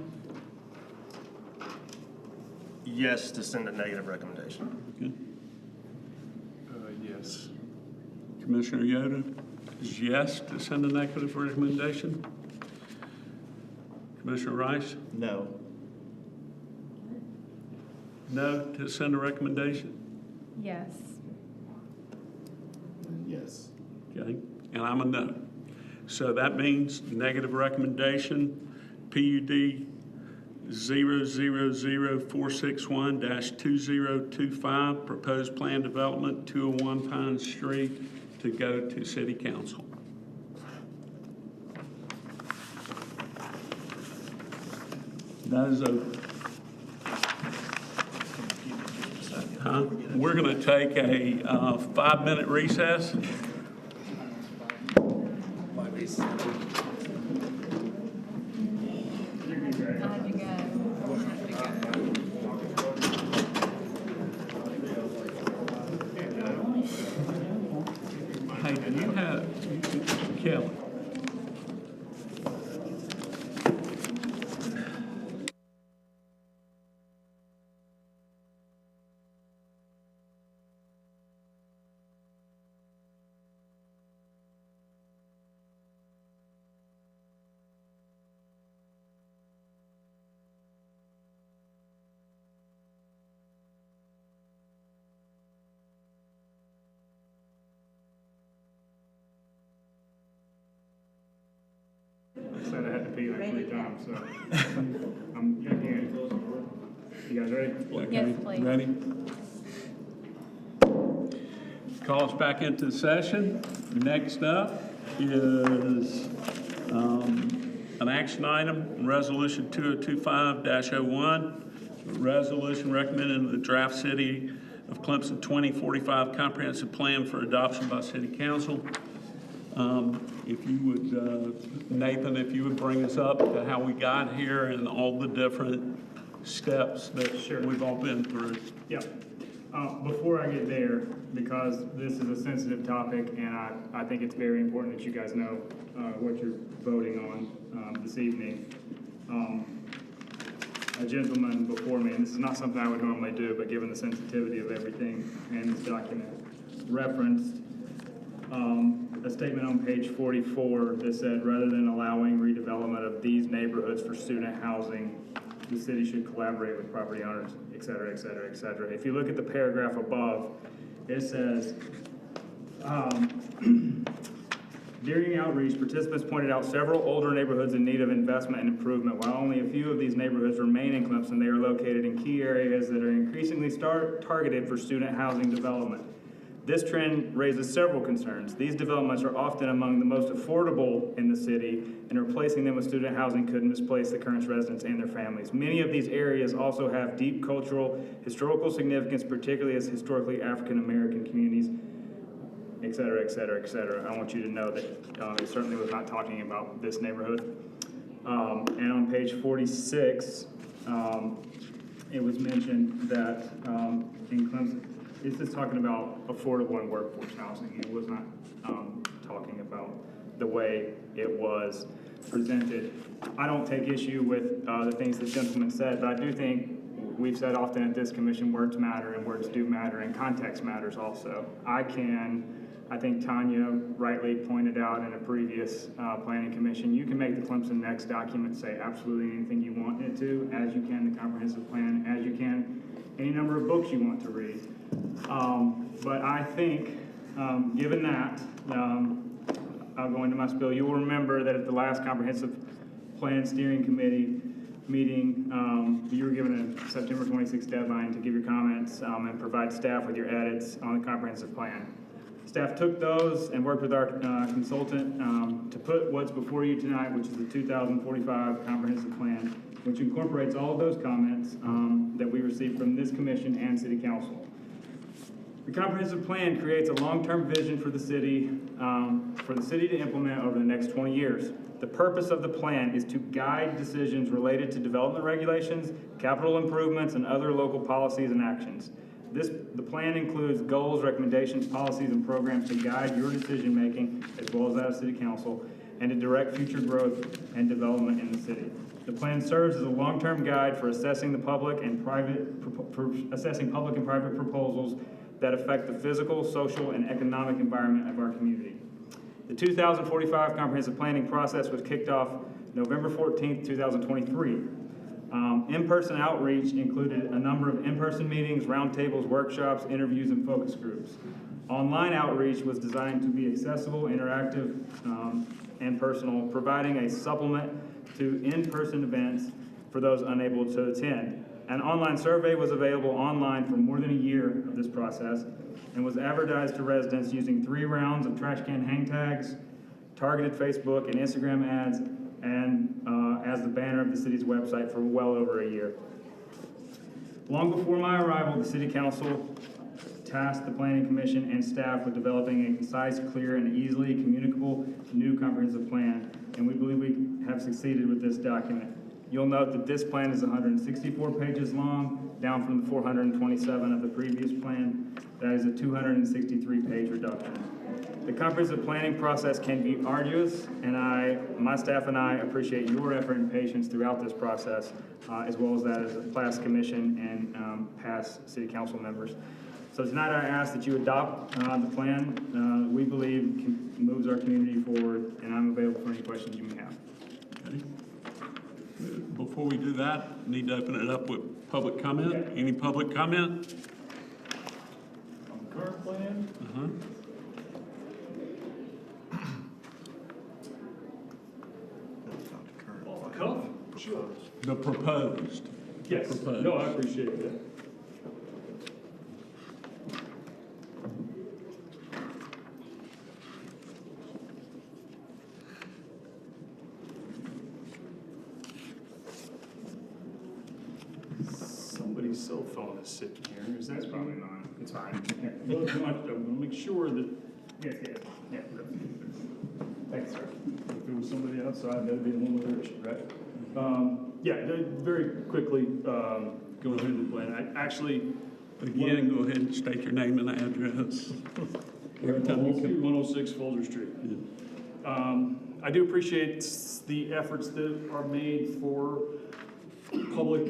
Yes, to send a negative recommendation. Okay. Yes. Commissioner Yoder is yes to send a negative recommendation. Commissioner Rice? No. No to send a recommendation? Yes. Yes. Okay, and I'm a no. So that means negative recommendation, PUD 000461-2025, proposed plan development, 201 Pine Street, to go to City Council. That is over. Huh? We're going to take a 5-minute recess. Hey, do you have, Kelly? Said I had to pee like 3 times, so I'm good here. You guys ready? Yes, please. Ready? Call us back into session. Next up is an action item, Resolution 2025-01, resolution recommending the draft City of Clemson 2045 Comprehensive Plan for adoption by City Council. If you would, Nathan, if you would bring us up to how we got here and all the different steps that we've all been through. Yeah. Before I get there, because this is a sensitive topic, and I think it's very important that you guys know what you're voting on this evening. A gentleman before me, and this is not something I would normally do, but given the sensitivity of everything in this document, referenced a statement on page 44 that said, rather than allowing redevelopment of these neighborhoods for student housing, the city should collaborate with property owners, et cetera, et cetera, et cetera. If you look at the paragraph above, it says, during outreach, participants pointed out several older neighborhoods in need of investment and improvement. While only a few of these neighborhoods remain in Clemson, they are located in key areas that are increasingly targeted for student housing development. This trend raises several concerns. These developments are often among the most affordable in the city, and replacing them with student housing could misplace the current residents and their families. Many of these areas also have deep cultural, historical significance, particularly as historically African-American communities, et cetera, et cetera, et cetera. I want you to know that it certainly was not talking about this neighborhood. And on page 46, it was mentioned that in Clemson, it's just talking about affordable and workforce housing. It was not talking about the way it was presented. I don't take issue with the things the gentleman said, but I do think we've said often at this commission, words matter and words do matter, and context matters also. I think Tanya rightly pointed out in a previous planning commission, you can make the Clemson Next document say absolutely anything you want it to, as you can the comprehensive plan, as you can any number of books you want to read. But I think, given that, I'll go into my spiel. You will remember that at the last comprehensive plan steering committee meeting, you were given a September 26th deadline to give your comments and provide staff with your edits on the comprehensive plan. Staff took those and worked with our consultant to put what's before you tonight, which is the 2045 comprehensive plan, which incorporates all of those comments that we received from this commission and city council. The comprehensive plan creates a long-term vision for the city to implement over the next 20 years. The purpose of the plan is to guide decisions related to development regulations, capital improvements, and other local policies and actions. The plan includes goals, recommendations, policies, and programs to guide your decision-making, as well as that of City Council, and to direct future growth and development in the city. The plan serves as a long-term guide for assessing public and private proposals that affect the physical, social, and economic environment of our community. The 2045 comprehensive planning process was kicked off November 14th, 2023. In-person outreach included a number of in-person meetings, roundtables, workshops, interviews, and focus groups. Online outreach was designed to be accessible, interactive, and personal, providing a supplement to in-person events for those unable to attend. An online survey was available online for more than a year of this process and was advertised to residents using 3 rounds of trash can hang tags, targeted Facebook and Instagram ads, and as the banner of the city's website for well over a year. Long before my arrival, the City Council tasked the Planning Commission and staff with developing a concise, clear, and easily communicable new comprehensive plan, and we believe we have succeeded with this document. You'll note that this plan is 164 pages long, down from the 427 of the previous plan. That is a 263-page reduction. The comprehensive planning process can be arduous, and my staff and I appreciate your effort and patience throughout this process, as well as that as a past commission and past city council members. So tonight I ask that you adopt the plan we believe moves our community forward, and I'm available for any questions you may have. Okay. Before we do that, need to open it up with public comment. Yeah. Any public comment? On the current plan? Off the cuff? Sure. The proposed. Yes, Proposed. no, I appreciate that. Somebody's cell phone is sitting here, is that Probably not. It's fine. Well, if you want, I'm gonna make sure that, Yes. Thanks, sir. if it was somebody outside, that'd be a whole other issue, right? Very quickly, go ahead and plan. I actually. Again, go ahead and state your name and address. Every time you come. 106 Folger Street. I do appreciate the efforts that are made for public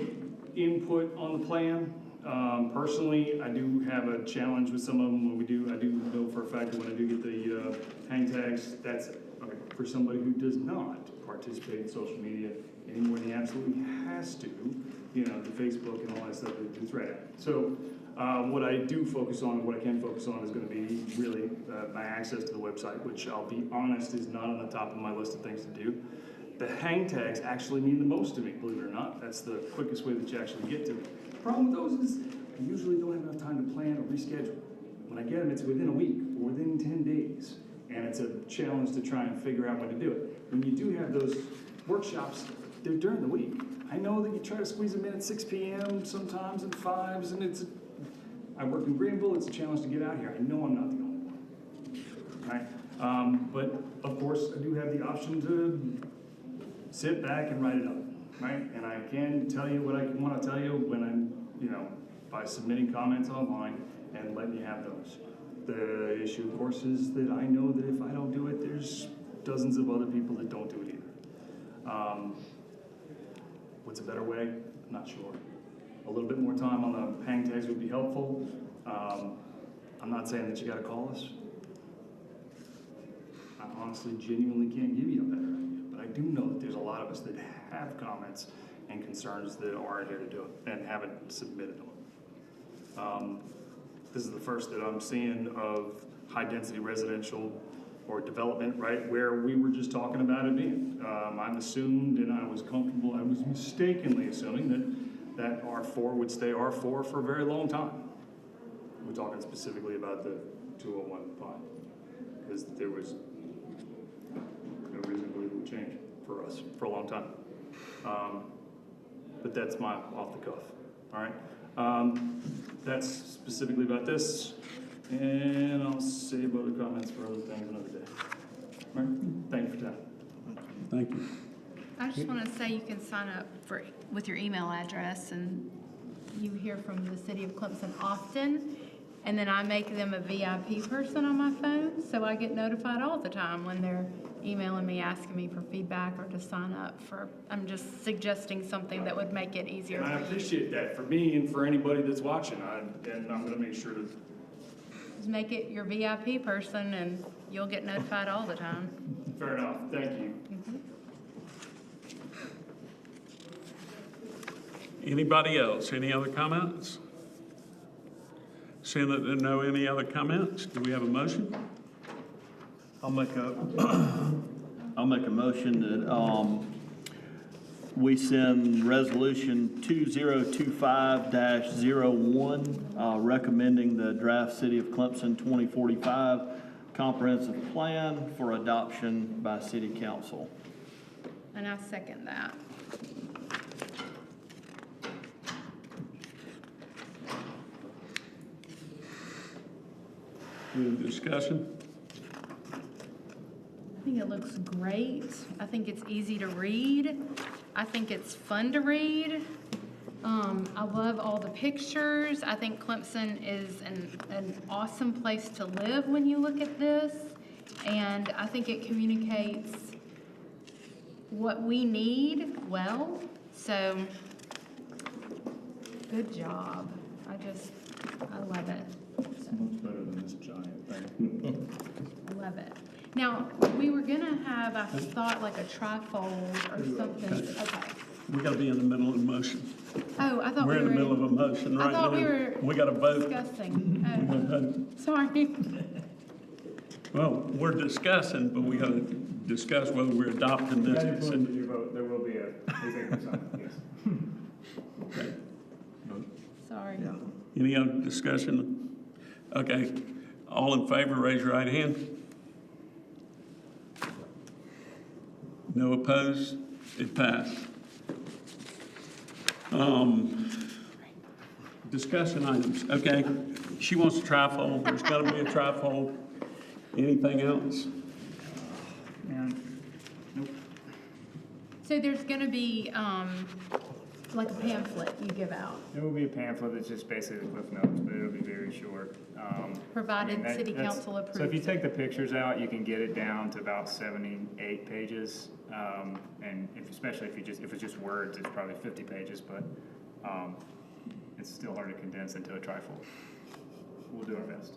input on the plan. Personally, I do have a challenge with some of them. I do know for a fact that when I do get the hang tags, that's for somebody who does not participate in social media any more than he absolutely has to, the Facebook and all that stuff that it's right at. So what I do focus on, what I can focus on is going to be really my access to the website, which I'll be honest is not on the top of my list of things to do. The hang tags actually mean the most to me, believe it or not. That's the quickest way that you actually get to me. The problem with those is I usually don't have enough time to plan or reschedule. When I get them, it's within a week or within 10 days. And it's a challenge to try and figure out when to do it. When you do have those workshops, they're during the week. I know that you try to squeeze them in at 6 p.m. sometimes and 5s, and I work in Greenville, it's a challenge to get out here. I know I'm not the only one, right? But of course, I do have the option to sit back and write it up, right? And I can tell you what I want to tell you when I'm, by submitting comments online and letting you have those. The issue, of course, is that I know that if I don't do it, there's dozens of other people that don't do it either. What's a better way? I'm not sure. A little bit more time on the hang tags would be helpful. I'm not saying that you got to call us. I honestly, genuinely can't give you a better idea, but I do know that there's a lot of us that have comments and concerns that aren't here to do it and haven't submitted them. This is the first that I'm seeing of high-density residential or development, right, where we were just talking about it being. I'm assumed, and I was comfortable, I was mistakenly assuming that R4 would stay R4 for a very long time. We're talking specifically about the 201 pond, because there was no reason to believe it would change for us for a long time. But that's my off the cuff, all right? That's specifically about this. And I'll save other comments for other things another day. All right, thank you for that. Thank you. I just want to say you can sign up with your email address, and you hear from the city of Clemson often. And then I make them a VIP person on my phone, so I get notified all the time when they're emailing me, asking me for feedback or to sign up for. I'm just suggesting something that would make it easier. And I for you. appreciate that for me and for anybody that's watching. And I'm gonna make sure to. Just make it your VIP person, and you'll get notified all the time. Fair enough, thank you. Anybody else? Any other comments? Seeing that there are no any other comments, do we have a motion? I'll make a motion that, we send resolution 2025-01, recommending the draft City of Clemson 2045 comprehensive plan for adoption by city council. And I second that. Any discussion? I think it looks great. I think it's easy to read. I think it's fun to read. I love all the pictures. I think Clemson is an awesome place to live when you look at this. And I think it communicates what we need well. So, good job. I love it. It's much better than this giant thing. I love it. Now, we were gonna have, I thought, like a trifold or something. Okay. We gotta be in the middle of the motion. Oh, I thought We're in the middle of a motion right I now. thought we were We gotta vote. discussing. We gotta vote. Sorry. Well, we're discussing, but we gotta discuss whether we're adopting this. That influences your vote. There will be a executive session, yes. Okay. Sorry. Any other discussion? Okay, all in favor, raise your right hand. No opposed? It passed. Discussion items, okay. She wants a trifold, there's gotta be a trifold. Anything else? So there's gonna be, like a pamphlet you give out, There will be a pamphlet that's just basically the Cliff Notes, but it'll be very short. provided city council approves. So if you take the pictures out, you can get it down to about 78 pages. And especially if it's just words, it's probably 50 pages, but it's still hard to condense into a trifold. We'll do our best.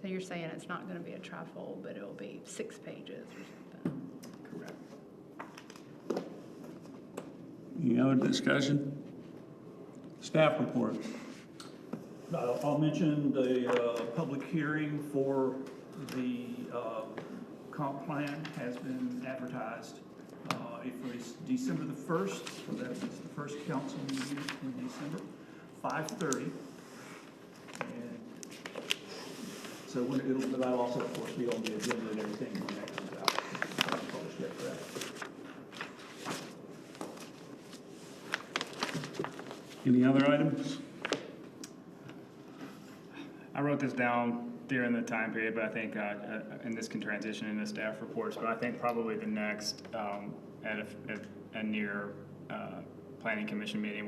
So you're saying it's not gonna be a trifold, but it'll be 6 pages or something? Correct. Any other discussion? Staff report. I'll mention the public hearing for the comp plan has been advertised. It was December the 1st, so that's the first council meeting in December, 5:30. And so that'll also, of course, be on the agenda and everything when that comes out. Published yet for that. Any other items? I wrote this down during the time period, but I think, and this can transition into staff reports, but I think probably the next, at a near planning commission meeting,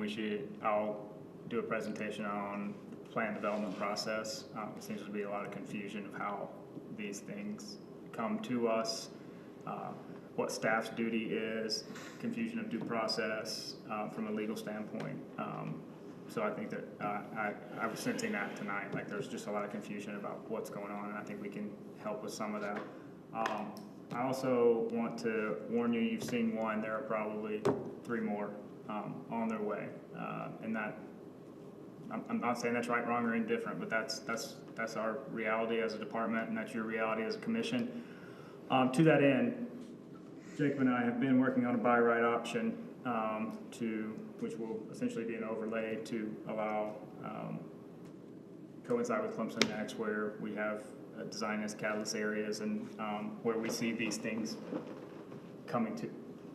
I'll do a presentation on plan development process. It seems to be a lot of confusion of how these things come to us, what staff's duty is, confusion of due process from a legal standpoint. So I think that I was sensing that tonight, like there's just a lot of confusion about what's going on, and I think we can help with some of that. I also want to warn you, you've seen one, there are probably 3 more on their way. And that, I'm not saying that's right, wrong, or indifferent, but that's our reality as a department, and that's your reality as a commission. To that end, Jacob and I have been working on a buy right option which will essentially be an overlay to allow coincide with Clemson Next, where we have design as catalyst areas and where we see these things coming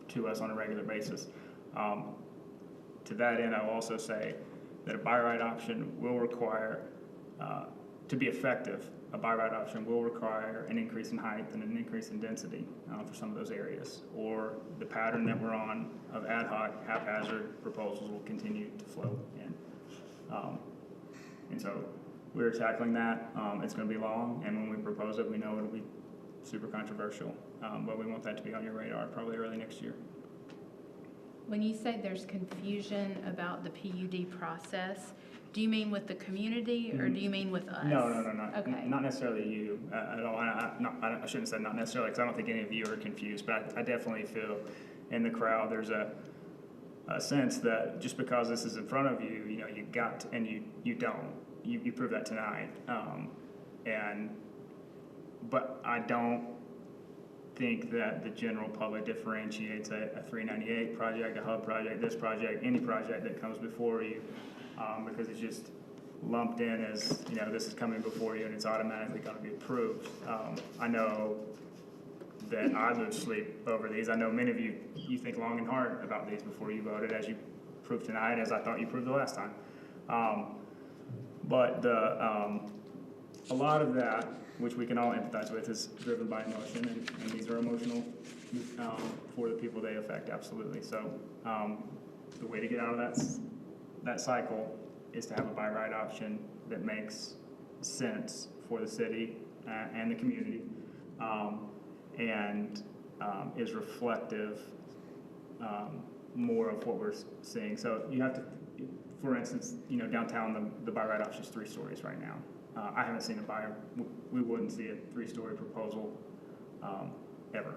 to us on a regular basis. To that end, I will also say that a buy right option will require to be effective, a by right option will require an increase in height and an increase in density for some of those areas. Or the pattern that we're on of ad hoc, haphazard proposals will continue to flow in. And so we're tackling that. It's going to be long, and when we propose it, we know it'll be super controversial. But we want that to be on your radar probably early next year. When you say there's confusion about the PUD process, do you mean with the community or do you mean with us? No. Okay. Not necessarily you at all. I shouldn't have said not necessarily, because I don't think any of you are confused, but I definitely feel in the crowd there's a sense that just because this is in front of you, you know, you got to, and you don't. You prove that tonight. But I don't think that the general public differentiates a 398 project, a hub project, this project, any project that comes before you, because it's just lumped in as, you know, this is coming before you and it's automatically going to be approved. I know that I lose sleep over these. I know many of you think long and hard about these before you voted, as you proved tonight, as I thought you proved the last time. But a lot of that, which we can all empathize with, is driven by emotion, and these are emotional for the people they affect, absolutely. So the way to get out of that cycle is to have a by right option that makes sense for the city and the community, and is reflective more of what we're seeing. So you have to, for instance, you know, downtown, the by right option is 3 stories right now. I haven't seen we wouldn't see a 3-story proposal ever.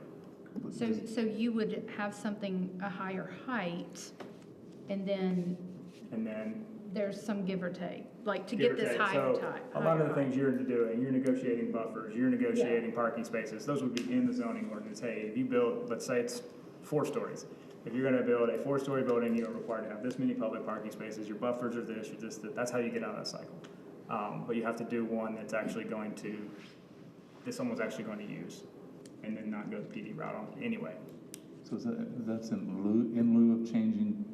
So you would have something a higher height, and then there's some give or take, like to get this higher height. A lot of the things you're doing, you're negotiating buffers, you're negotiating parking spaces. Those would be in the zoning ordinance. Hey, if you build, let's say it's 4 stories. If you're going to build a 4-story building, you're required to have this many public parking spaces. Your buffers are this, you're this. That's how you get out of that cycle. But you have to do one that's actually that someone's actually going to use, and then not go the PD route on anyway. So that's in lieu of changing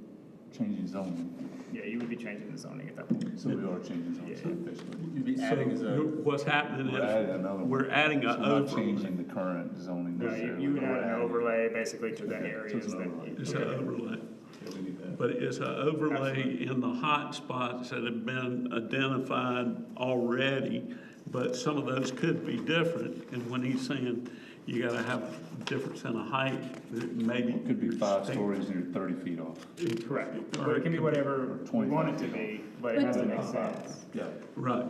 zoning? Yeah, you would be changing the zoning at that point. So we are changing zoning, so basically. You'd be adding a zone. What's happening is we're adding an overlay. We're not changing the current zoning necessarily. You would add an overlay basically to the areas that you. It's an overlay. But it's an overlay in the hot spots that have been identified already, but some of those could be different. And when he's saying you gotta have a difference in a height, maybe. It could be 5 stories and you're 30 feet off. Correct. Or it can be whatever we want it to be, but it has to make sense. Yeah. Right.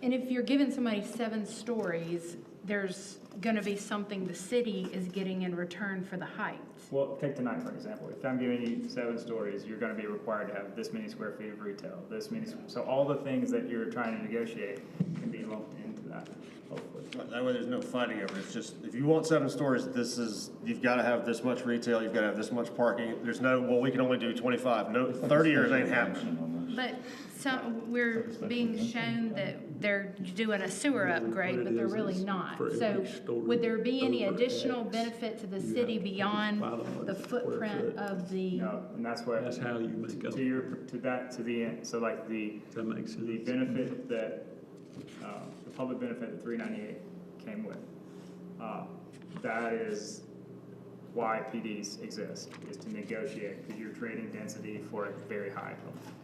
And if you're giving somebody 7 stories, there's gonna be something the city is getting in return for the height. Well, take tonight, for example. If I'm giving you 7 stories, you're gonna be required to have this many square feet of retail, so all the things that you're trying to negotiate can be lumped into that, hopefully. That way there's no fighting over it. It's just, if you want 7 stories, you've got to have this much retail, you've got to have this much parking. There's no, well, we can only do 25. No, 30 years ain't happening. But we're being shown that they're doing a sewer upgrade, but they're really not. So would there be any additional benefit to the city beyond the footprint of the? No, and that's how you make up. To the end, so like the benefit that, the public benefit that 398 came with, that is why PDs exist, is to negotiate, because you're trading density for a very high benefit.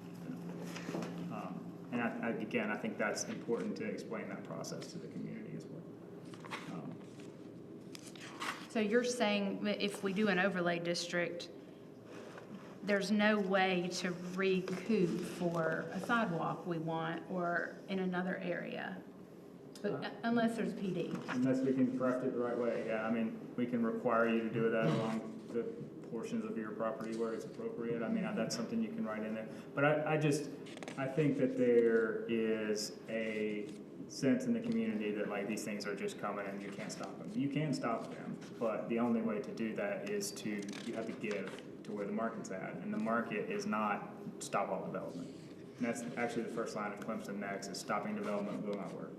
And again, I think that's important to explain that process to the community as well. So you're saying that if we do an overlay district, there's no way to recoup for a sidewalk we want or in another area, but unless there's PD. Unless we can craft it the right way, yeah. I mean, we can require you to do that along the portions of your property where it's appropriate. I mean, that's something you can write in there. But I think that there is a sense in the community that like these things are just coming and you can't stop them. You can stop them, but the only way to do that is you have to give to where the market's at. And the market is not stop all development. And that's actually the first line of Clemson Next is stopping development will not work.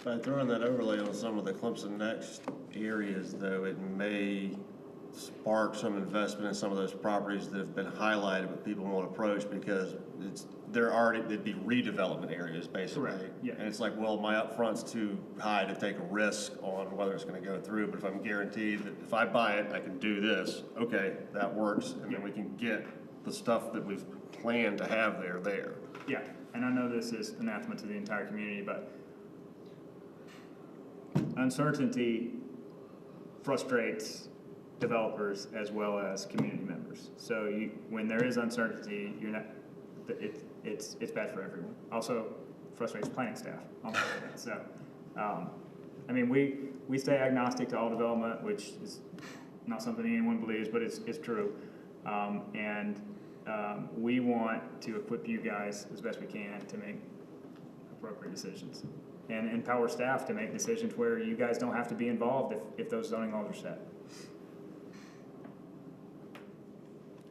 By throwing that overlay on some of the Clemson Next areas, though, it may spark some investment in some of those properties that have been highlighted but people won't approach because they'd be redevelopment areas basically. Correct, yeah. And it's like, well, my upfront's too high to take a risk on whether it's gonna go through, but if I'm guaranteed that if I buy it, I can do this, okay, that works, and then we can get the stuff that we've planned to have there. Yeah, and I know this is anathema to the entire community, but uncertainty frustrates developers as well as community members. So when there is uncertainty, it's bad for everyone. Also frustrates planning staff. So, I mean, we stay agnostic to all development, which is not something anyone believes, but it's true. We want to equip you guys as best we can to make appropriate decisions and empower staff to make decisions where you guys don't have to be involved if those zoning laws are set.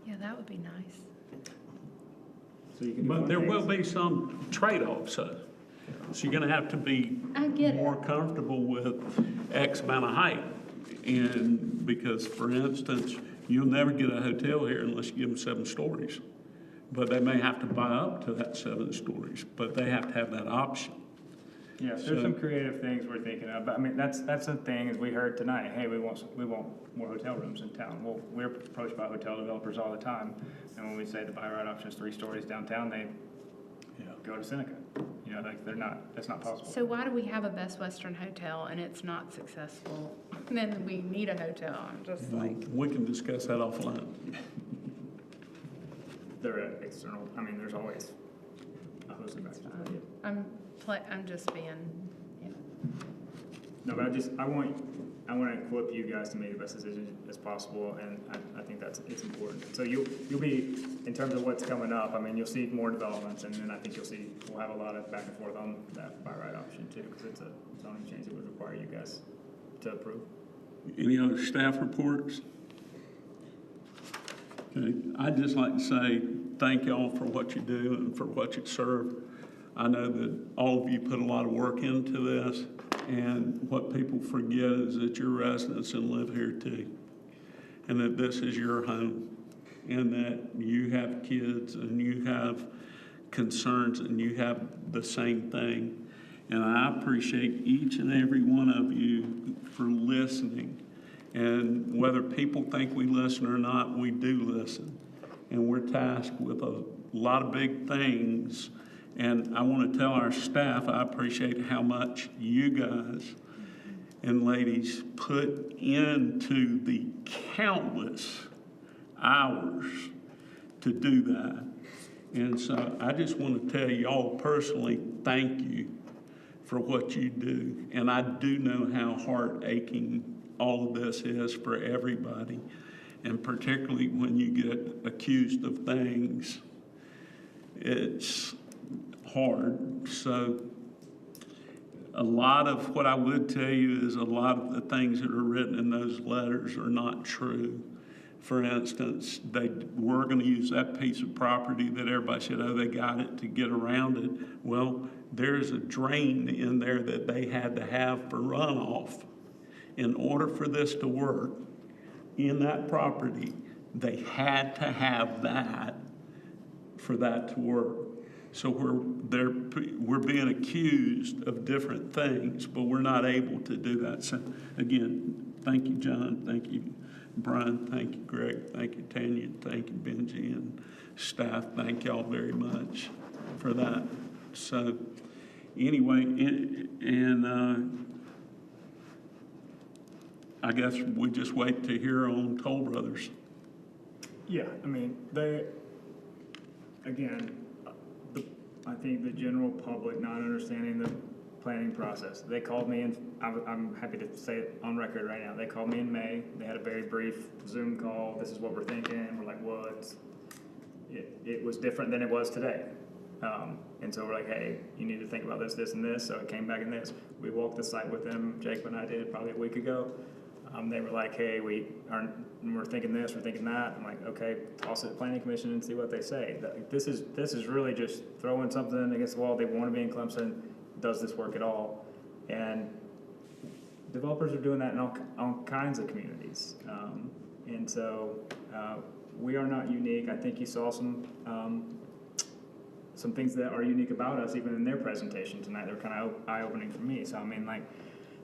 Yeah, that would be nice. So you can do But fun there will things. be some trade-offs, so you're gonna have to be I get it. more comfortable with X amount of height. And because, for instance, you'll never get a hotel here unless you give them 7 stories. But they may have to buy up to that 7 stories, but they have to have that option. Yeah, there's So- some creative things we're thinking of, but I mean, that's the thing, as we heard tonight, hey, we want more hotel rooms in town. Well, we're approached by hotel developers all the time, and when we say the buy right option is 3 stories downtown, they go to Seneca. You know, like, that's not possible. So why do we have a Best Western Hotel and it's not successful? And then we need a hotel. I'm just like, We can discuss that offline. They're external, I mean, there's always a host of factors. I'm just being, yeah. No, but I want to equip you guys to make the best decision as possible, and I think it's important. So you'll be, in terms of what's coming up, I mean, you'll see more developments, and then I think we'll have a lot of back and forth on that buy right option too, because it's a zoning change that would require you guys to approve. Any other staff reports? Okay, I'd just like to say thank y'all for what you do and for what you serve. I know that all of you put a lot of work into this, and what people forget is that you're residents and live here too, and that this is your home, and that you have kids and you have concerns and you have the same thing. And I appreciate each and every one of you for listening. And whether people think we listen or not, we do listen. And we're tasked with a lot of big things. And I want to tell our staff, I appreciate how much you guys and ladies put into the countless hours to do that. And so I just want to tell y'all personally, thank you for what you do. And I do know how heart-aching all of this is for everybody. And particularly when you get accused of things, it's hard. So a lot of what I would tell you is a lot of the things that are written in those letters are not true. For instance, they were going to use that piece of property that everybody said, oh, they got it to get around it. Well, there's a drain in there that they had to have for runoff. In order for this to work in that property, they had to have that for that to work. So we're being accused of different things, but we're not able to do that. So again, thank you, John. Thank you, Brian. Thank you, Greg. Thank you, Tanya. Thank you, Benji, and staff. Thank y'all very much for that. So anyway, I guess we just wait to hear on Toll Brothers. Yeah, I mean, I think the general public not understanding the planning process. They called me, and I'm happy to say it on record right now. They called me in May. They had a very brief Zoom call. This is what we're thinking. We're like, what? It was different than it was today. And so we're like, hey, you need to think about this, this, and this. So it came back in this. We walked the site with them. Jacob and I did probably a week ago. They were like, hey, we're thinking this, we're thinking that. I'm like, okay, toss it to the planning commission and see what they say. This is really just throwing something against the wall. They want to be in Clemson. Does this work at all? And developers are doing that in all kinds of communities. And so we are not unique. I think you saw some things that are unique about us, even in their presentation tonight. They were kind of eye-opening for me. So I mean, like,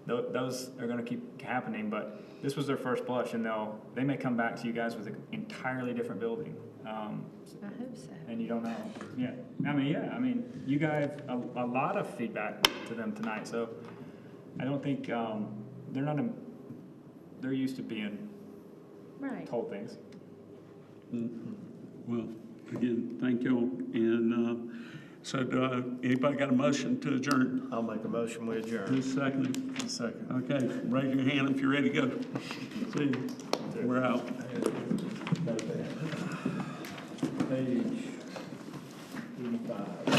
those are going to keep happening. But this was their first blush, and they may come back to you guys with an entirely different building. I hope so. And you don't know. Yeah. I mean, you gave a lot of feedback to them tonight. So I don't think they're used to being told things. Well, again, thank you. And so anybody got a motion to adjourn? I'll make a motion, we adjourn. Who's second? Second. Okay, raise your hand if you're ready to go. See you. We're out. Page 85.